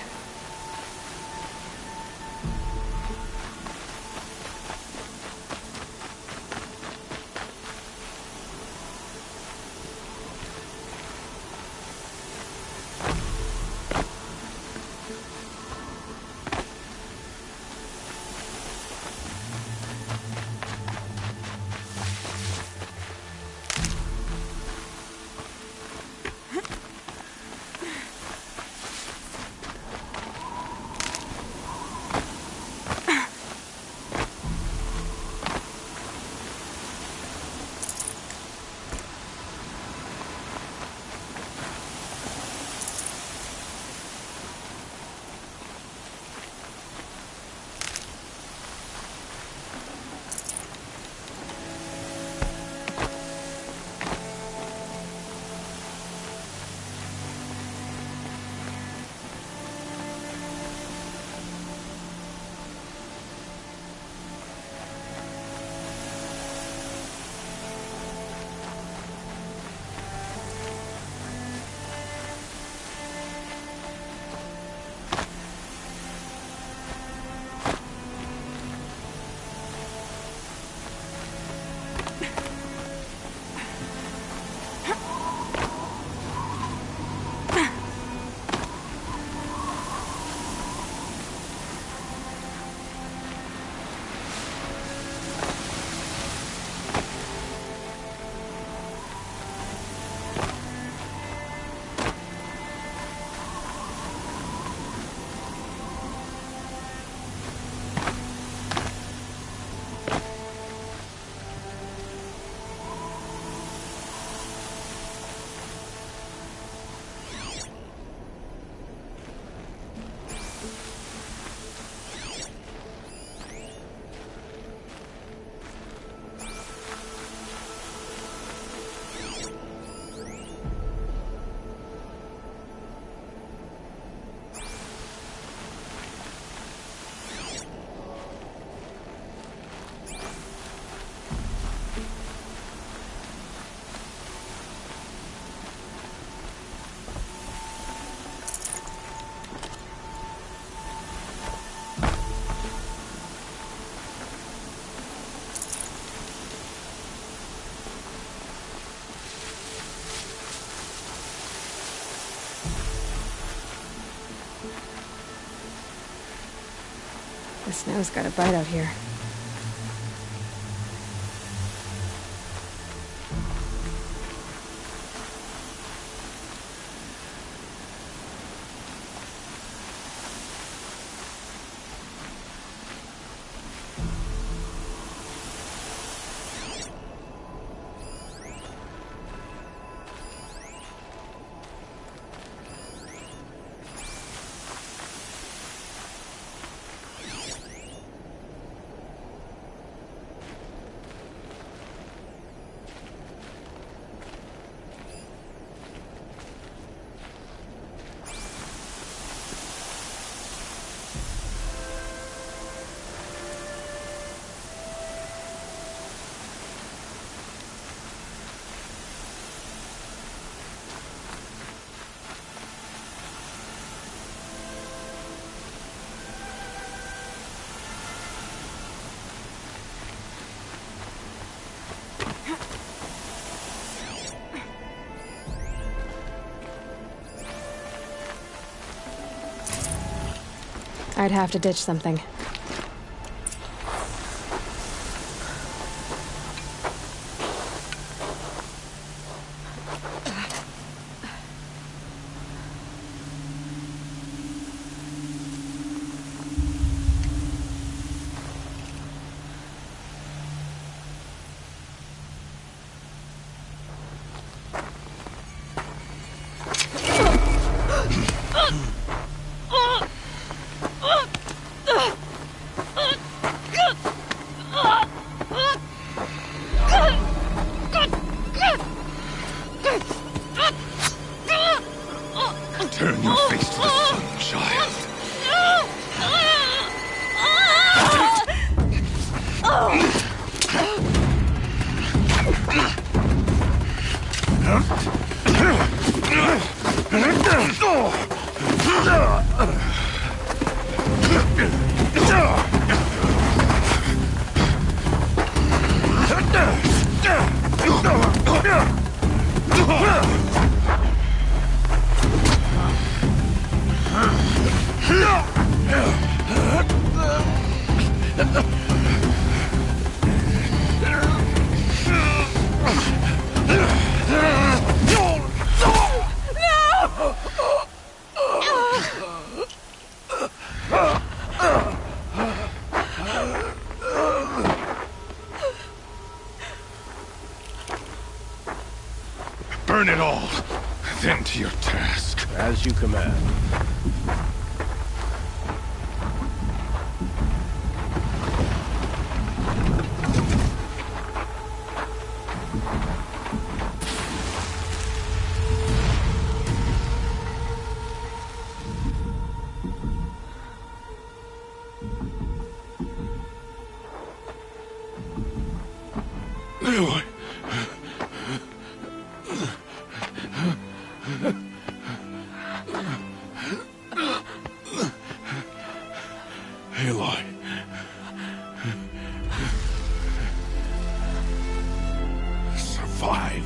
The snow's got a bite out here. I'd have to ditch something. Turn your face to the sun, child. Burn it all, then to your task. As you command. Aloy. Aloy. Survive.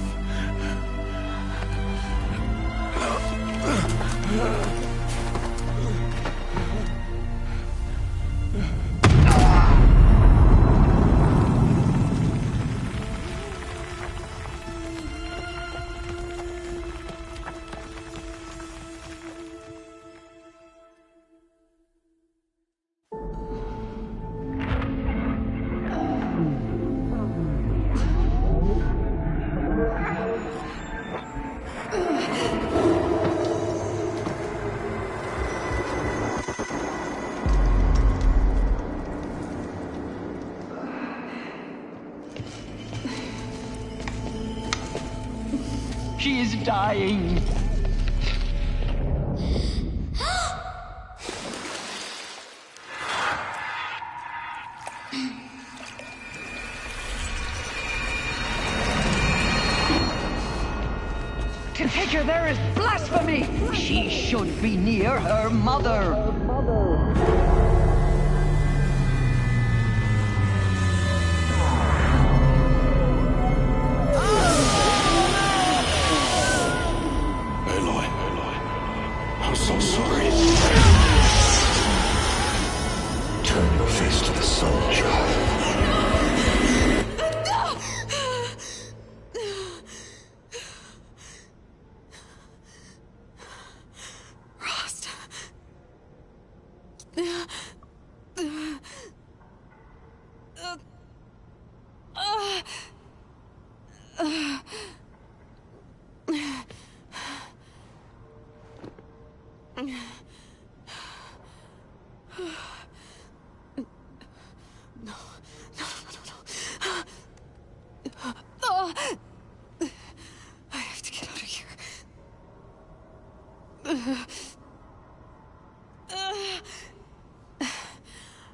She is dying. To take her there is blasphemy. She should be near her mother. I'm so sorry. Turn your I have to get out of here.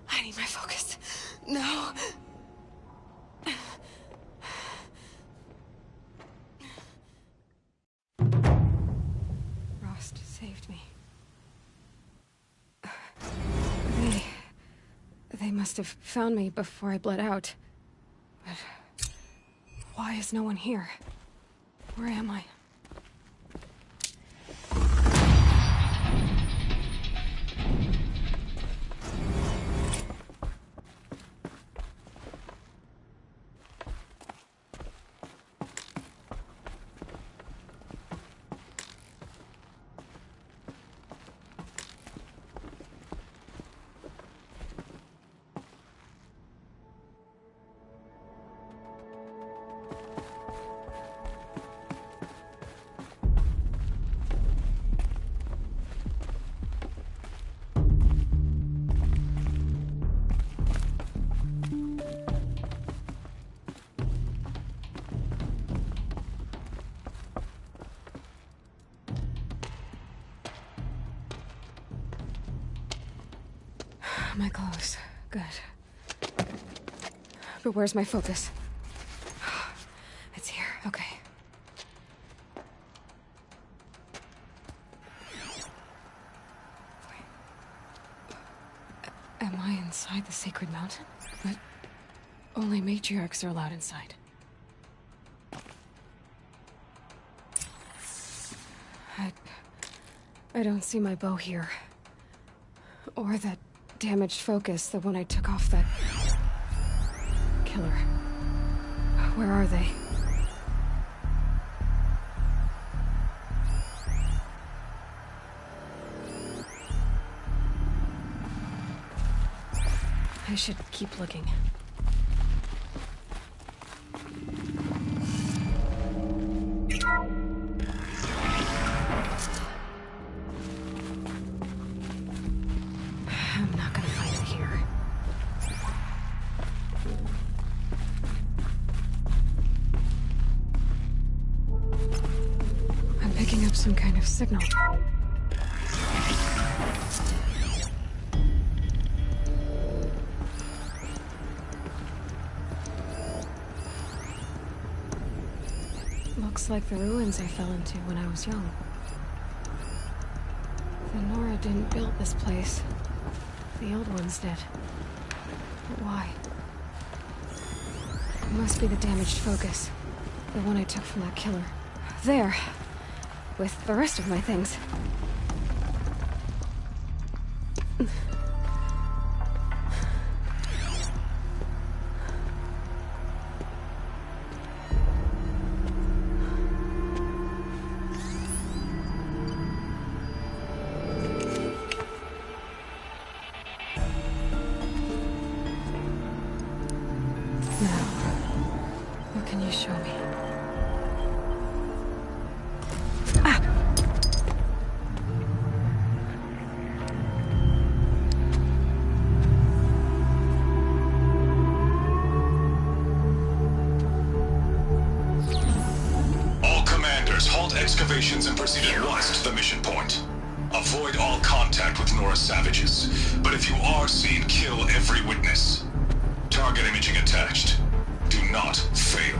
I need my focus. No. Rost saved me. They must have found me before I bled out. But why is no one here? Where am I? My clothes. Good. But where's my focus? It's here. Okay. Wait. Am I inside the sacred mountain? But only matriarchs are allowed inside. I don't see my bow here. Or that damaged focus, the one I took off that killer. Where are they? I should keep looking. Some kind of signal. Looks like the ruins I fell into when I was young. The Nora didn't build this place. The old ones did. But why? It must be the damaged focus. The one I took from that killer. There! With the rest of my things. Now, what can you show me? Excavations and proceed at once to the mission point. Avoid all contact with Nora savages, but if you are seen, kill every witness. Target imaging attached. Do not fail.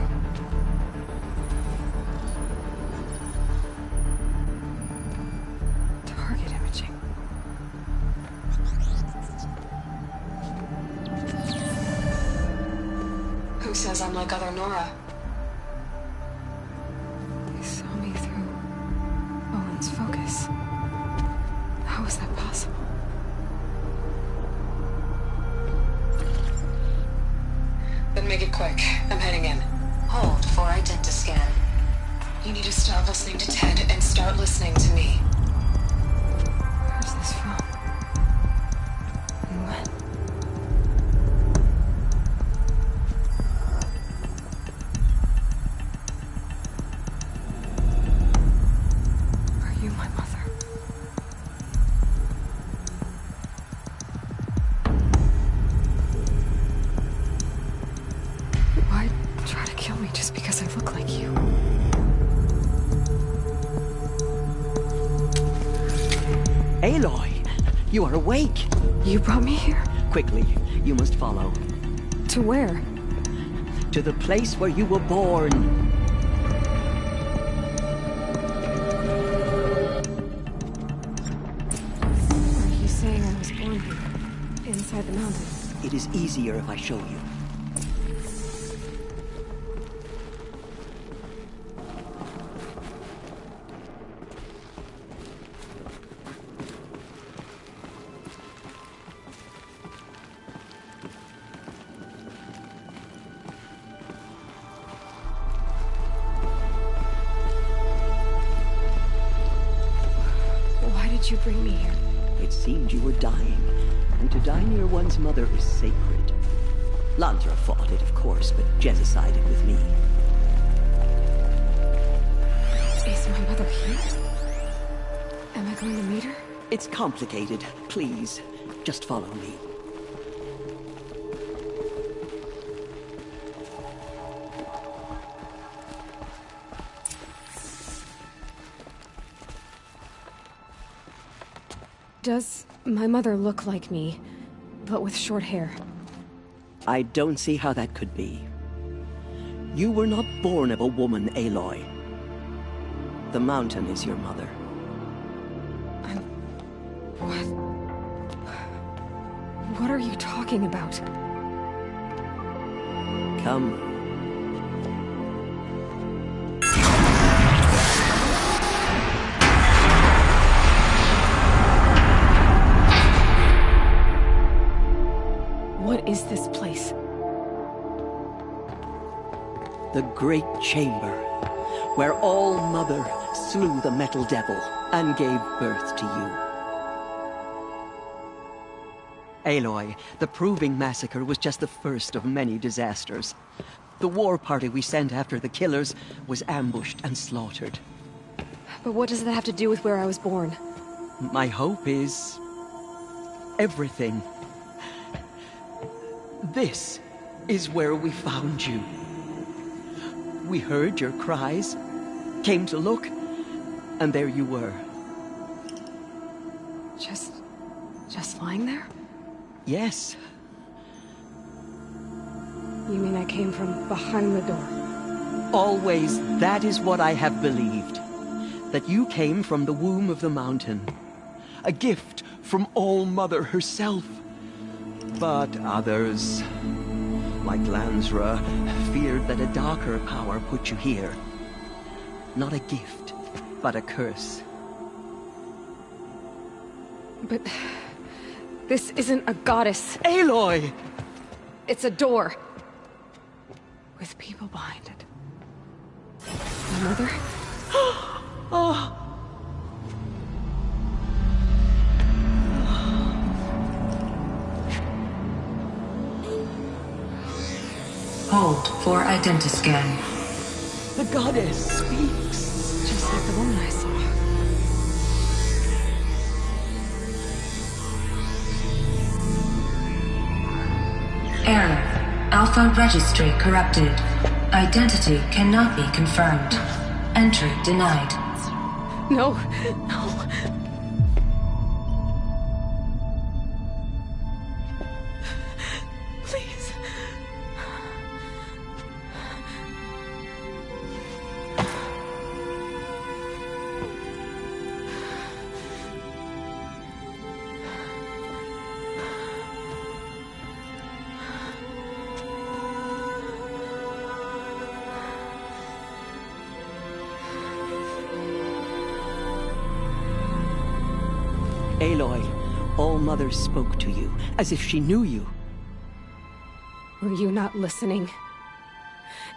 Target imaging. Who says I'm like other Nora? Focus. How is that possible? Then make it quick. I'm heading in. Hold for identiscan. You need to stop listening to Ted and start listening to me. Where's this from? You are awake! You brought me here? Quickly, you must follow. To where? To the place where you were born. Are you saying I was born here? Inside the mountain? It is easier if I show you. Why did you bring me here? It seemed you were dying, and to die near one's mother is sacred. Lantra fought it, of course, but Jezza sided with me. Is my mother here? Am I going to meet her? It's complicated. Please, just follow me. Does my mother look like me, but with short hair? I don't see how that could be. You were not born of a woman, Aloy. The mountain is your mother. What are you talking about? Come. What is this place? The Great Chamber, where All-Mother slew the Metal Devil and gave birth to you. Aloy, the Proving Massacre was just the first of many disasters. The war party we sent after the killers was ambushed and slaughtered. But what does that have to do with where I was born? My hope is... everything. This is where we found you. We heard your cries, came to look, and there you were. Just lying there? Yes. You mean I came from behind the door? Always, that is what I have believed. That you came from the womb of the mountain. A gift from All-Mother herself. But others, like Lansra, feared that a darker power put you here. Not a gift, but a curse. But... this isn't a goddess. Aloy! It's a door. With people behind it. My mother? Oh! Hold for identiscan. The goddess speaks. Just like the woman I saw. Error. Alpha registry corrupted. Identity cannot be confirmed. Entry denied. No, no. Please. Aloy, All-Mother spoke to you, as if she knew you. Were you not listening?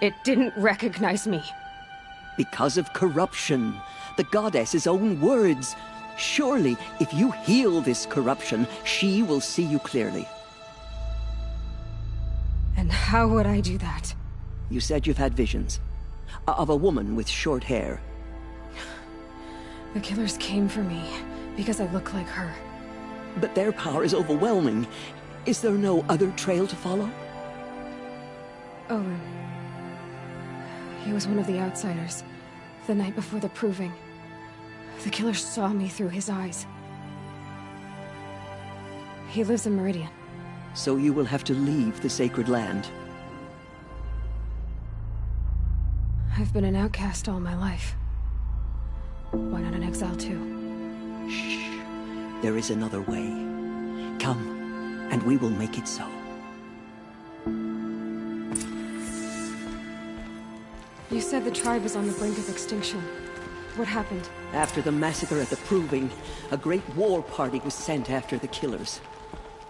It didn't recognize me. Because of corruption. The goddess's own words. Surely, if you heal this corruption, she will see you clearly. And how would I do that? You said you've had visions. Of a woman with short hair. The killers came for me, because I look like her. But their power is overwhelming. Is there no other trail to follow? Owen. He was one of the outsiders. The night before the Proving. The killers saw me through his eyes. He lives in Meridian. So you will have to leave the sacred land. I've been an outcast all my life. Why not an exile too? Shh. There is another way. Come, and we will make it so. You said the tribe was on the brink of extinction. What happened? After the massacre at the Proving, a great war party was sent after the killers.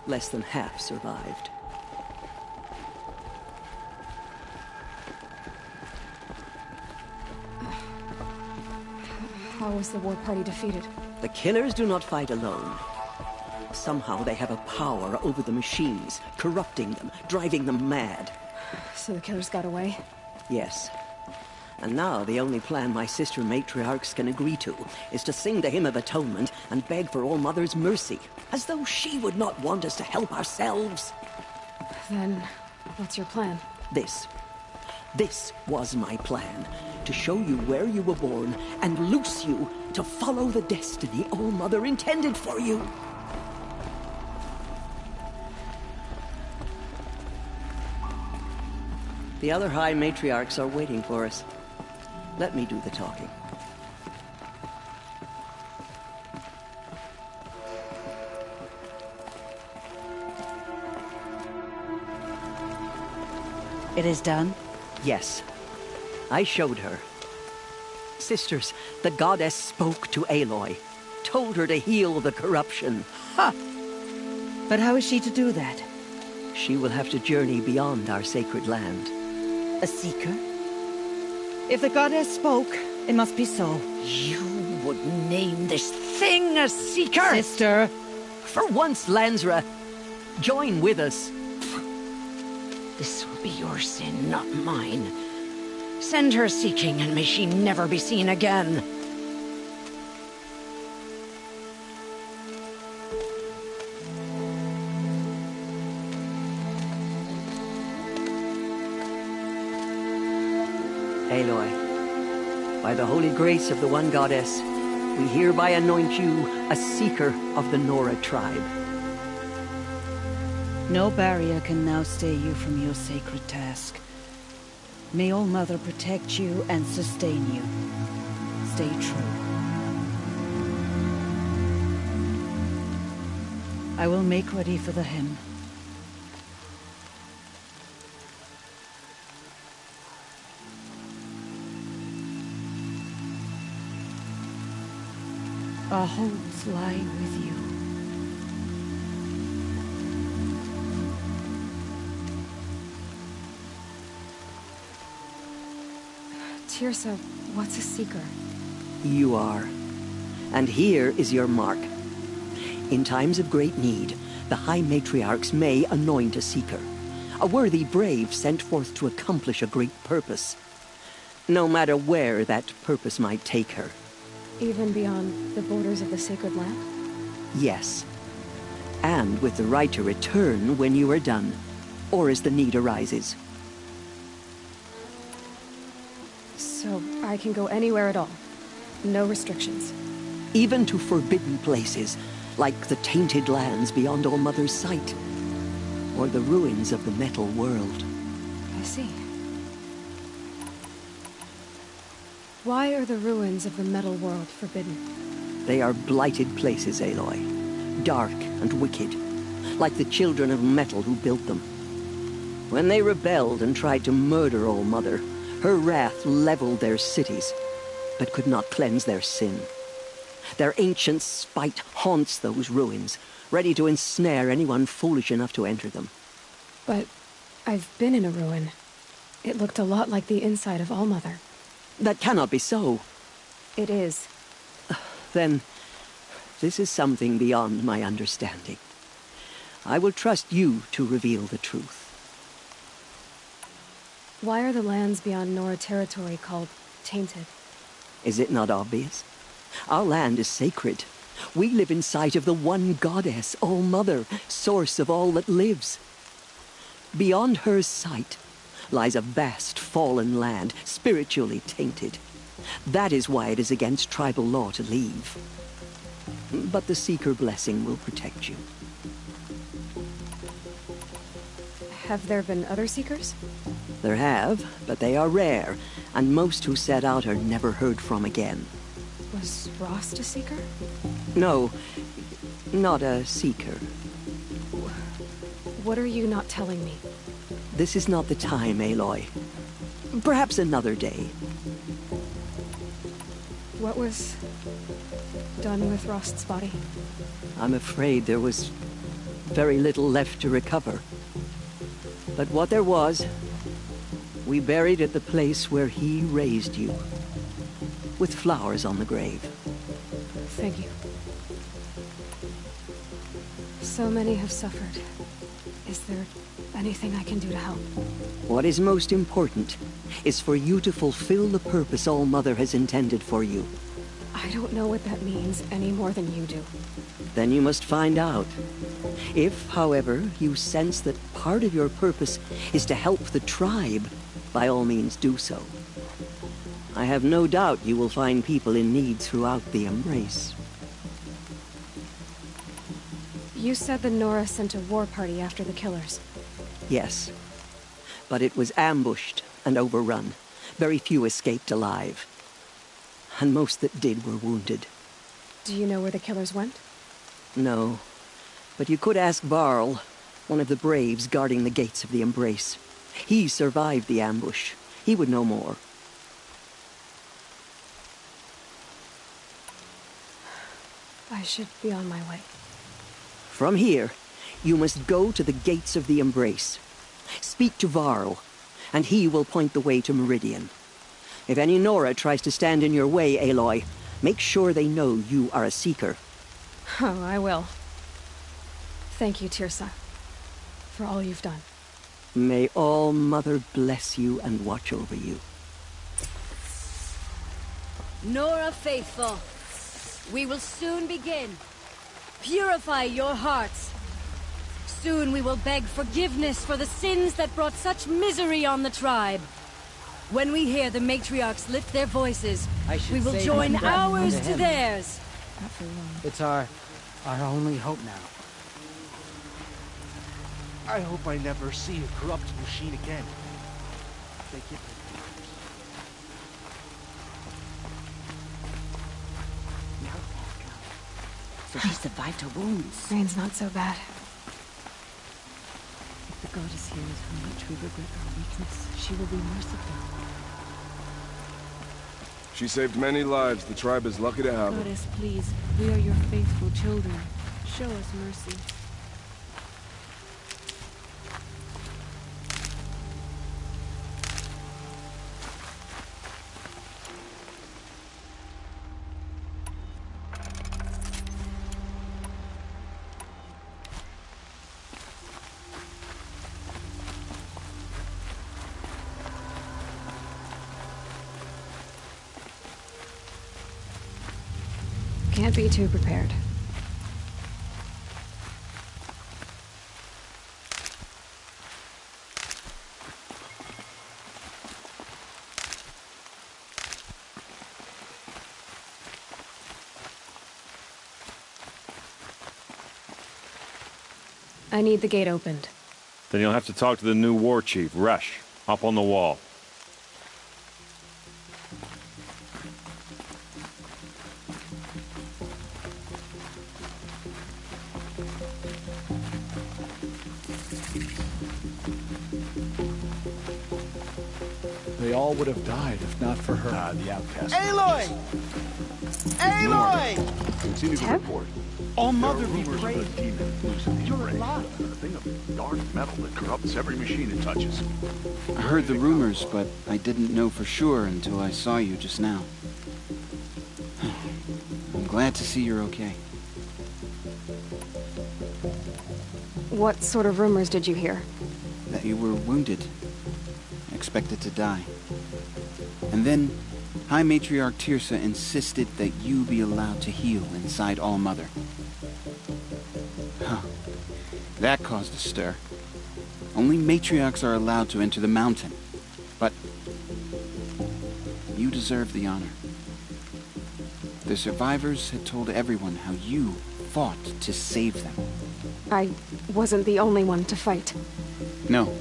Less than half survived. How was the war party defeated? The killers do not fight alone. Somehow they have a power over the machines, corrupting them, driving them mad. So the killers got away? Yes. And now the only plan my sister matriarchs can agree to is to sing the Hymn of Atonement and beg for All Mother's mercy, as though she would not want us to help ourselves. Then, what's your plan? This was my plan. To show you where you were born and loose you to follow the destiny All Mother intended for you. The other High Matriarchs are waiting for us. Let me do the talking. It is done? Yes. I showed her. Sisters, the goddess spoke to Aloy. Told her to heal the corruption. Ha! But how is she to do that? She will have to journey beyond our sacred land. A seeker? If the goddess spoke, it must be so. You would name this thing a seeker? Sister! For once, Lansra, join with us. This will be your sin, not mine. Send her seeking, and may she never be seen again. Aloy, by the holy grace of the One Goddess, we hereby anoint you a seeker of the Nora tribe. No barrier can now stay you from your sacred task. May All Mother protect you and sustain you. Stay true. I will make ready for the hymn. Our homes lie with you. Teersa, what's a seeker? You are. And here is your mark. In times of great need, the High Matriarchs may anoint a seeker. A worthy brave sent forth to accomplish a great purpose. No matter where that purpose might take her. Even beyond the borders of the sacred land? Yes. And with the right to return when you are done, or as the need arises. So I can go anywhere at all? No restrictions? Even to forbidden places, like the tainted lands beyond All Mother's sight. Or the ruins of the metal world. I see. Why are the ruins of the metal world forbidden? They are blighted places, Aloy. Dark and wicked. Like the children of metal who built them. When they rebelled and tried to murder All Mother, her wrath leveled their cities, but could not cleanse their sin. Their ancient spite haunts those ruins, ready to ensnare anyone foolish enough to enter them. But I've been in a ruin. It looked a lot like the inside of All Mother. That cannot be so. It is. Then, this is something beyond my understanding. I will trust you to reveal the truth. Why are the lands beyond Nora territory called tainted? Is it not obvious? Our land is sacred. We live in sight of the One Goddess, All Mother, source of all that lives. Beyond her sight lies a vast fallen land, spiritually tainted. That is why it is against tribal law to leave. But the Seeker blessing will protect you. Have there been other Seekers? There have, but they are rare, and most who set out are never heard from again. Was Rost a Seeker? No, not a Seeker. What are you not telling me? This is not the time, Aloy. Perhaps another day. What was done with Rost's body? I'm afraid there was very little left to recover. But what there was, we buried at the place where he raised you, with flowers on the grave. Thank you. So many have suffered. Is there anything I can do to help? What is most important is for you to fulfill the purpose All-Mother has intended for you. I don't know what that means any more than you do. Then you must find out. If, however, you sense that part of your purpose is to help the tribe, by all means do so. I have no doubt you will find people in need throughout the Embrace. You said the Nora sent a war party after the killers. Yes. But it was ambushed and overrun. Very few escaped alive. And most that did were wounded. Do you know where the killers went? No. But you could ask Varl, one of the Braves guarding the gates of the Embrace. He survived the ambush. He would know more. I should be on my way. From here, you must go to the gates of the Embrace. Speak to Varl, and he will point the way to Meridian. If any Nora tries to stand in your way, Aloy, make sure they know you are a Seeker. Oh, I will. Thank you, Teersa, for all you've done. May All-Mother bless you and watch over you. Nora Faithful, we will soon begin. Purify your hearts. Soon we will beg forgiveness for the sins that brought such misery on the tribe. When we hear the matriarchs lift their voices, we will join ours to theirs. It's our only hope now. I hope I never see a corrupt machine again. They get So she survived her wounds. Rain's not so bad. If the goddess hears how much we regret our weakness, she will be merciful. She saved many lives. The tribe is lucky to have her. Goddess, please, we are your faithful children. Show us mercy. Can't be too prepared. I need the gate opened. Then you'll have to talk to the new war chief, Resh, up on the wall. They all would have died if not for her. The outcast. Aloy! Aloy! Continue to report. All-Mother be praised. You're alive. A thing of dark metal that corrupts every machine it touches. I heard the rumors, but I didn't know for sure until I saw you just now. I'm glad to see you're okay. What sort of rumors did you hear? That you were wounded. Expected to die. And then, High Matriarch Teersa insisted that you be allowed to heal inside All-Mother. Huh. That caused a stir. Only matriarchs are allowed to enter the mountain. But you deserve the honor. The survivors had told everyone how you fought to save them. I wasn't the only one to fight. No.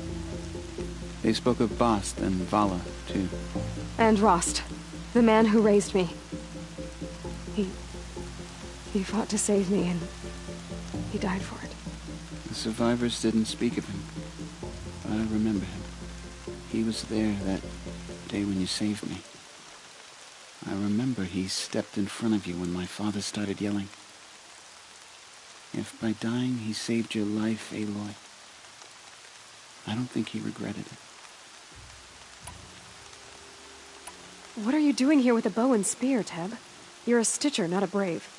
They spoke of Bast and Vala, too. And Rost, the man who raised me. He fought to save me, and he died for it. The survivors didn't speak of him, but I remember him. He was there that day when you saved me. I remember he stepped in front of you when my father started yelling. If by dying he saved your life, Aloy, I don't think he regretted it. What are you doing here with a bow and spear, Teb? You're a Stitcher, not a Brave.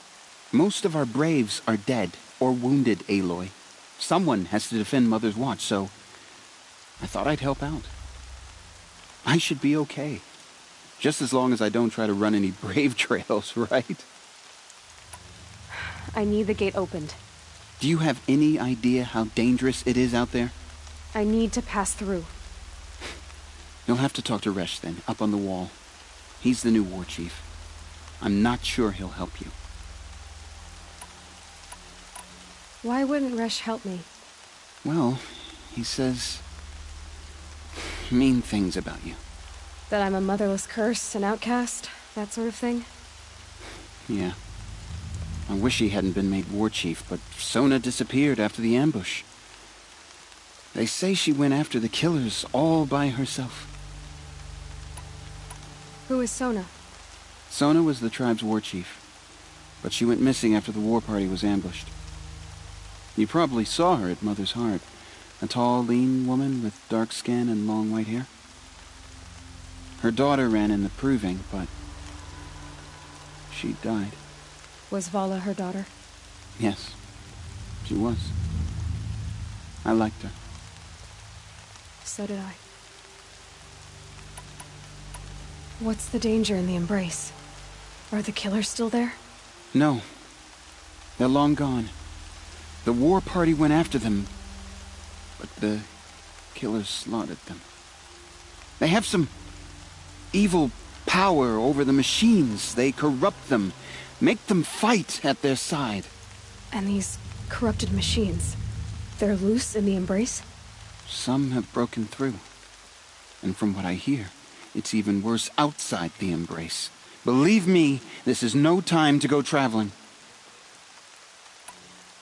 Most of our Braves are dead or wounded, Aloy. Someone has to defend Mother's Watch, so I thought I'd help out. I should be okay. Just as long as I don't try to run any Brave trails, right? I need the gate opened. Do you have any idea how dangerous it is out there? I need to pass through. You'll have to talk to Resh then, up on the wall. He's the new war chief. I'm not sure he'll help you. Why wouldn't Resh help me? Well, he says mean things about you. That I'm a motherless curse, an outcast, that sort of thing? Yeah. I wish he hadn't been made war chief, but Sona disappeared after the ambush. They say she went after the killers all by herself. Who is Sona? Sona was the tribe's war chief, but she went missing after the war party was ambushed. You probably saw her at Mother's Heart. A tall, lean woman with dark skin and long white hair. Her daughter ran in the proving, but she died. Was Vala her daughter? Yes, she was. I liked her. So did I. What's the danger in the Embrace? Are the killers still there? No. They're long gone. The war party went after them, but the killers slaughtered them. They have some evil power over the machines. They corrupt them, make them fight at their side. And these corrupted machines, they're loose in the Embrace? Some have broken through. And from what I hear, it's even worse outside the Embrace. Believe me, this is no time to go traveling.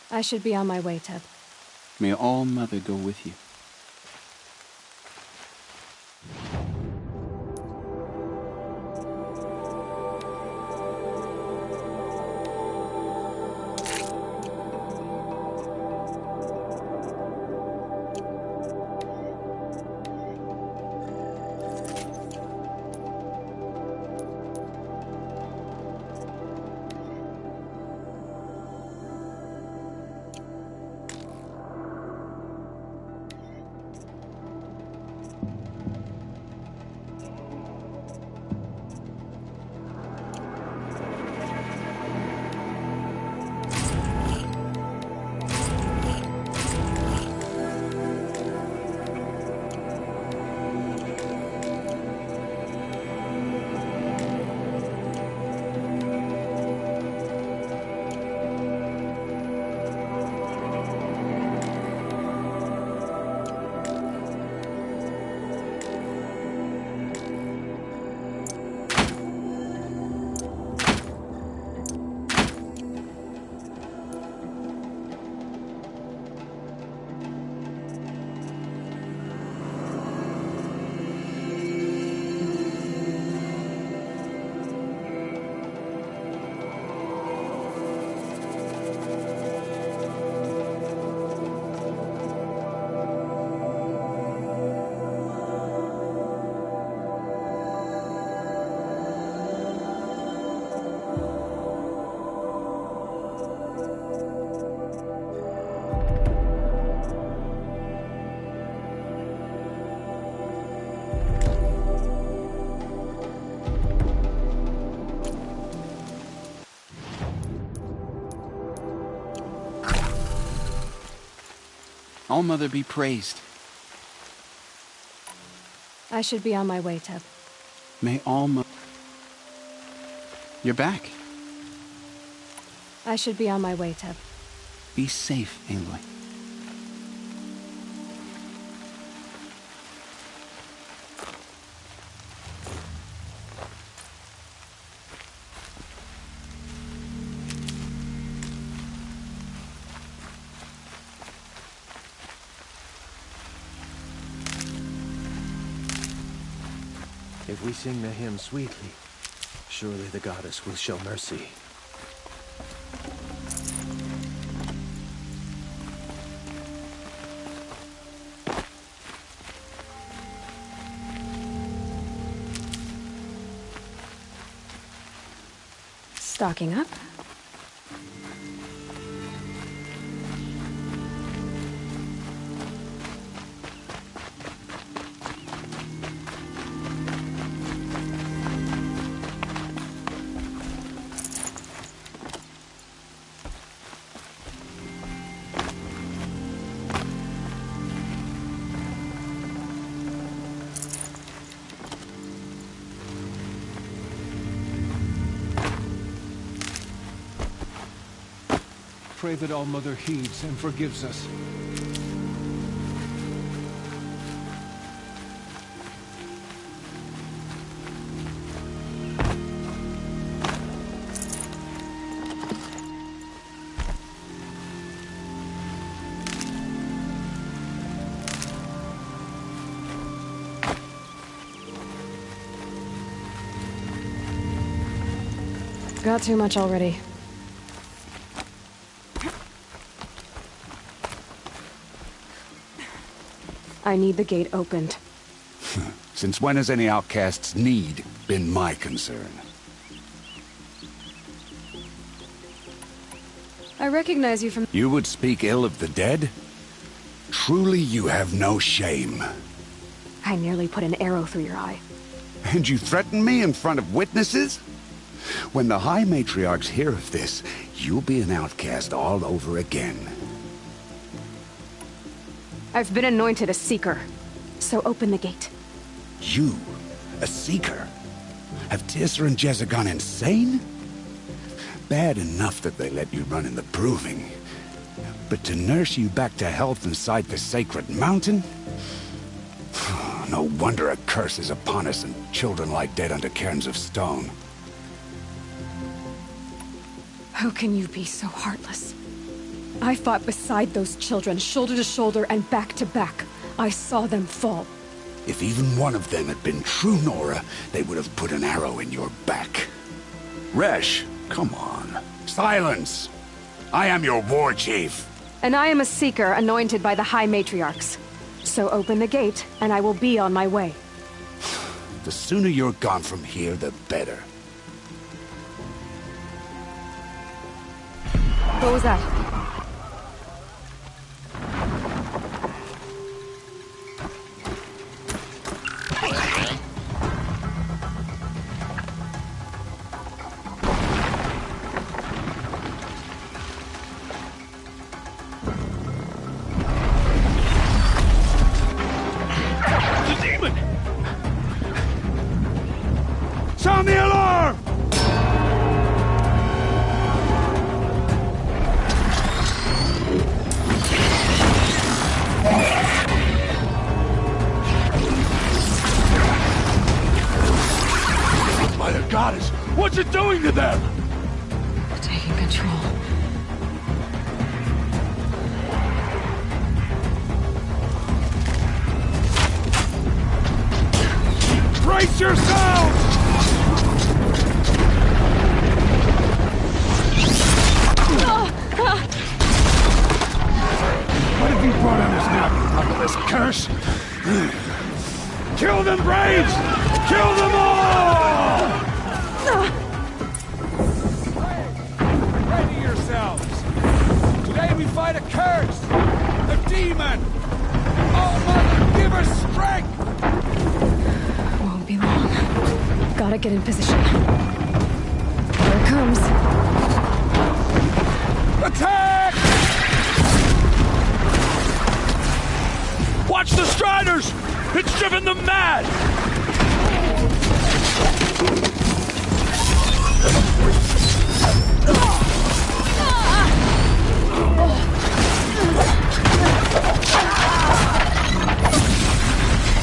I should be on my way, Teb. May All Mother go with you. All Mother be praised. I should be on my way, Teb. May All Mother... You're back. I should be on my way, Teb. Be safe, Aloy. If we sing the hymn sweetly, surely the goddess will show mercy. Stocking up. Pray that All-Mother heeds and forgives us. Got too much already. I need the gate opened. Since when has any outcast's need been my concern? I recognize you from... You would speak ill of the dead? Truly you have no shame. I nearly put an arrow through your eye. And you threaten me in front of witnesses? When the High Matriarchs hear of this, you'll be an outcast all over again. I've been anointed a Seeker, so open the gate. You? A Seeker? Have Teersa and Jezza gone insane? Bad enough that they let you run in the Proving. But to nurse you back to health inside the Sacred Mountain? No wonder a curse is upon us and children lie dead under cairns of stone. How can you be so heartless? I fought beside those children, shoulder to shoulder and back to back. I saw them fall. If even one of them had been true Nora, they would have put an arrow in your back. Resh, come on. Silence! I am your war chief. And I am a Seeker anointed by the High Matriarchs. So open the gate, and I will be on my way. The sooner you're gone from here, the better. What was that? Sound the alarm! By the goddess, what's it doing to them? Taking control. Brace yourselves! What have you brought on us now, you luckless curse? Kill them, Braves! Kill them all! Ready yourselves! Today we fight a curse! A demon! Oh, Mother, give us strength! Won't be long. Gotta get in position. Here it comes. Attack! Watch the Striders! It's driven them mad!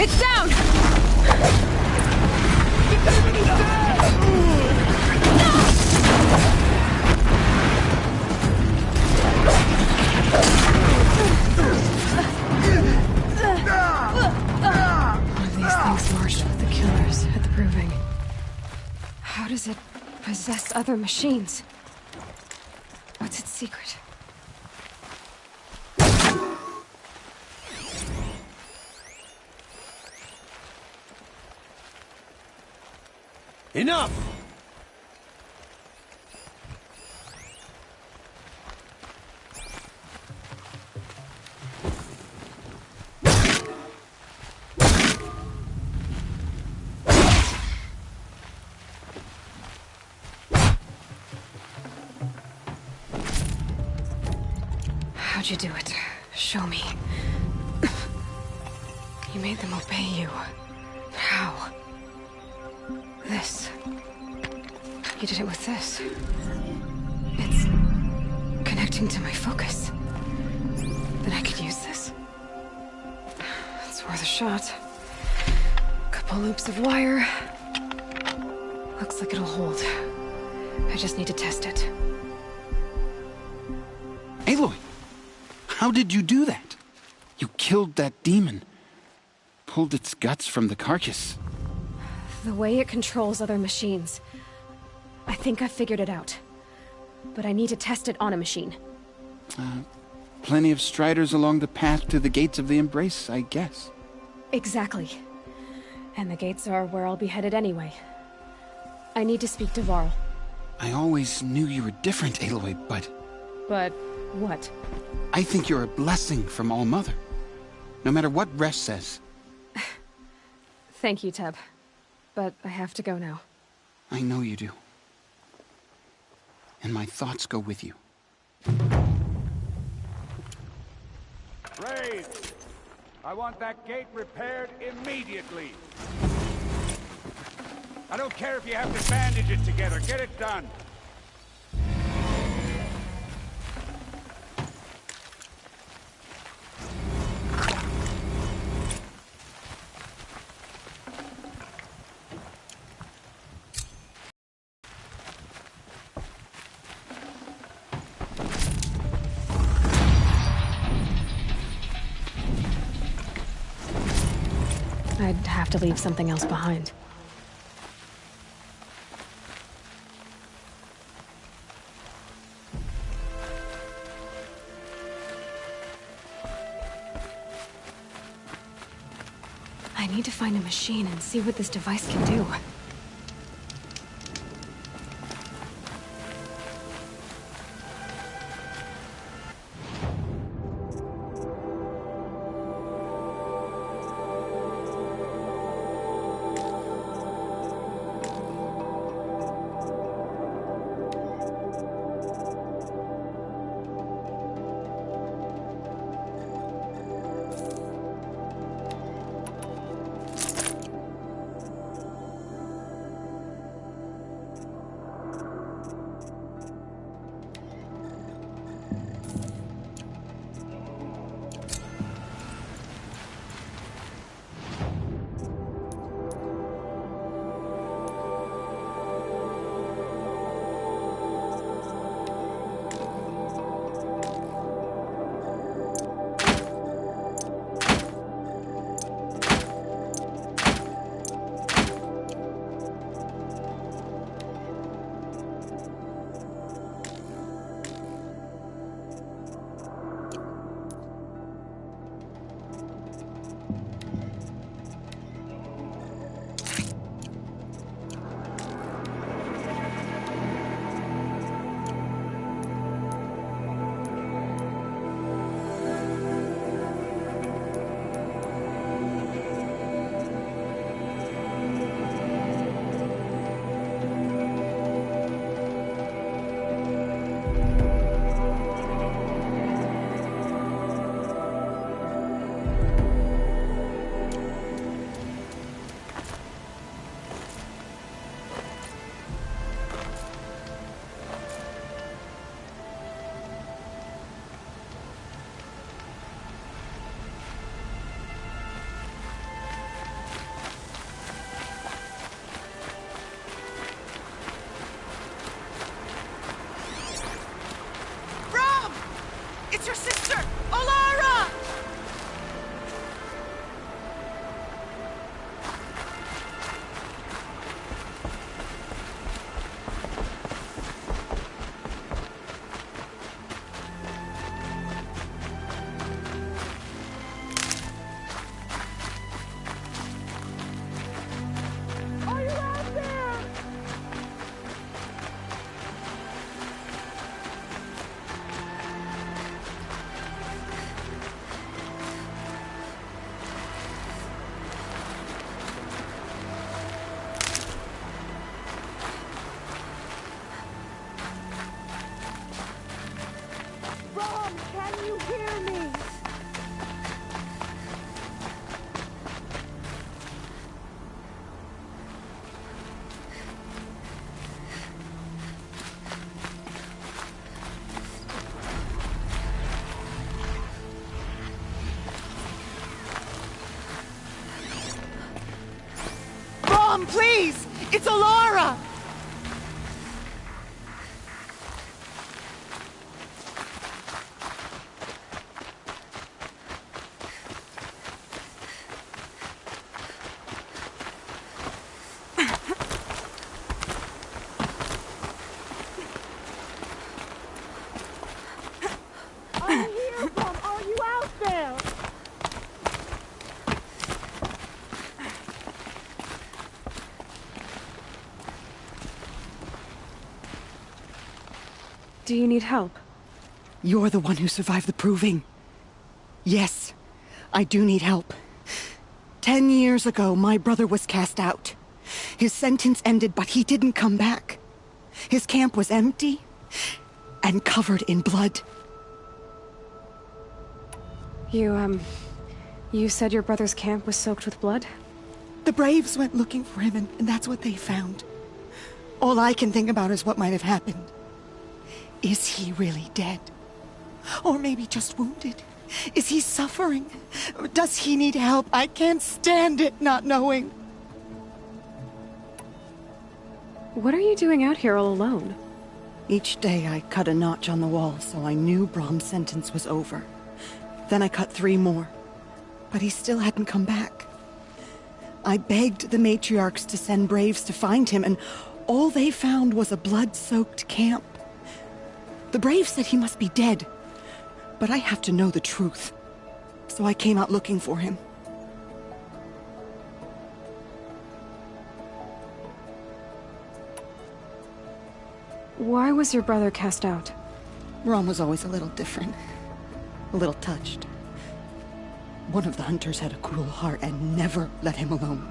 It's down! One of these things marched with the killers at the How does it possess other machines? What's its secret? Enough! How'd you do it? Show me. You made them obey you. How? This. You did it with this. It's connecting to my focus. Then I could use this. It's worth a shot. Couple loops of wire. Looks like it'll hold. I just need to test it. Aloy! How did you do that? You killed that demon. Pulled its guts from the carcass. The way it controls other machines. I think I figured it out. But I need to test it on a machine. Plenty of striders along the path to the gates of the Embrace, I guess. Exactly. And the gates are where I'll be headed anyway. I need to speak to Varl. I always knew you were different, Aloy, but... But what? I think you're a blessing from All-Mother. No matter what Resh says. Thank you, Teb. But I have to go now. I know you do. And my thoughts go with you. Braves! I want that gate repaired immediately. I don't care if you have to bandage it together. Get it done. I'd have to leave something else behind. I need to find a machine and see what this device can do. Brom, please! It's Alara! I'm here, Brom. Are you out there? Do you need help? You're the one who survived the proving. Yes, I do need help. 10 years ago, my brother was cast out. His sentence ended, but he didn't come back. His camp was empty and covered in blood. You said your brother's camp was soaked with blood? The Braves went looking for him, and that's what they found. All I can think about is what might have happened. Is he really dead? Or maybe just wounded? Is he suffering? Does he need help? I can't stand it not knowing. What are you doing out here all alone? Each day I cut a notch on the wall so I knew Brom's sentence was over. Then I cut 3 more. But he still hadn't come back. I begged the matriarchs to send Braves to find him, and all they found was a blood-soaked camp. The Braves said he must be dead, but I have to know the truth. So I came out looking for him. Why was your brother cast out? Brom was always a little different. A little touched. One of the hunters had a cruel heart and never let him alone.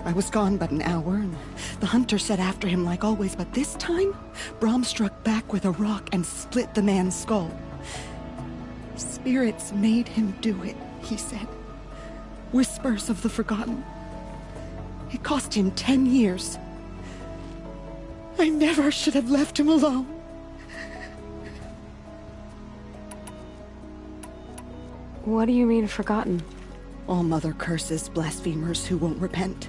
I was gone but an hour, and the hunter set after him like always, but this time, Brom struck back with a rock and split the man's skull. Spirits made him do it, he said. Whispers of the forgotten. It cost him 10 years. I never should have left him alone. What do you mean, forgotten? All Mother curses blasphemers who won't repent,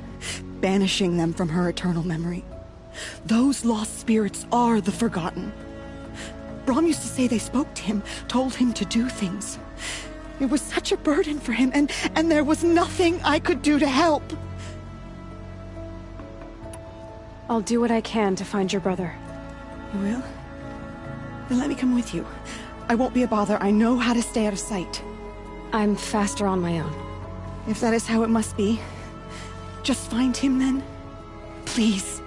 banishing them from her eternal memory. Those lost spirits are the forgotten. Brom used to say they spoke to him, told him to do things. It was such a burden for him, and there was nothing I could do to help. I'll do what I can to find your brother. You will? Then let me come with you. I won't be a bother. I know how to stay out of sight. I'm faster on my own. If that is how it must be, just find him then. Please.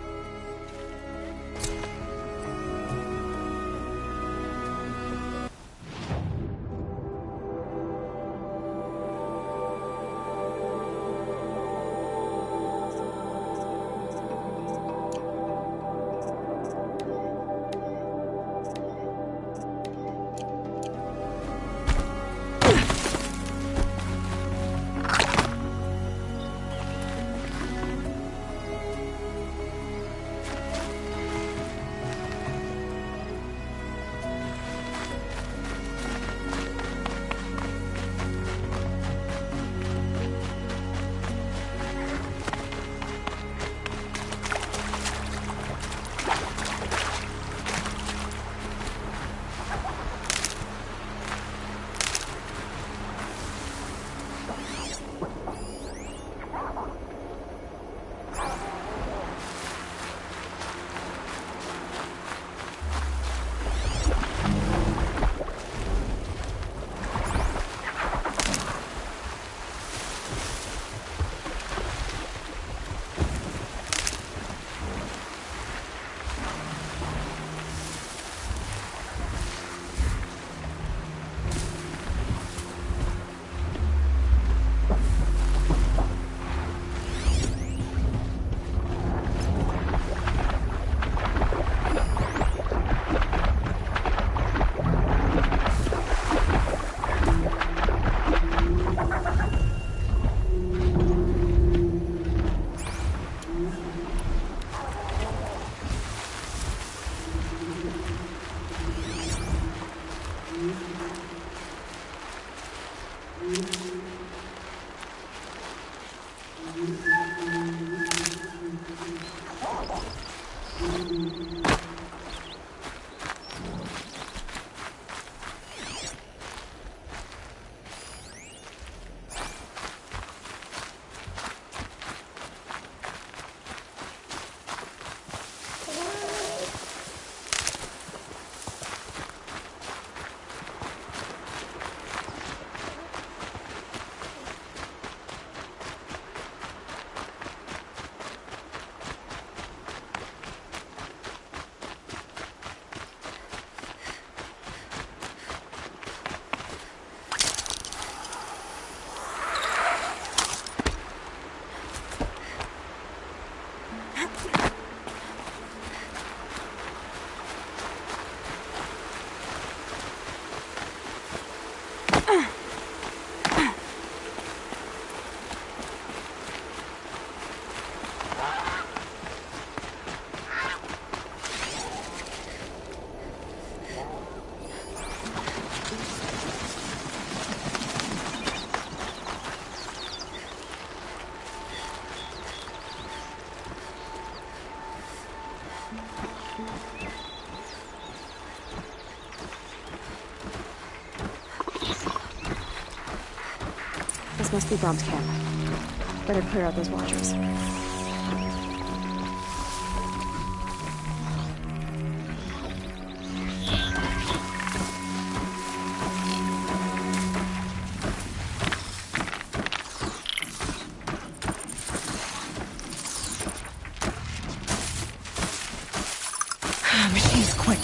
This must be Brom's camp. Better clear out those watchers. Machine's quick.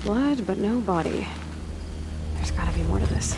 Blood, but no body. There's gotta be more to this.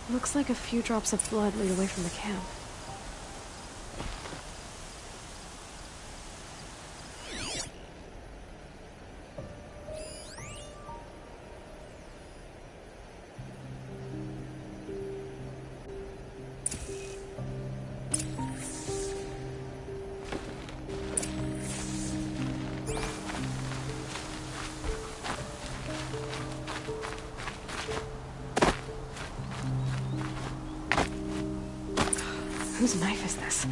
Looks like a few drops of blood lead away from the camp. Whose knife is this?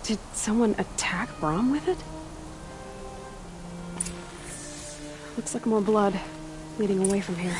Did someone attack Brom with it? Looks like more blood leading away from here.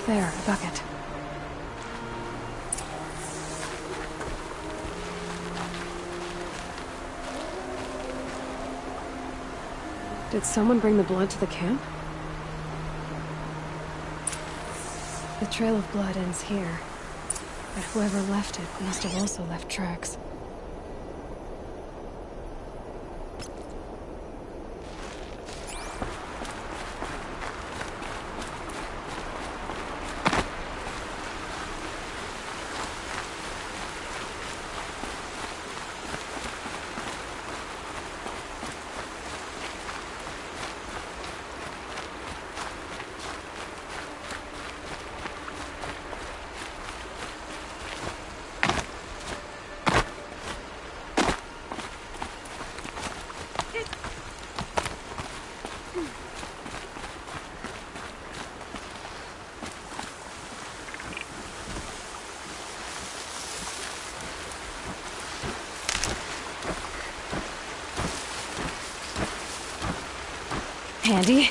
There, a bucket. Did someone bring the blood to the camp? The trail of blood ends here, but whoever left it must have also left tracks. Handy.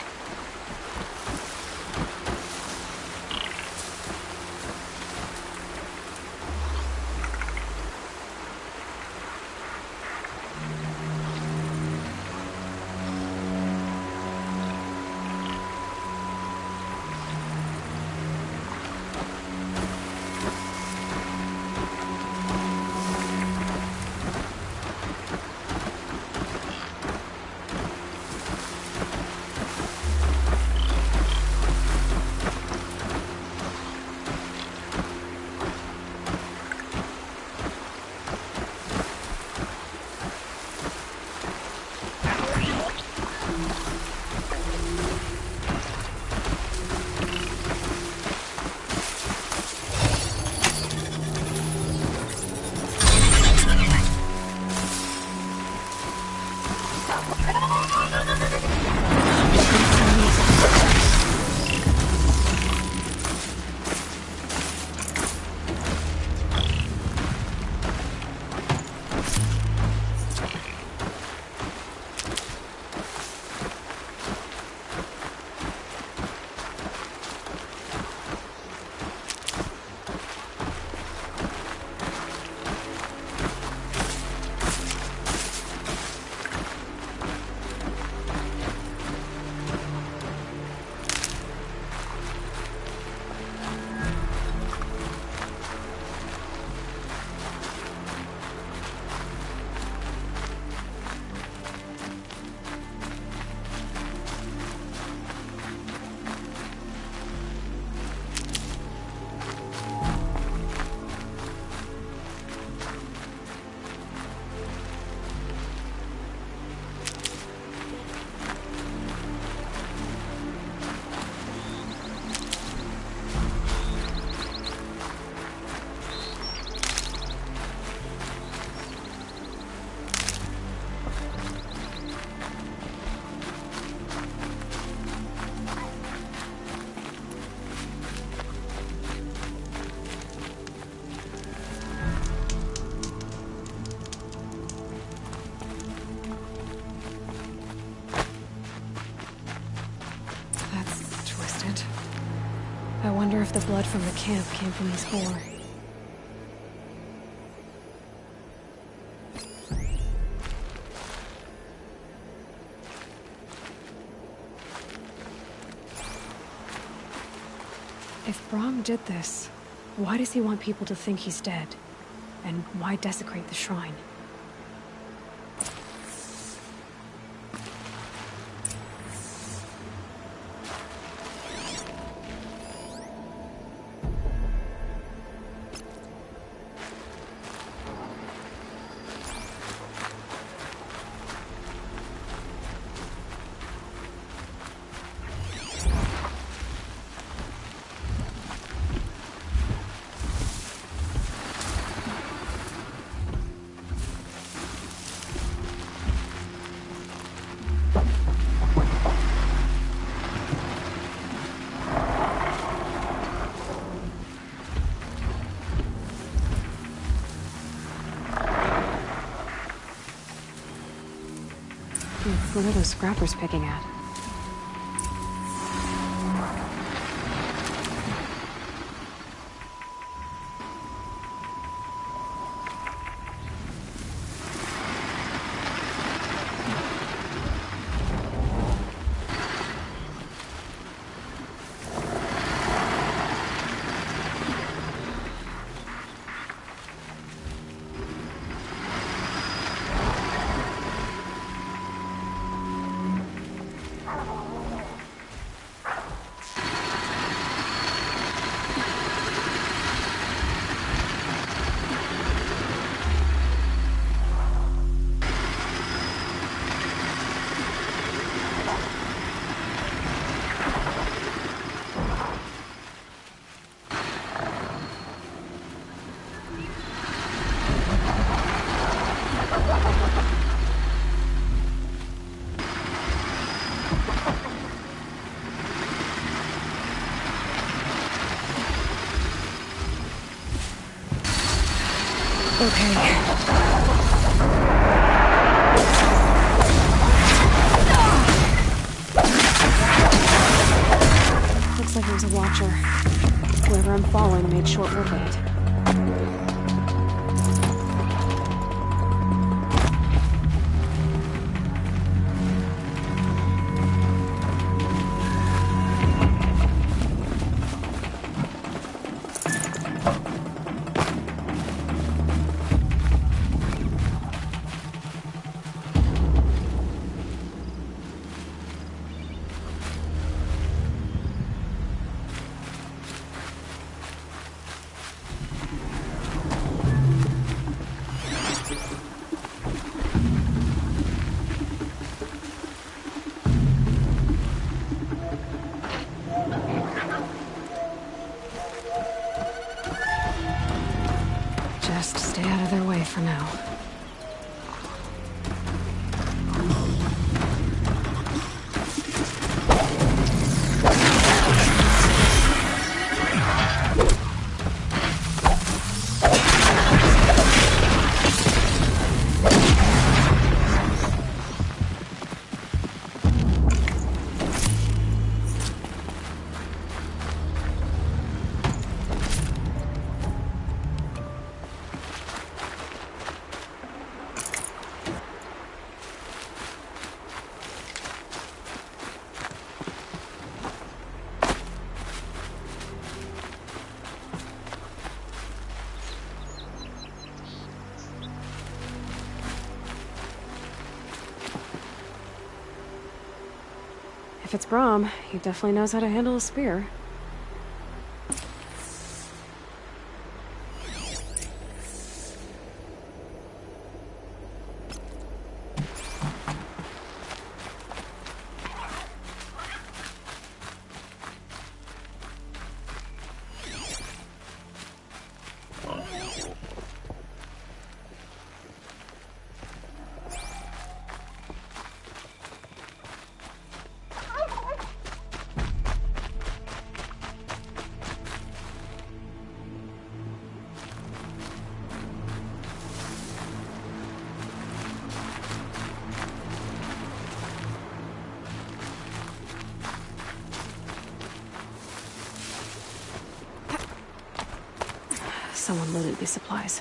I wonder if the blood from the camp came from these four. If Brahm did this, why does he want people to think he's dead? And why desecrate the shrine? What are those scrappers picking at? Looks like there's a watcher. Whoever I'm following made short work of it. Just stay out of their way for now. If it's Brahm, he definitely knows how to handle a spear. Someone loaded these supplies.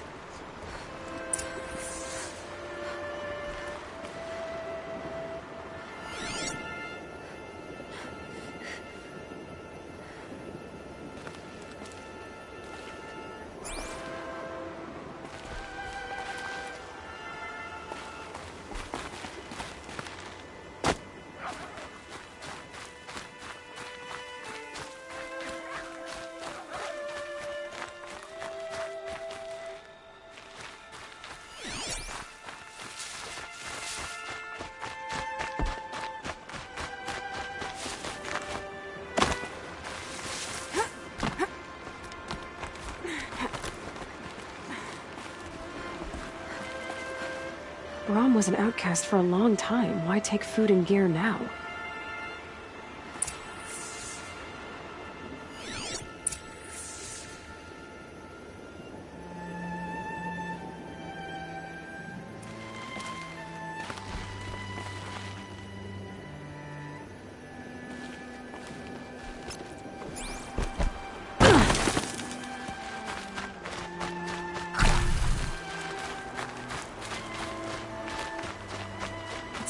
Brahm was an outcast for a long time. Why take food and gear now?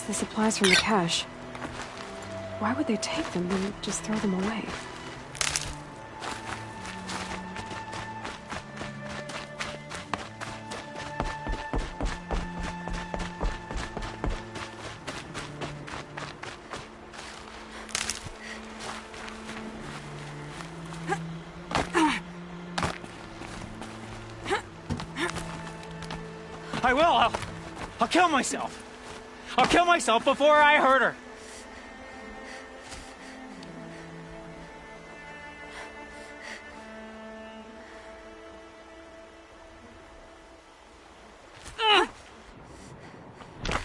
The supplies from the cache. Why would they take them and just throw them away? I will. I'll kill myself. I'll kill myself before I hurt her.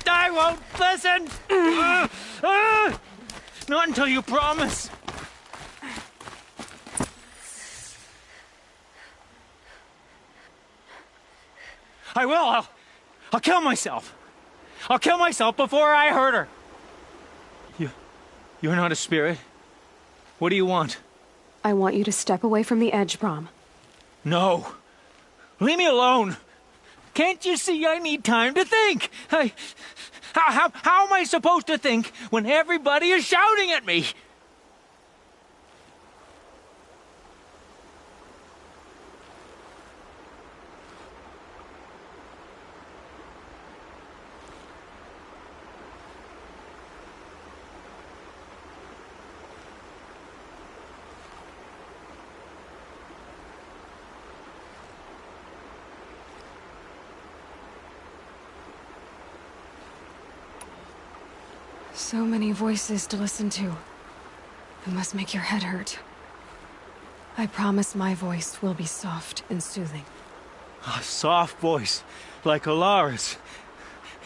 I won't listen. Not until you promise. I will. I'll kill myself. I'll kill myself before I hurt her. You're not a spirit. What do you want? I want you to step away from the edge, Brom. No. Leave me alone. Can't you see I need time to think? How am I supposed to think when everybody is shouting at me? So many voices to listen to. It must make your head hurt. I promise my voice will be soft and soothing. A soft voice, like Alara's.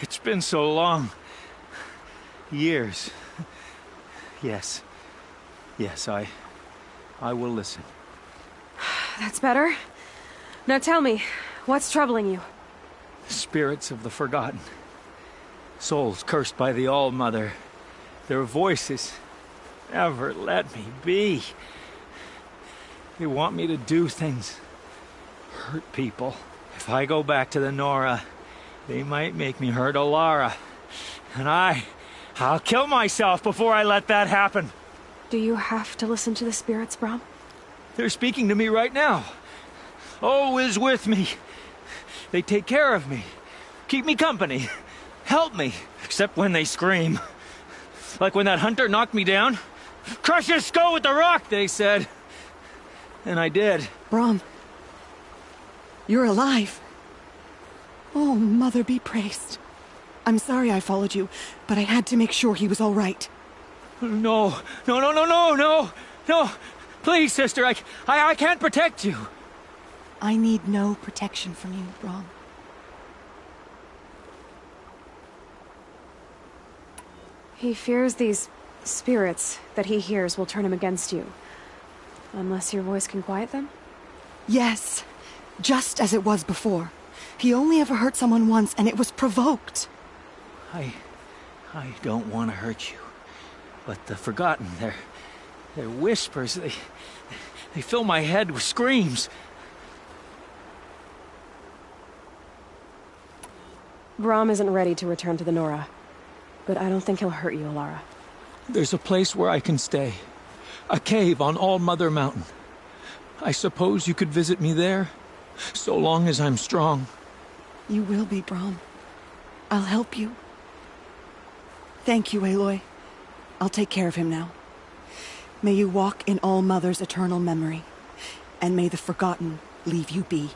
It's been so long. Years. Yes. Yes, I will listen. That's better. Now tell me, what's troubling you? Spirits of the forgotten. Souls cursed by the All-Mother. Their voices never let me be. They want me to do things, hurt people. If I go back to the Nora, they might make me hurt Alara. And I'll kill myself before I let that happen. Do you have to listen to the spirits, Brom? They're speaking to me right now. Oh is with me. They take care of me, keep me company, help me, except when they scream. Like when that hunter knocked me down. Crush his skull with the rock, they said. And I did. Brom, you're alive. Oh, Mother be praised. I'm sorry I followed you, but I had to make sure he was all right. No. Please, sister, I can't protect you. I need no protection from you, Brom. He fears these spirits that he hears will turn him against you. Unless your voice can quiet them? Yes, just as it was before. He only ever hurt someone once, and it was provoked. I don't want to hurt you. But the Forgotten, their whispers, they fill my head with screams. Brom isn't ready to return to the Nora. But I don't think he'll hurt you, Alara. There's a place where I can stay. A cave on All-Mother Mountain. I suppose you could visit me there, so long as I'm strong. You will be, Brom. I'll help you. Thank you, Aloy. I'll take care of him now. May you walk in All-Mother's eternal memory, and may the Forgotten leave you be.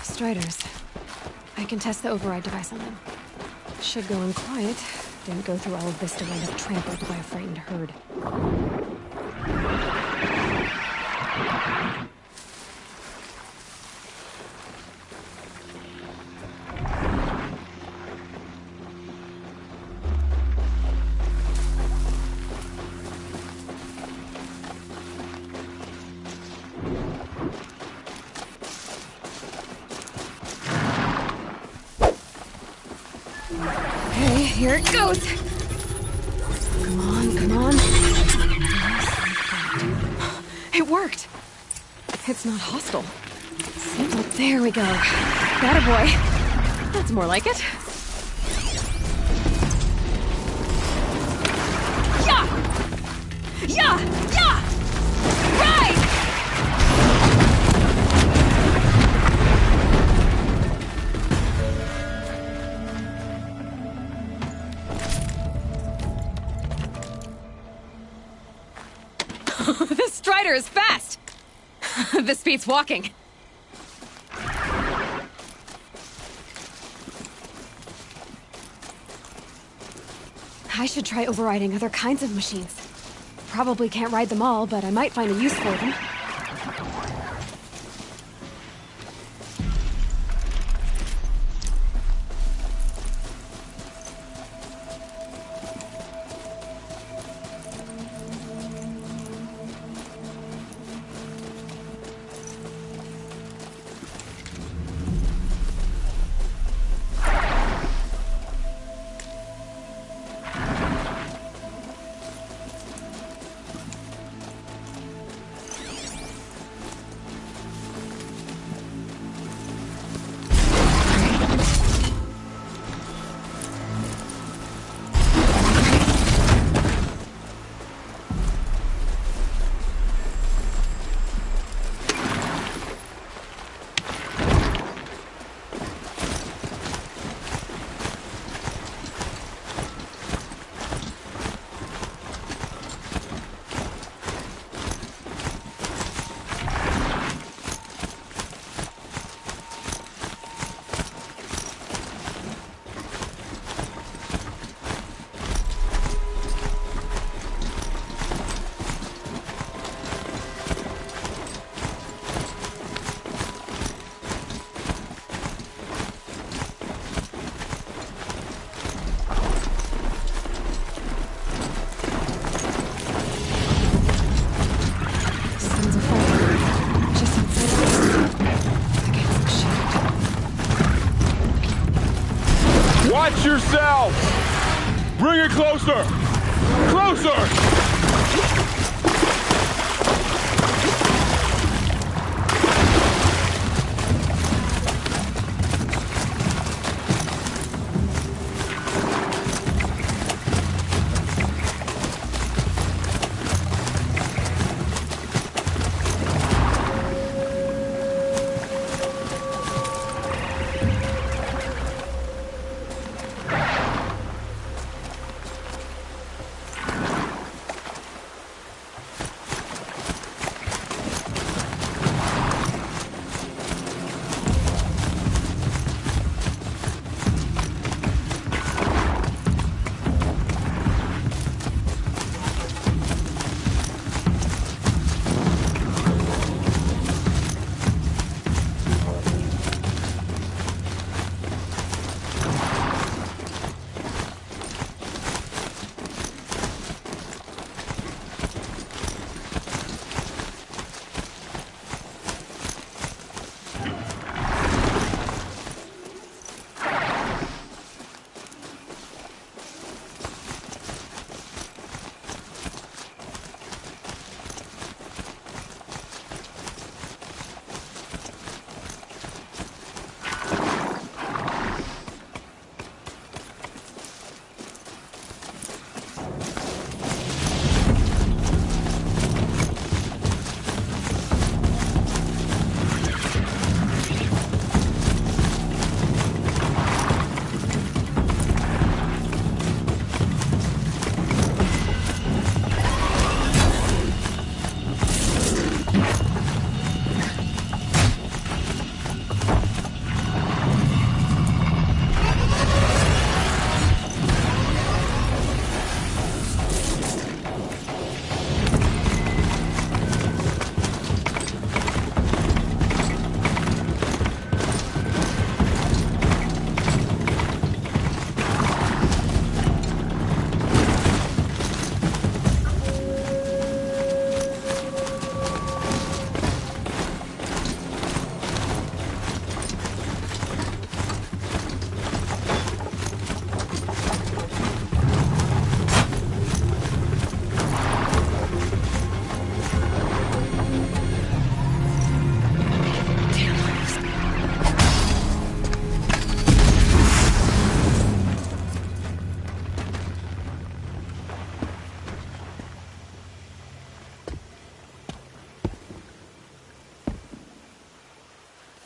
Striders. I can test the override device on them. Should go in quiet. Didn't go through all of this to wind up trampled by a frightened herd. Here it goes! Come on, come on. It worked! It's not hostile. Oh, there we go. Atta boy. That's more like it. Yeah! Yeah! Yeah! Right! This Strider is fast! This beats walking. I should try overriding other kinds of machines. Probably can't ride them all, but I might find a use for them. Watch yourself! Bring it closer! Closer!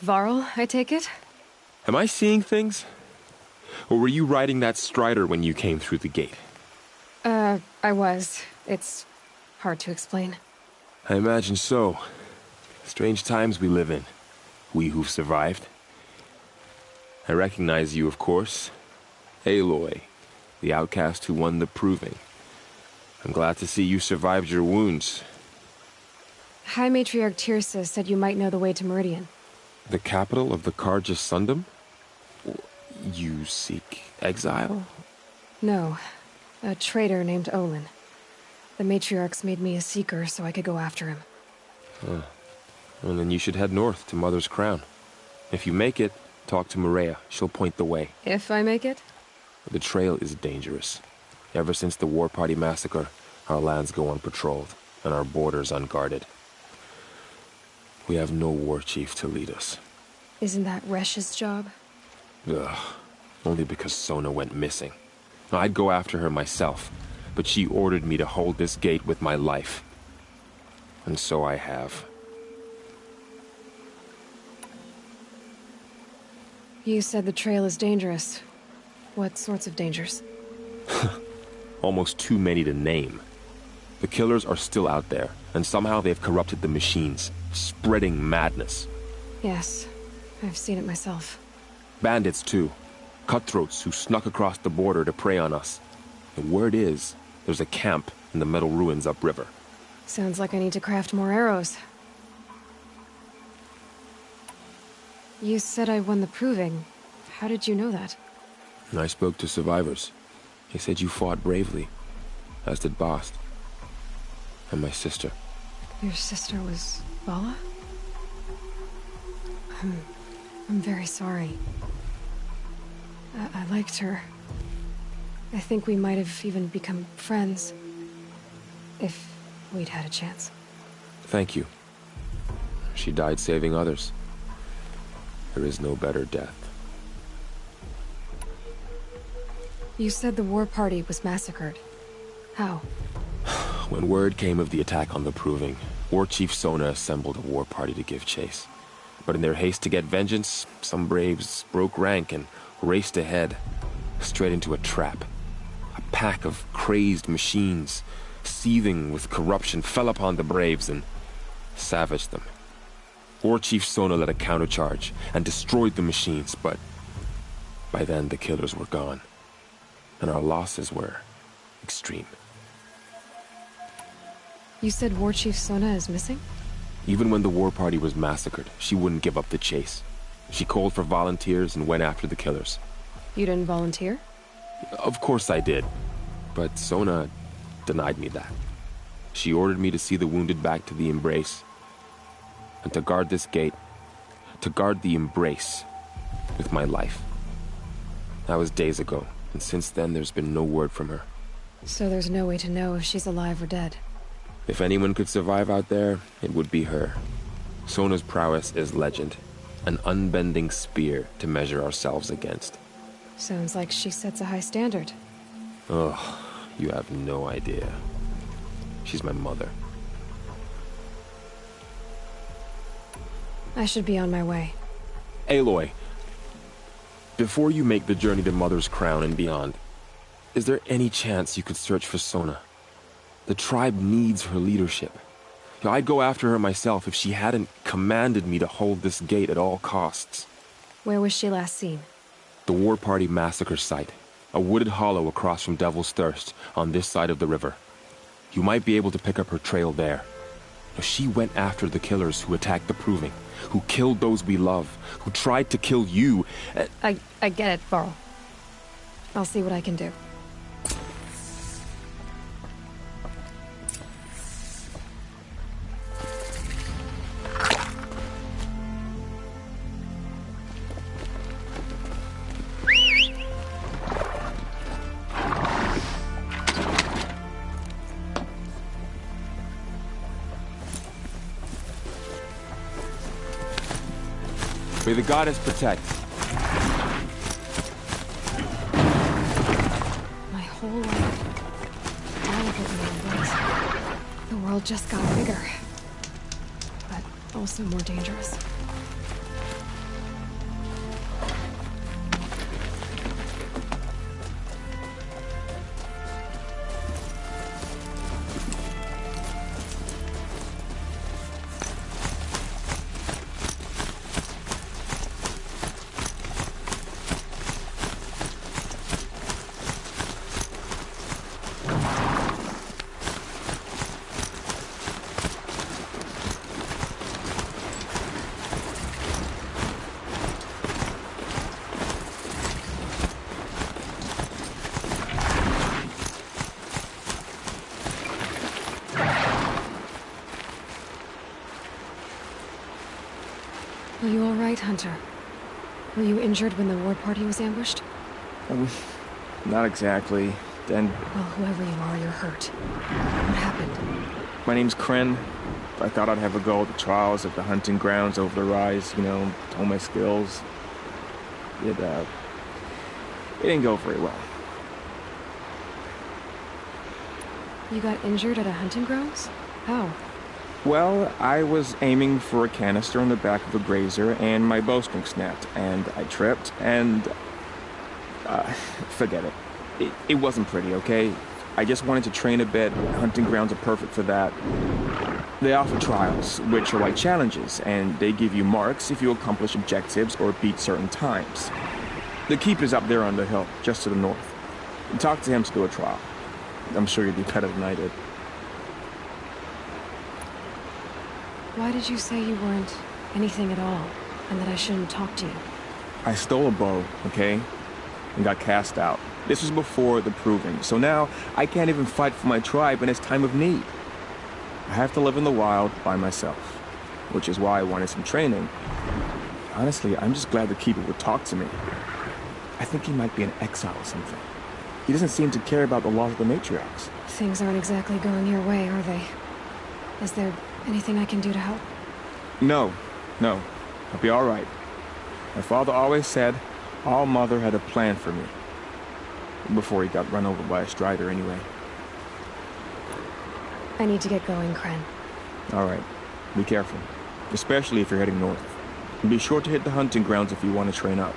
Varl, I take it? Am I seeing things? Or were you riding that Strider when you came through the gate? I was. It's hard to explain. I imagine so. Strange times we live in, we who've survived. I recognize you, of course. Aloy, the outcast who won the Proving. I'm glad to see you survived your wounds. High Matriarch Tirsa said you might know the way to Meridian. The capital of the Carja Sundom? You seek exile? No, a traitor named Olin. The Matriarchs made me a seeker so I could go after him. Huh. Well, then you should head north to Mother's Crown. If you make it, talk to Maria. She'll point the way. If I make it? The trail is dangerous. Ever since the War Party massacre, our lands go unpatrolled, and our borders unguarded. We have no war chief to lead us. Isn't that Resh's job? Ugh. Only because Sona went missing. I'd go after her myself, but she ordered me to hold this gate with my life. And so I have. You said the trail is dangerous. What sorts of dangers? Almost too many to name. The killers are still out there, and somehow they've corrupted the machines, spreading madness. Yes, I've seen it myself. Bandits, too. Cutthroats who snuck across the border to prey on us. The word is, there's a camp in the metal ruins upriver. Sounds like I need to craft more arrows. You said I won the Proving. How did you know that? I spoke to survivors. They said you fought bravely, as did Bast. And my sister. Your sister was Vala? I'm very sorry. I liked her. I think we might have even become friends. If we'd had a chance. Thank you. She died saving others. There is no better death. You said the war party was massacred. How? When word came of the attack on the Proving, War Chief Sona assembled a war party to give chase. But in their haste to get vengeance, some braves broke rank and raced ahead, straight into a trap. A pack of crazed machines, seething with corruption, fell upon the braves and savaged them. War Chief Sona led a countercharge and destroyed the machines, but by then the killers were gone, and our losses were extreme. You said War Chief Sona is missing? Even when the war party was massacred, she wouldn't give up the chase. She called for volunteers and went after the killers. You didn't volunteer? Of course I did, but Sona denied me that. She ordered me to see the wounded back to the Embrace, and to guard this gate, to guard the Embrace with my life. That was days ago, and since then there's been no word from her. So there's no way to know if she's alive or dead. If anyone could survive out there, it would be her. Sona's prowess is legend, an unbending spear to measure ourselves against. Sounds like she sets a high standard. Ugh, you have no idea. She's my mother. I should be on my way. Aloy, before you make the journey to Mother's Crown and beyond, is there any chance you could search for Sona? The tribe needs her leadership. I'd go after her myself if she hadn't commanded me to hold this gate at all costs. Where was she last seen? The War Party massacre site. A wooded hollow across from Devil's Thirst, on this side of the river. You might be able to pick up her trail there. She went after the killers who attacked the Proving, who killed those we love, who tried to kill you. I get it, Varl. I'll see what I can do. May the goddess protect. My whole life, all of it means the world just got bigger, but also more dangerous. Night Hunter. Were you injured when the war party was ambushed? Not exactly. Then... Well, whoever you are, you're hurt. What happened? My name's Kren. I thought I'd have a go at the trials at the hunting grounds over the rise, you know, hone my skills. It didn't go very well. You got injured at a hunting grounds? How? Well, I was aiming for a canister on the back of a grazer, and my bowstring snapped, and I tripped, and... forget it. It wasn't pretty, okay? I just wanted to train a bit. Hunting grounds are perfect for that. They offer trials, which are like challenges, and they give you marks if you accomplish objectives or beat certain times. The keep is up there on the hill, just to the north. Talk to him to do a trial. I'm sure you'd be better than I did. Why did you say you weren't anything at all, and that I shouldn't talk to you? I stole a bow, okay? And got cast out. This was before the proving, so now I can't even fight for my tribe in its time of need. I have to live in the wild by myself, which is why I wanted some training. Honestly, I'm just glad the Keeper would talk to me. I think he might be in exile or something. He doesn't seem to care about the laws of the matriarchs. Things aren't exactly going your way, are they? Is there anything I can do to help? No. I'll be all right. My father always said All Mother had a plan for me. Before he got run over by a strider, anyway. I need to get going, Kren. All right. Be careful. Especially if you're heading north. And be sure to hit the hunting grounds if you want to train up.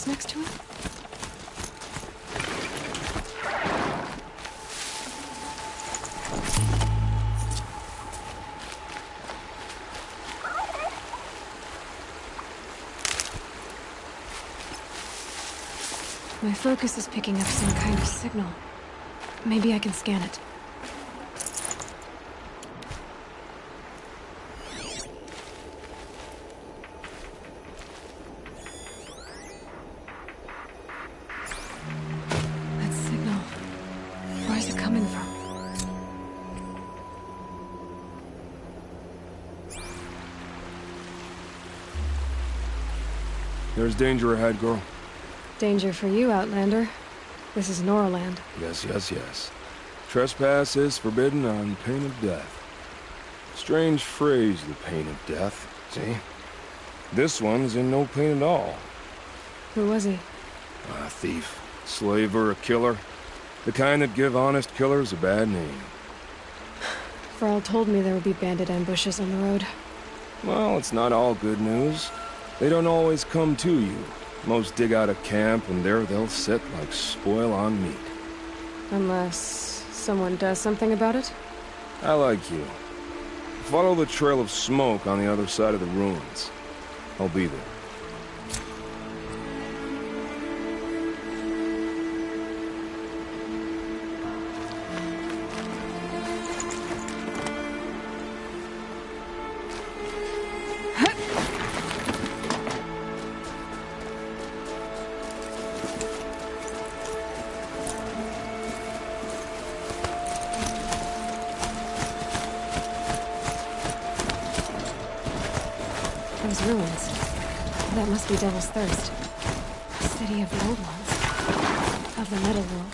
house next to it? My focus is picking up some kind of signal. Maybe I can scan it. That signal. Where's it coming from? There's danger ahead, girl. Danger for you, Outlander. This is Noraland. Yes, yes, yes. Trespass is forbidden on pain of death. Strange phrase, the pain of death. See? This one's in no pain at all. Who was he? A thief, slaver, a killer. The kind that give honest killers a bad name. Varl told me there would be bandit ambushes on the road. Well, it's not all good news. They don't always come to you. Most dig out a camp, and there they'll sit like spoil on meat. Unless someone does something about it? I like you. Follow the trail of smoke on the other side of the ruins. I'll be there. Those ruins. That must be Devil's Thirst. The city of the old ones. Of the metal world.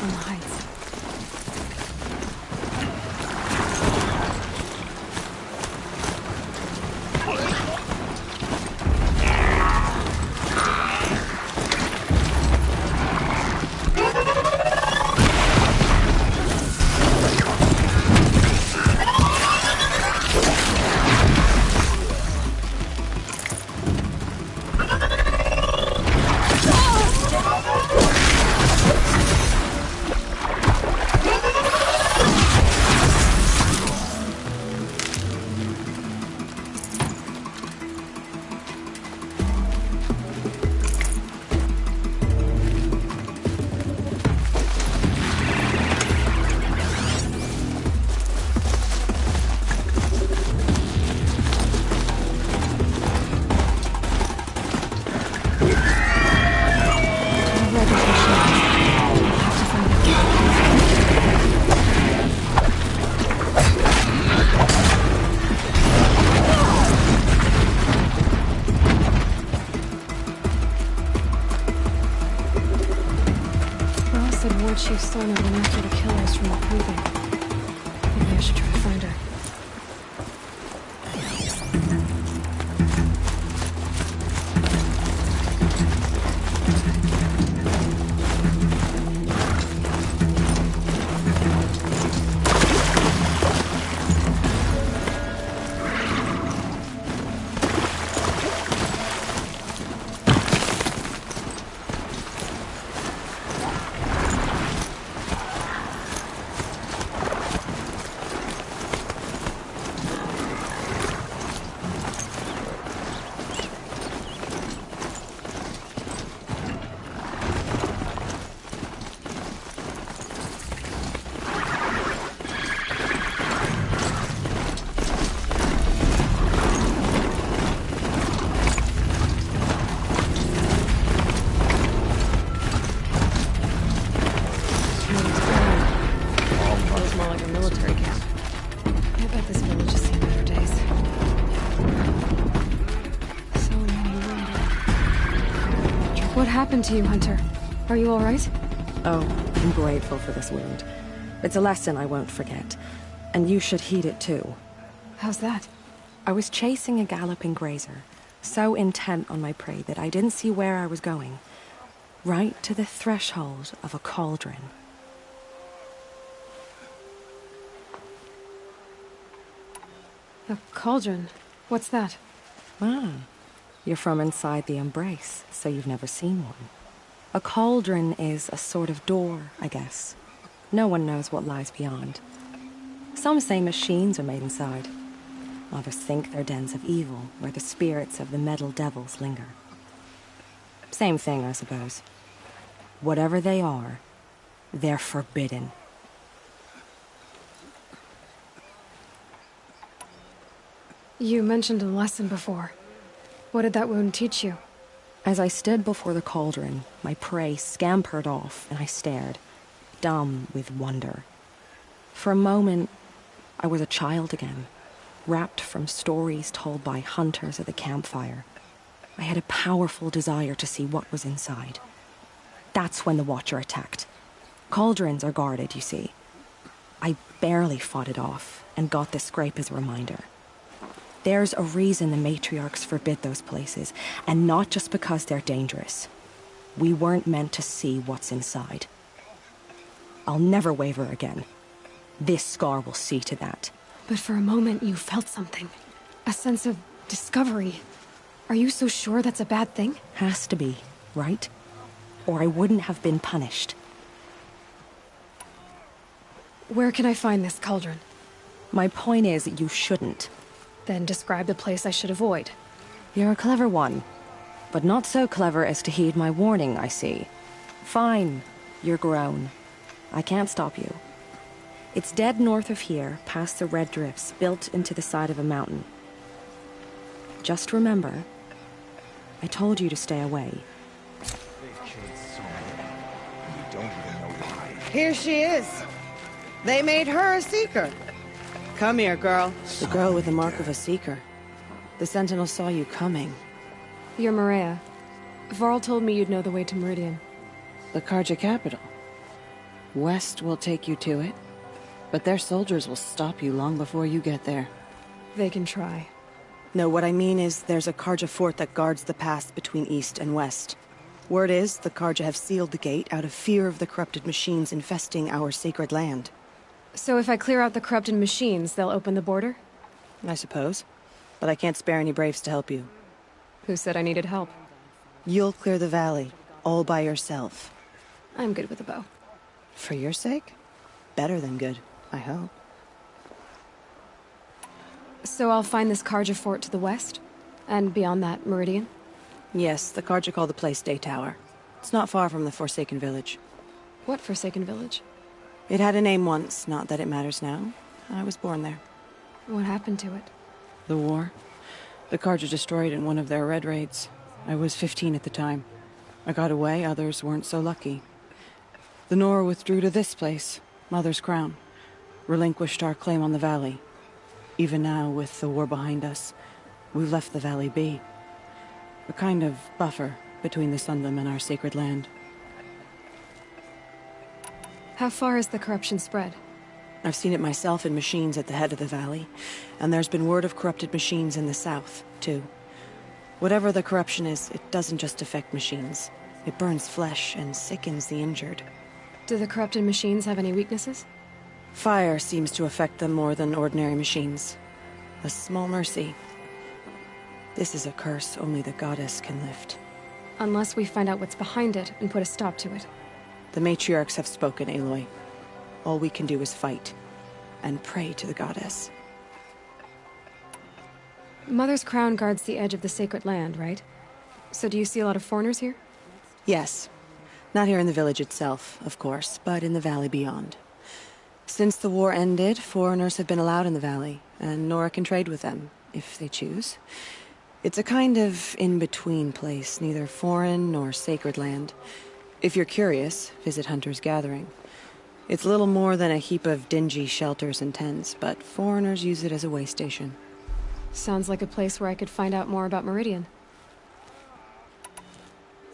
on the heights. Chief Sona went after the killers from the Proving. Maybe I should try to find her. What happened to you, Hunter? Are you all right? Oh, I'm grateful for this wound. It's a lesson I won't forget. And you should heed it too. How's that? I was chasing a galloping grazer, so intent on my prey that I didn't see where I was going. Right to the threshold of a cauldron. A cauldron? What's that? Ah, you're from inside the Embrace, so you've never seen one. A cauldron is a sort of door, I guess. No one knows what lies beyond. Some say machines are made inside. Others think they're dens of evil, where the spirits of the metal devils linger. Same thing, I suppose. Whatever they are, they're forbidden. You mentioned a lesson before. What did that wound teach you? As I stood before the cauldron, my prey scampered off, and I stared, dumb with wonder. For a moment, I was a child again, wrapped from stories told by hunters at the campfire. I had a powerful desire to see what was inside. That's when the Watcher attacked. Cauldrons are guarded, you see. I barely fought it off, and got this scrape as a reminder. There's a reason the matriarchs forbid those places, and not just because they're dangerous. We weren't meant to see what's inside. I'll never waver again. This scar will see to that. But for a moment you felt something. A sense of discovery. Are you so sure that's a bad thing? Has to be, right? Or I wouldn't have been punished. Where can I find this cauldron? My point is, you shouldn't. Then describe the place I should avoid. You're a clever one. But not so clever as to heed my warning, I see. Fine, you're grown. I can't stop you. It's dead north of here, past the red drifts, built into the side of a mountain. Just remember, I told you to stay away. They've killed so many. We don't even know why. Here she is. They made her a Seeker. Come here, girl. The girl with the mark of a Seeker. The Sentinel saw you coming. You're Maria. Varl told me you'd know the way to Meridian. The Carja capital. West will take you to it, but their soldiers will stop you long before you get there. They can try. No, what I mean is there's a Carja fort that guards the pass between East and West. Word is, the Carja have sealed the gate out of fear of the corrupted machines infesting our sacred land. So if I clear out the corrupted machines, they'll open the border? I suppose. But I can't spare any braves to help you. Who said I needed help? You'll clear the valley, all by yourself. I'm good with a bow. For your sake? Better than good, I hope. So I'll find this Carja fort to the west? And beyond that, Meridian? Yes, the Carja call the place Day Tower. It's not far from the Forsaken Village. What Forsaken Village? It had a name once, not that it matters now. I was born there. What happened to it? The war. The Carja destroyed in one of their red raids. I was 15 at the time. I got away, others weren't so lucky. The Nora withdrew to this place, Mother's Crown. Relinquished our claim on the valley. Even now, with the war behind us, we've left the valley be. A kind of buffer between the Sundom and our sacred land. How far has the corruption spread? I've seen it myself in machines at the head of the valley, and there's been word of corrupted machines in the south, too. Whatever the corruption is, it doesn't just affect machines. It burns flesh and sickens the injured. Do the corrupted machines have any weaknesses? Fire seems to affect them more than ordinary machines. A small mercy. This is a curse only the goddess can lift. Unless we find out what's behind it and put a stop to it. The matriarchs have spoken, Aloy. All we can do is fight. And pray to the goddess. Mother's Crown guards the edge of the sacred land, right? So do you see a lot of foreigners here? Yes. Not here in the village itself, of course, but in the valley beyond. Since the war ended, foreigners have been allowed in the valley, and Nora can trade with them, if they choose. It's a kind of in-between place, neither foreign nor sacred land. If you're curious, visit Hunter's Gathering. It's little more than a heap of dingy shelters and tents, but foreigners use it as a way station. Sounds like a place where I could find out more about Meridian.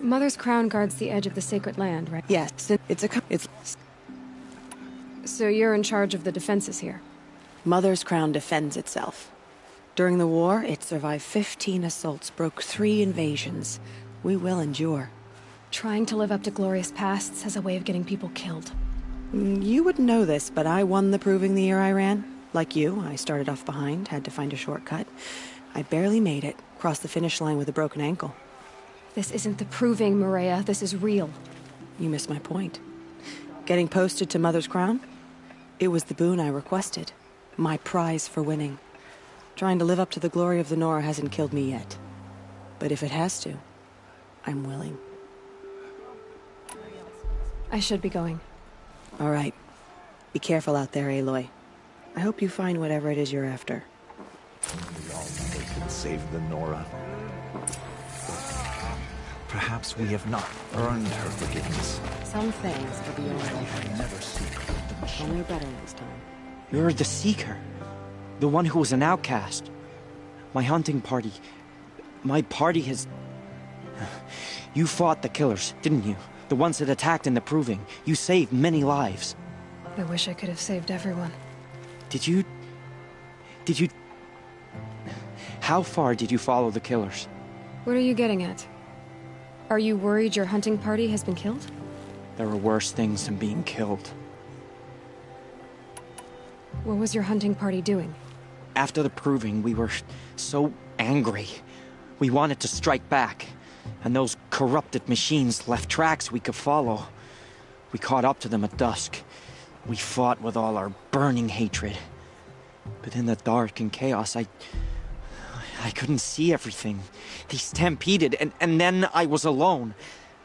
Mother's Crown guards the edge of the sacred land, right? Yes, it's... So you're in charge of the defenses here? Mother's Crown defends itself. During the war, it survived 15 assaults, broke 3 invasions. We will endure. Trying to live up to glorious pasts has a way of getting people killed. You wouldn't know this, but I won the proving the year I ran. Like you, I started off behind, had to find a shortcut. I barely made it, crossed the finish line with a broken ankle. This isn't the proving, Maria. This is real. You missed my point. Getting posted to Mother's Crown? It was the boon I requested. My prize for winning. Trying to live up to the glory of the Nora hasn't killed me yet. But if it has to, I'm willing. I should be going. All right. Be careful out there, Aloy. I hope you find whatever it is you're after. The All-Mother can save the Nora. Perhaps we have not earned her forgiveness. Some things are beyond I never seek the machine. Only better next time. You're the Seeker. The one who was an outcast. My hunting party. My party has... You fought the killers, didn't you? The ones that attacked in the Proving. You saved many lives. I wish I could have saved everyone. Did you... How far did you follow the killers? What are you getting at? Are you worried your hunting party has been killed? There are worse things than being killed. What was your hunting party doing? After the Proving, we were so angry. We wanted to strike back. And those corrupted machines left tracks we could follow. We caught up to them at dusk. We fought with all our burning hatred. But in the dark and chaos, I couldn't see everything. They stampeded, and then I was alone.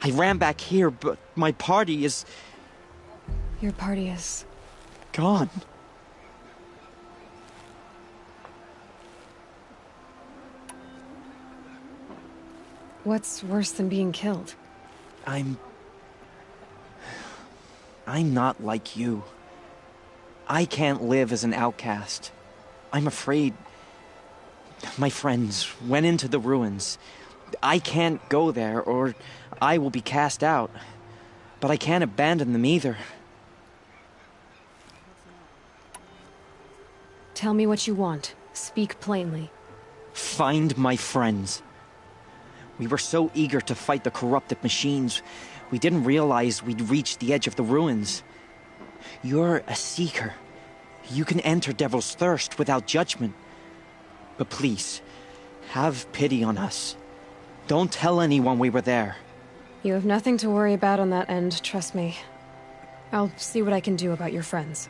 I ran back here, but my party is... Your party is... gone. What's worse than being killed? I'm not like you. I can't live as an outcast. I'm afraid... My friends went into the ruins. I can't go there, or I will be cast out. But I can't abandon them either. Tell me what you want. Speak plainly. Find my friends. We were so eager to fight the corrupted machines, we didn't realize we'd reached the edge of the ruins. You're a seeker. You can enter Devil's Thirst without judgment. But please, have pity on us. Don't tell anyone we were there. You have nothing to worry about on that end, trust me. I'll see what I can do about your friends.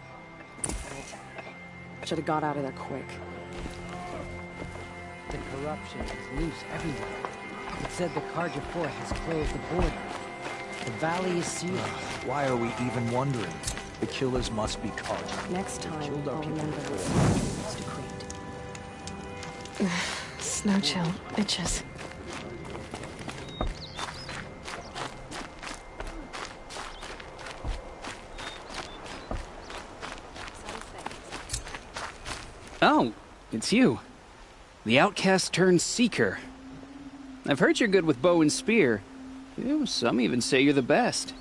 Should have got out of there quick. The corruption is loose everywhere. It said the Carja Fort has closed the border. The valley is sealed. Why are we even wondering? The killers must be caught. Next time, I'll remember what needs to create. Snow chill. Itches. Oh, it's you. The outcast turned seeker. I've heard you're good with bow and spear. Some even say you're the best.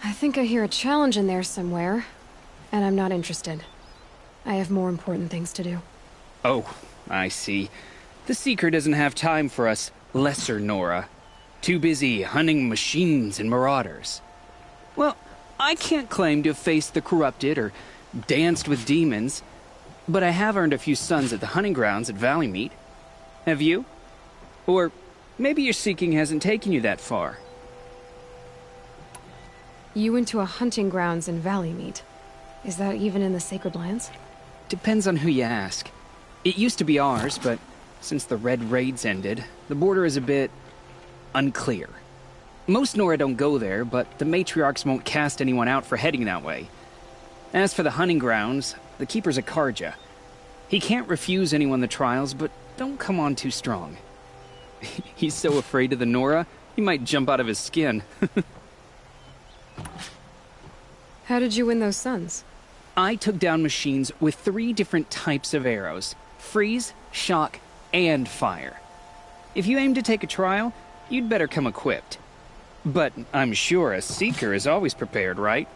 I think I hear a challenge in there somewhere, and I'm not interested. I have more important things to do. Oh, I see. The Seeker doesn't have time for us lesser Nora. Too busy hunting machines and marauders. Well, I can't claim to have faced the corrupted or danced with demons, but I have earned a few suns at the hunting grounds at Valleymeet. Have you? Or maybe your seeking hasn't taken you that far. You went to a hunting grounds in Valleymeet. Is that even in the Sacred Lands? Depends on who you ask. It used to be ours, but since the Red Raids ended, the border is a bit unclear. Most Nora don't go there, but the matriarchs won't cast anyone out for heading that way. As for the hunting grounds, the Keeper's a Carja. He can't refuse anyone the trials, but don't come on too strong. He's so afraid of the Nora, he might jump out of his skin. How did you win those suns? I took down machines with 3 different types of arrows. Freeze, shock, and fire. If you aim to take a trial, you'd better come equipped. But I'm sure a Seeker is always prepared, right?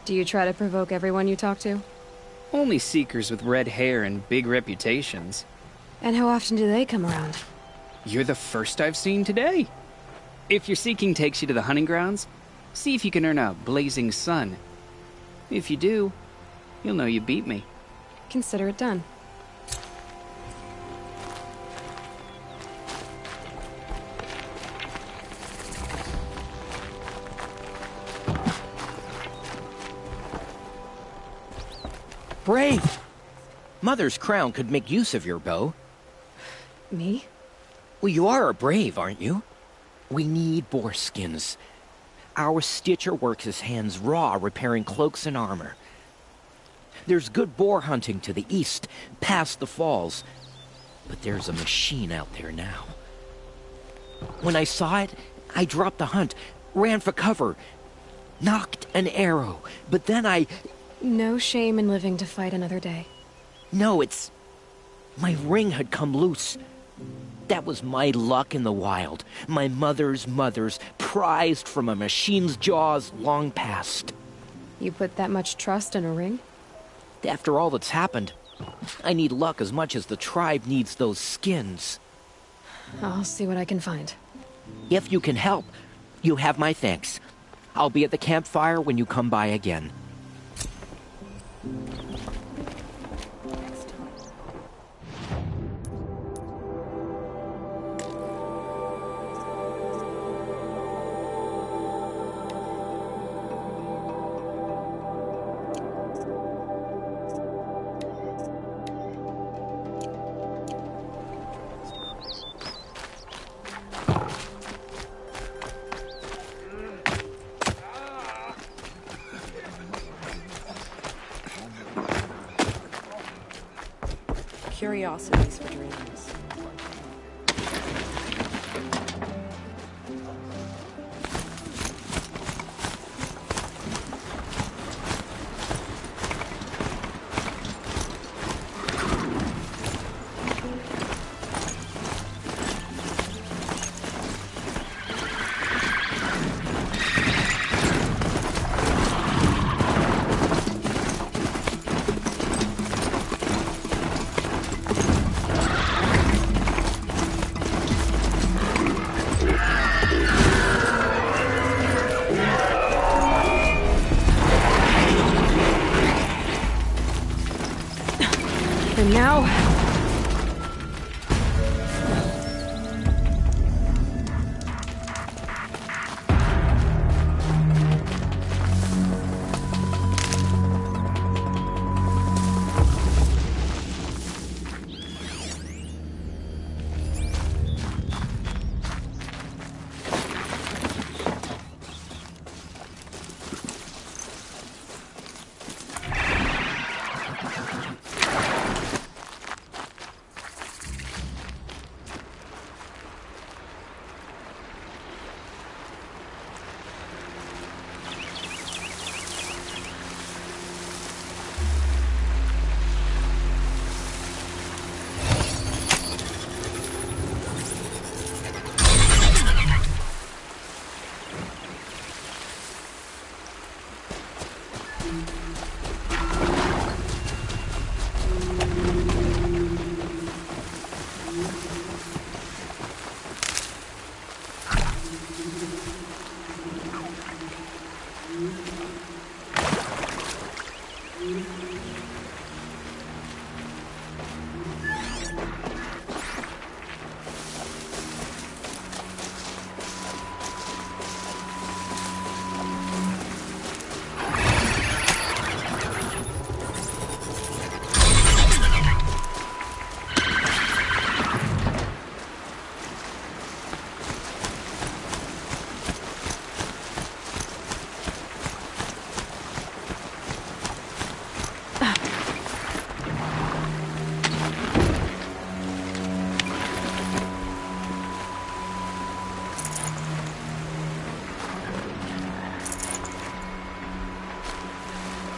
Do you try to provoke everyone you talk to? Only Seekers with red hair and big reputations. And how often do they come around? You're the first I've seen today. If your seeking takes you to the hunting grounds, see if you can earn a blazing sun. If you do, you'll know you beat me. Consider it done. Brave! Mother's crown could make use of your bow. Me? Well, you are a brave, aren't you? We need boar skins. Our Stitcher works his hands raw repairing cloaks and armor. There's good boar hunting to the east, past the falls. But there's a machine out there now. When I saw it, I dropped the hunt, ran for cover, knocked an arrow, but then I... No shame in living to fight another day. No, it's... my ring had come loose. That was my luck in the wild. My mother's prized from a machine's jaws long past. You put that much trust in a ring? After all that's happened, I need luck as much as the tribe needs those skins. I'll see what I can find. If you can help, you have my thanks. I'll be at the campfire when you come by again. Curiosities for dreamers. And now...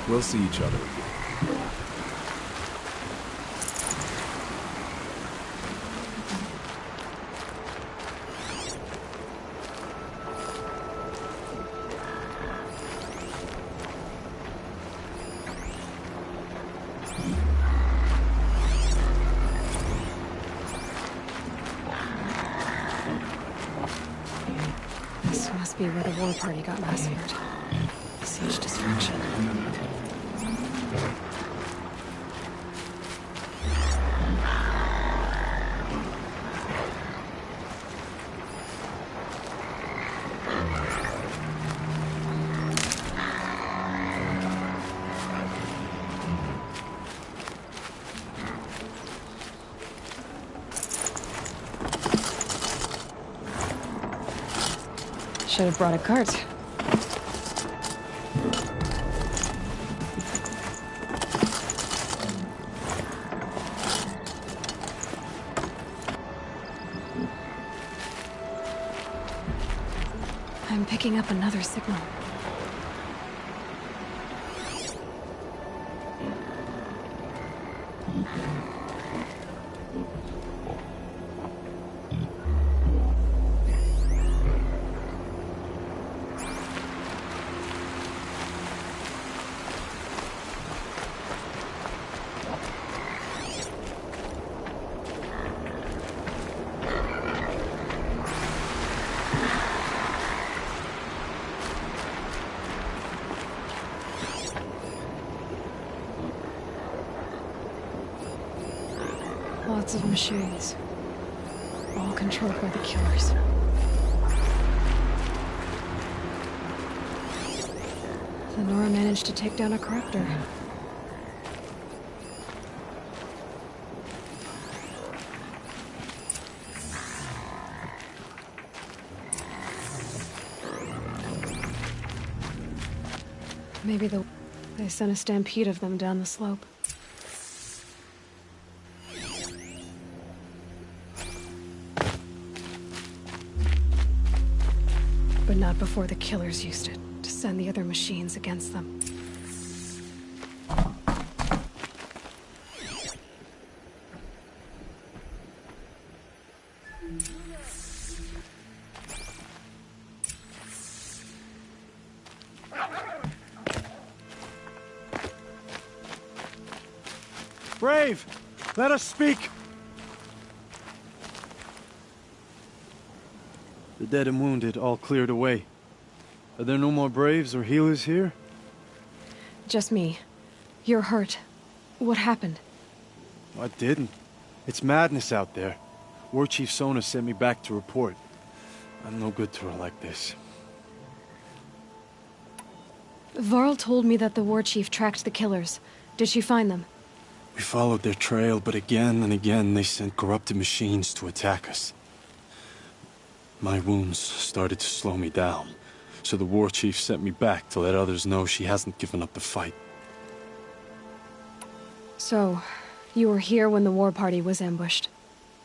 We'll see each other again. This must be where the war party got massacred. Siege distraction. Should have brought a cart. I'm picking up another signal. Lots of machines, all controlled by the killers. The Nora managed to take down a corruptor. Maybe they sent a stampede of them down the slope. But not before the killers used it to send the other machines against them. Brave! Let us speak! The dead and wounded all cleared away. Are there no more Braves or healers here? Just me. You're hurt. What happened? I didn't. It's madness out there. War Chief Sona sent me back to report. I'm no good to her like this. Varl told me that the war chief tracked the killers. Did she find them? We followed their trail, but again and again they sent corrupted machines to attack us. My wounds started to slow me down, so the war chief sent me back to let others know she hasn't given up the fight. So, you were here when the war party was ambushed?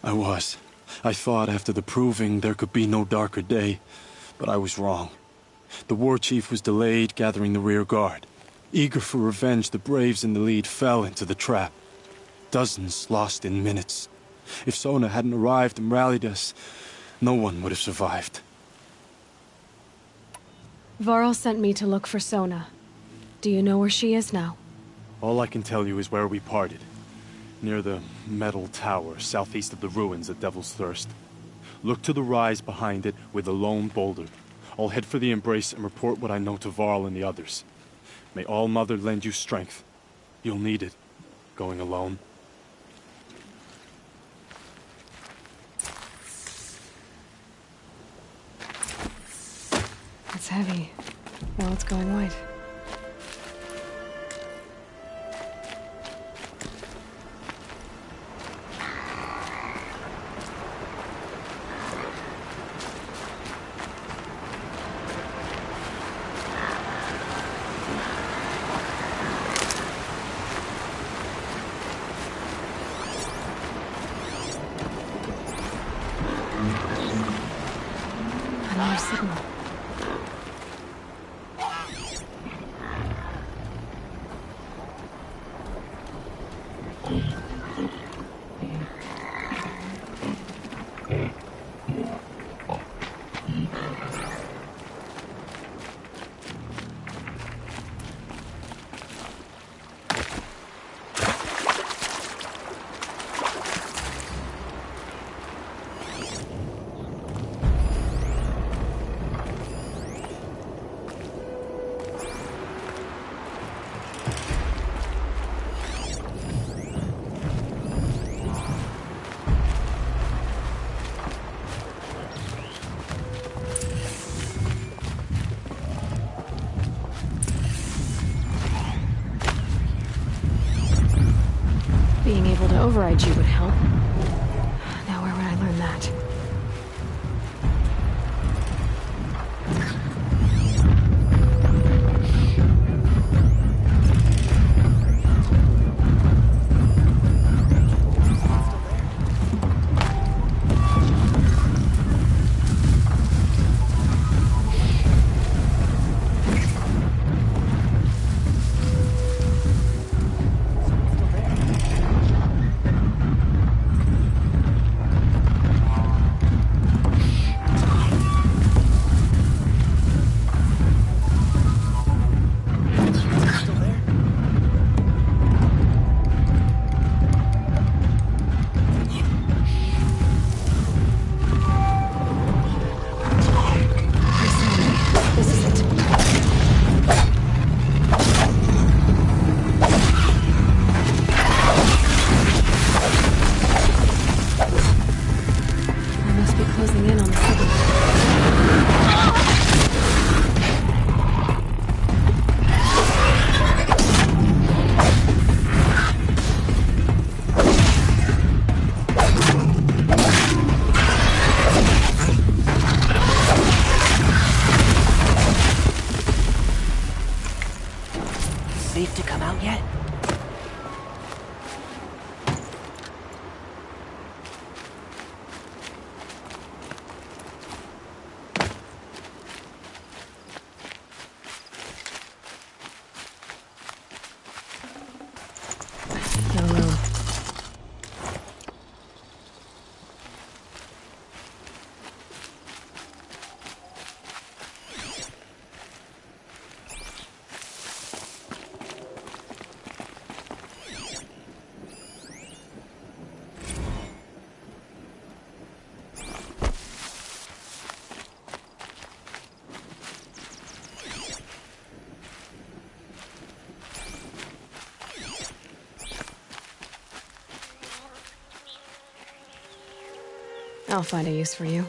I was. I thought after the proving there could be no darker day, but I was wrong. The war chief was delayed gathering the rear guard. Eager for revenge, the braves in the lead fell into the trap. Dozens lost in minutes. If Sona hadn't arrived and rallied us, no one would have survived. Varl sent me to look for Sona. Do you know where she is now? All I can tell you is where we parted. Near the metal tower, southeast of the ruins at Devil's Thirst. Look to the rise behind it with a lone boulder. I'll head for the Embrace and report what I know to Varl and the others. May All Mother lend you strength. You'll need it, going alone. It's heavy. Well, it's going white. Another signal. Being able to override you would help. Now where would I learn that? I'll find a use for you.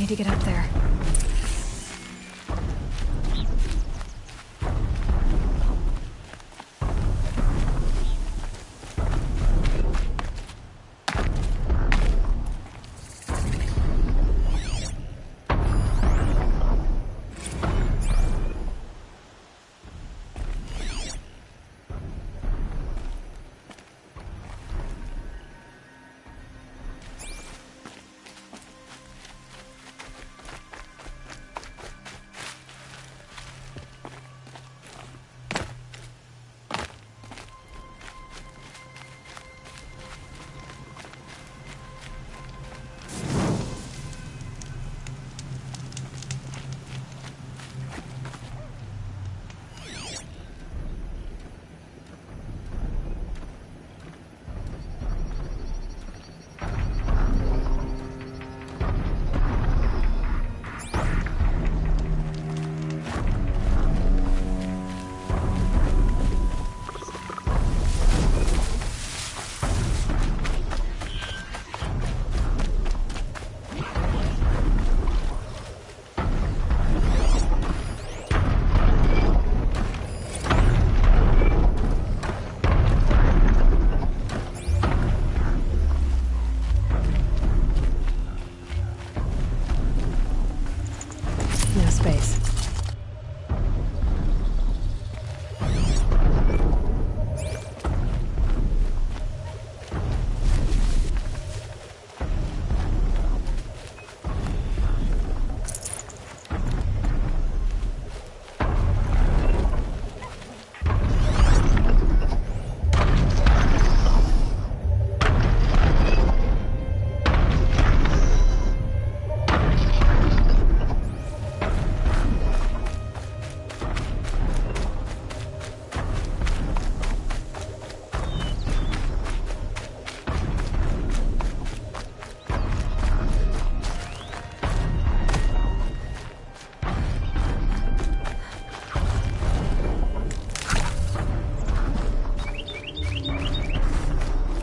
To get up there.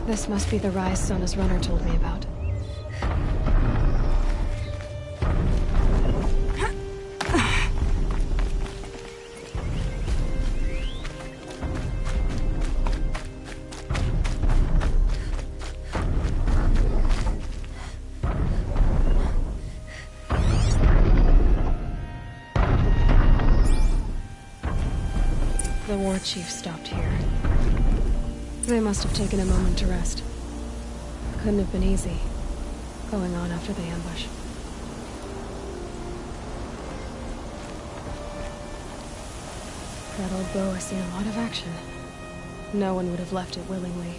This must be the rise Sona's runner told me about. The war chief stopped here. They must have taken a moment to rest. Couldn't have been easy, going on after the ambush. That old bow has seen a lot of action. No one would have left it willingly.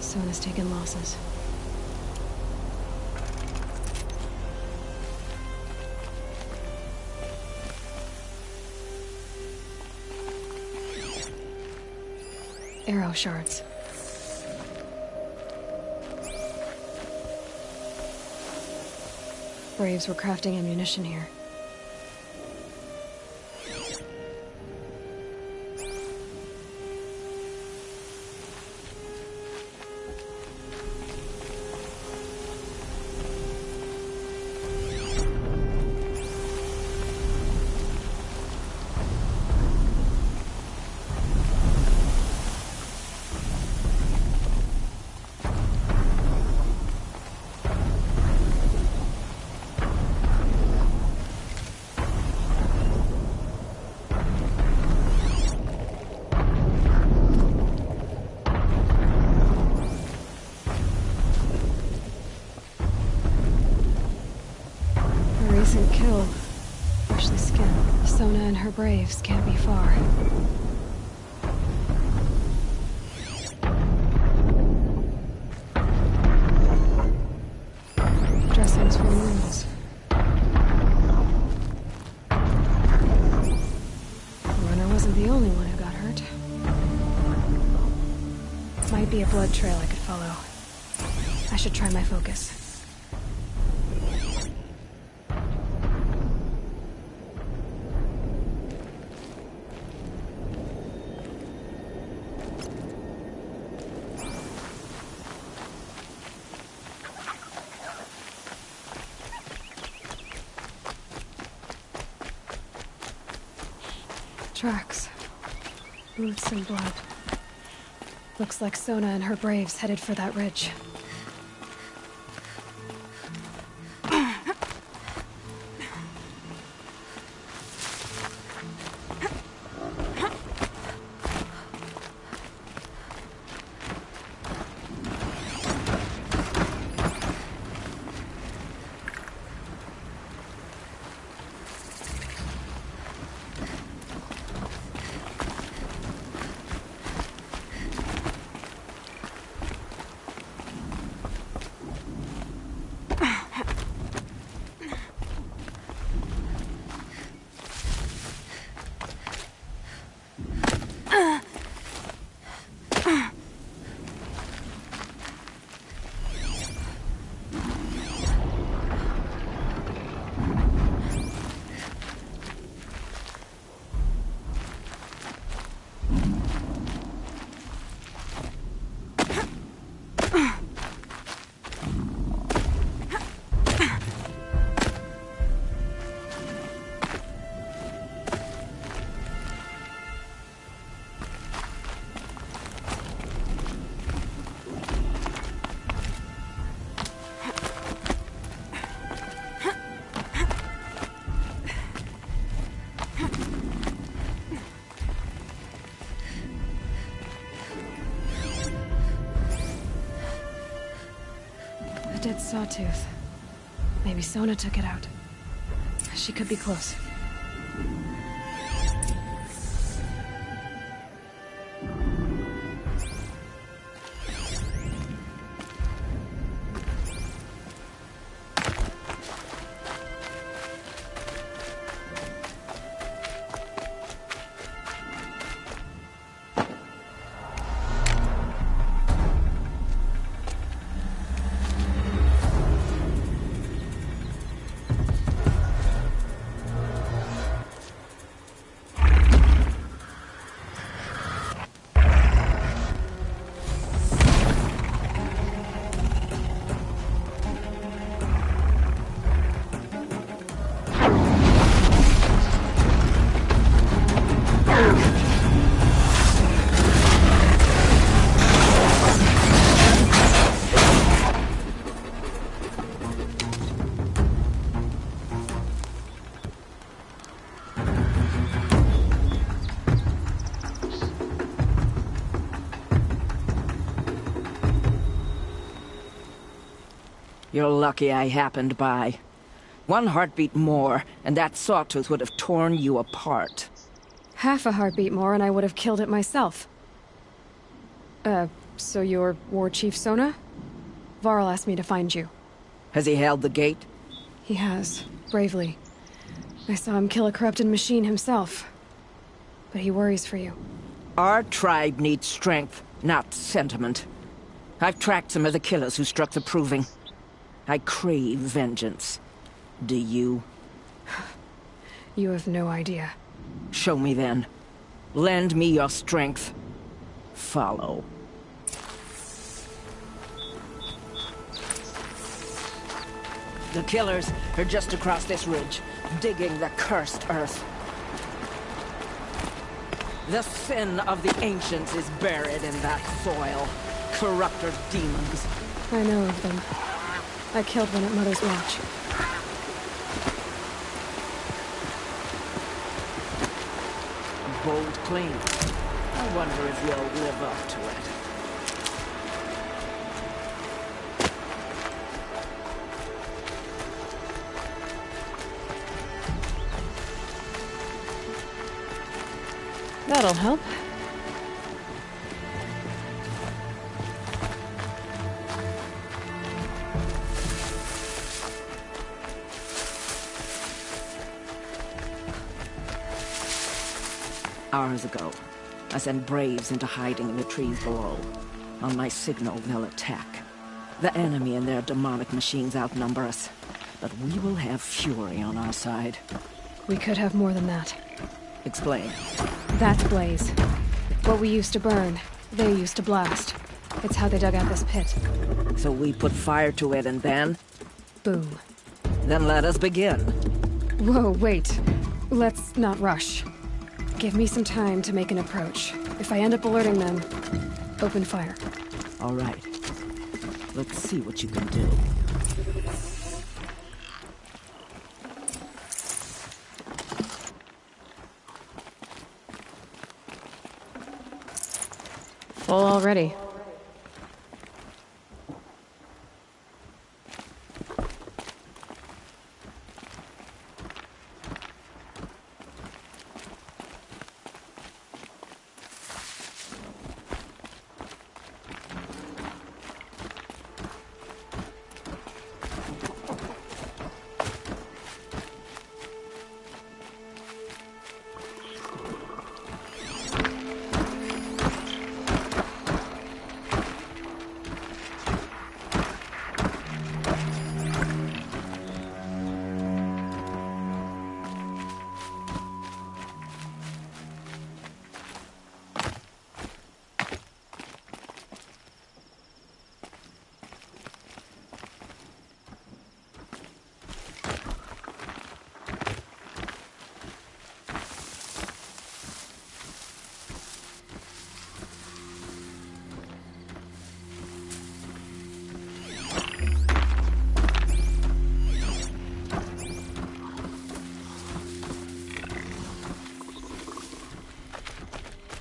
Sona's taken losses. Arrow shards. Braves were crafting ammunition here. freshly skinned. Sona and her braves can't be far. Dressings for wounds. The runner wasn't the only one who got hurt. Might be a blood trail I could follow. I should try my focus. Tracks. Boots and blood. Looks like Sona and her braves headed for that ridge. Dead sawtooth. Maybe Sona took it out. She could be close. You're lucky I happened by. One heartbeat more, and that sawtooth would have torn you apart. Half a heartbeat more and I would have killed it myself. So you're War Chief Sona? Varl asked me to find you. Has he held the gate? He has, bravely. I saw him kill a corrupted machine himself. But he worries for you. Our tribe needs strength, not sentiment. I've tracked some of the killers who struck the Proving. I crave vengeance. Do you? You have no idea. Show me then. Lend me your strength. Follow. The killers are just across this ridge, digging the cursed earth. The sin of the ancients is buried in that soil. Corrupter demons. I know of them. I killed one at Mother's Watch. Bold claim. I wonder if you'll live up to it. That'll help. Hours ago, I sent Braves into hiding in the trees below. On my signal, they'll attack. The enemy and their demonic machines outnumber us, but we will have fury on our side. We could have more than that. Explain. That's Blaze. What we used to burn, they used to blast. It's how they dug out this pit. So we put fire to it and then? Boom. Then let us begin. Whoa, wait. Let's not rush. Give me some time to make an approach. If I end up alerting them, open fire. All right. Let's see what you can do. Full already.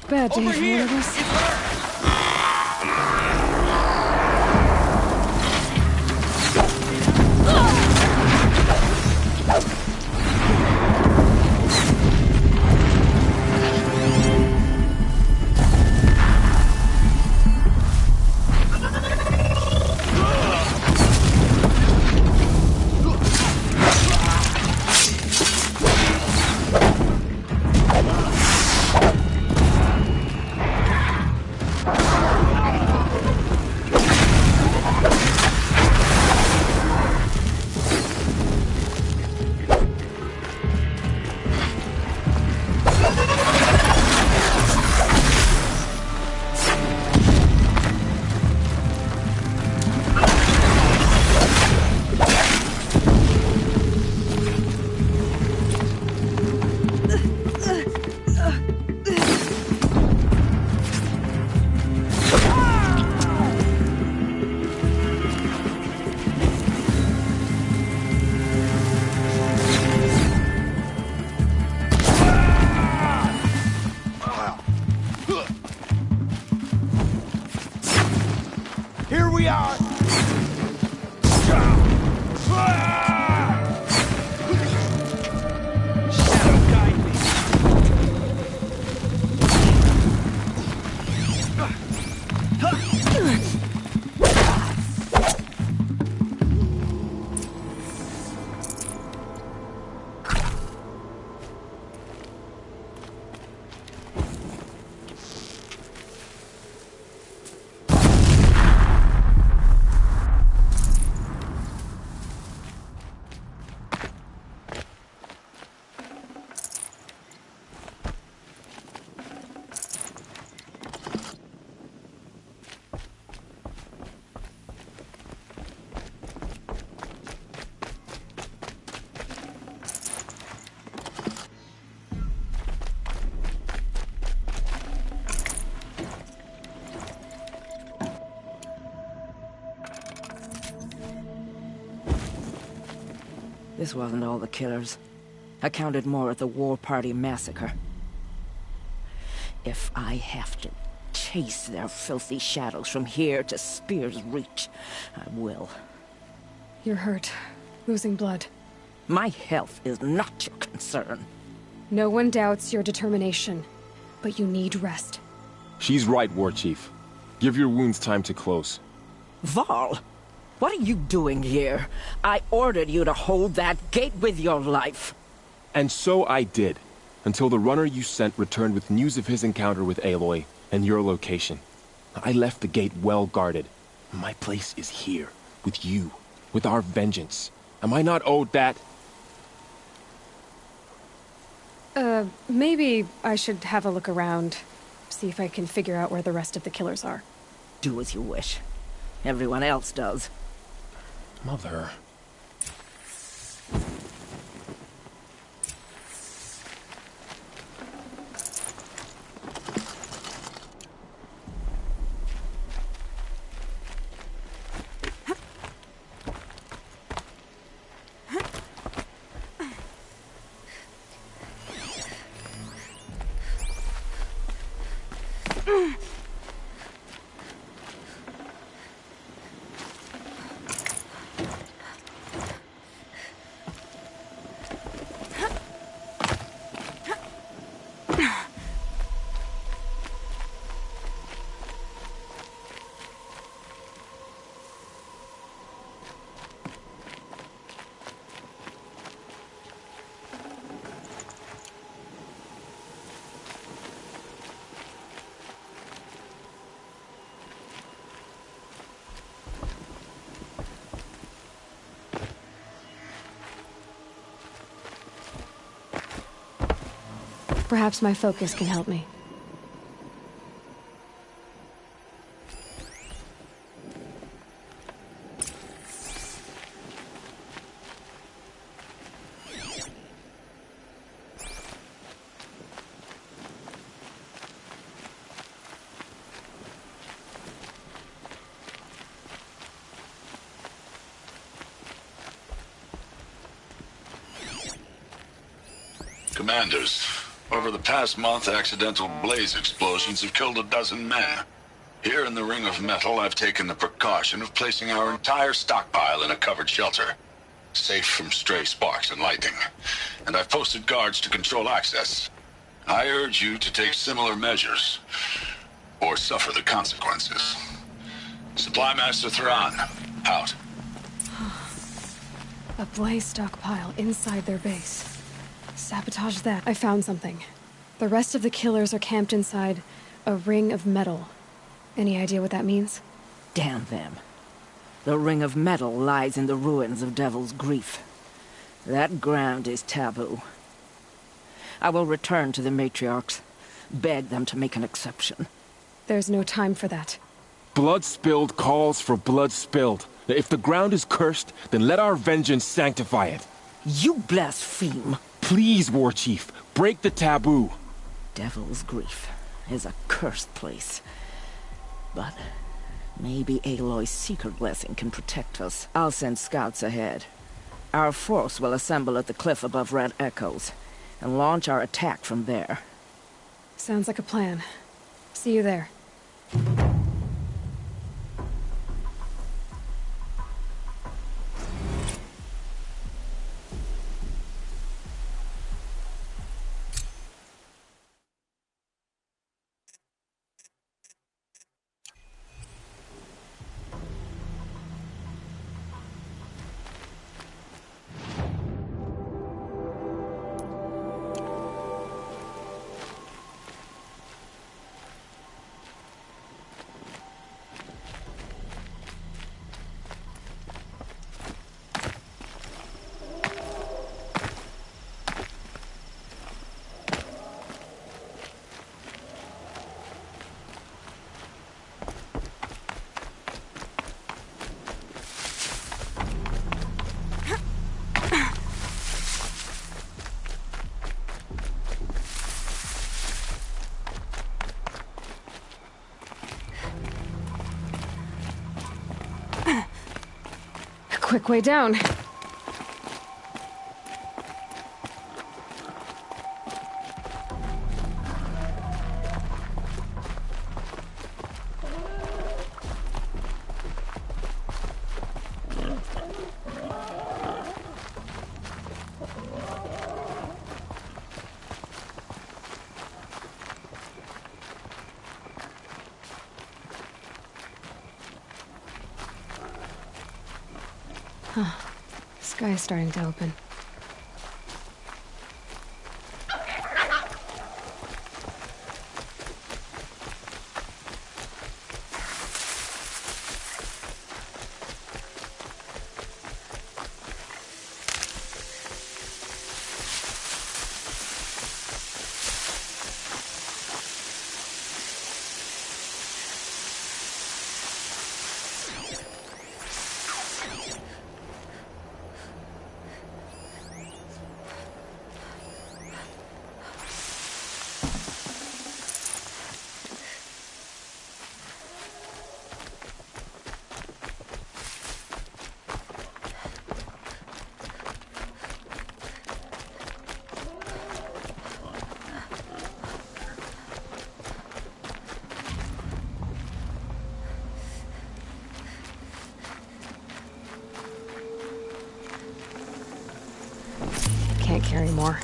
Bad day for one of us. Here we are! Shadow guide me! This wasn't all the killers. I counted more at the War Party massacre. If I have to chase their filthy shadows from here to Spear's Reach, I will. You're hurt. Losing blood. My health is not your concern. No one doubts your determination. but you need rest. She's right, War Chief. Give your wounds time to close. Varl, what are you doing here? I ordered you to hold that gate with your life. And so I did, until the runner you sent returned with news of his encounter with Aloy and your location. I left the gate well guarded. My place is here, with you, with our vengeance. Am I not owed that? Maybe I should have a look around. See if I can figure out where the rest of the killers are. Do as you wish. Everyone else does. Mother... Perhaps my focus can help me. Commanders, over the past month, accidental blaze explosions have killed a dozen men. Here in the Ring of Metal, I've taken the precaution of placing our entire stockpile in a covered shelter, safe from stray sparks and lightning. And I've posted guards to control access. I urge you to take similar measures, or suffer the consequences. Supply Master Thrawn, out. A blaze stockpile inside their base. Sabotage that. I found something. The rest of the killers are camped inside a ring of metal. Any idea what that means? Damn them. The Ring of Metal lies in the ruins of Devil's Grief. That ground is taboo. I will return to the matriarchs, beg them to make an exception. There's no time for that. Blood spilled calls for blood spilled. If the ground is cursed, then let our vengeance sanctify it. You blaspheme. Please, War Chief, break the taboo. Devil's Grief is a cursed place. But maybe Aloy's secret blessing can protect us. I'll send scouts ahead. Our force will assemble at the cliff above Red Echoes, and launch our attack from there. Sounds like a plan. See you there. Quick way down. Huh. The sky is starting to open. Can't carry more.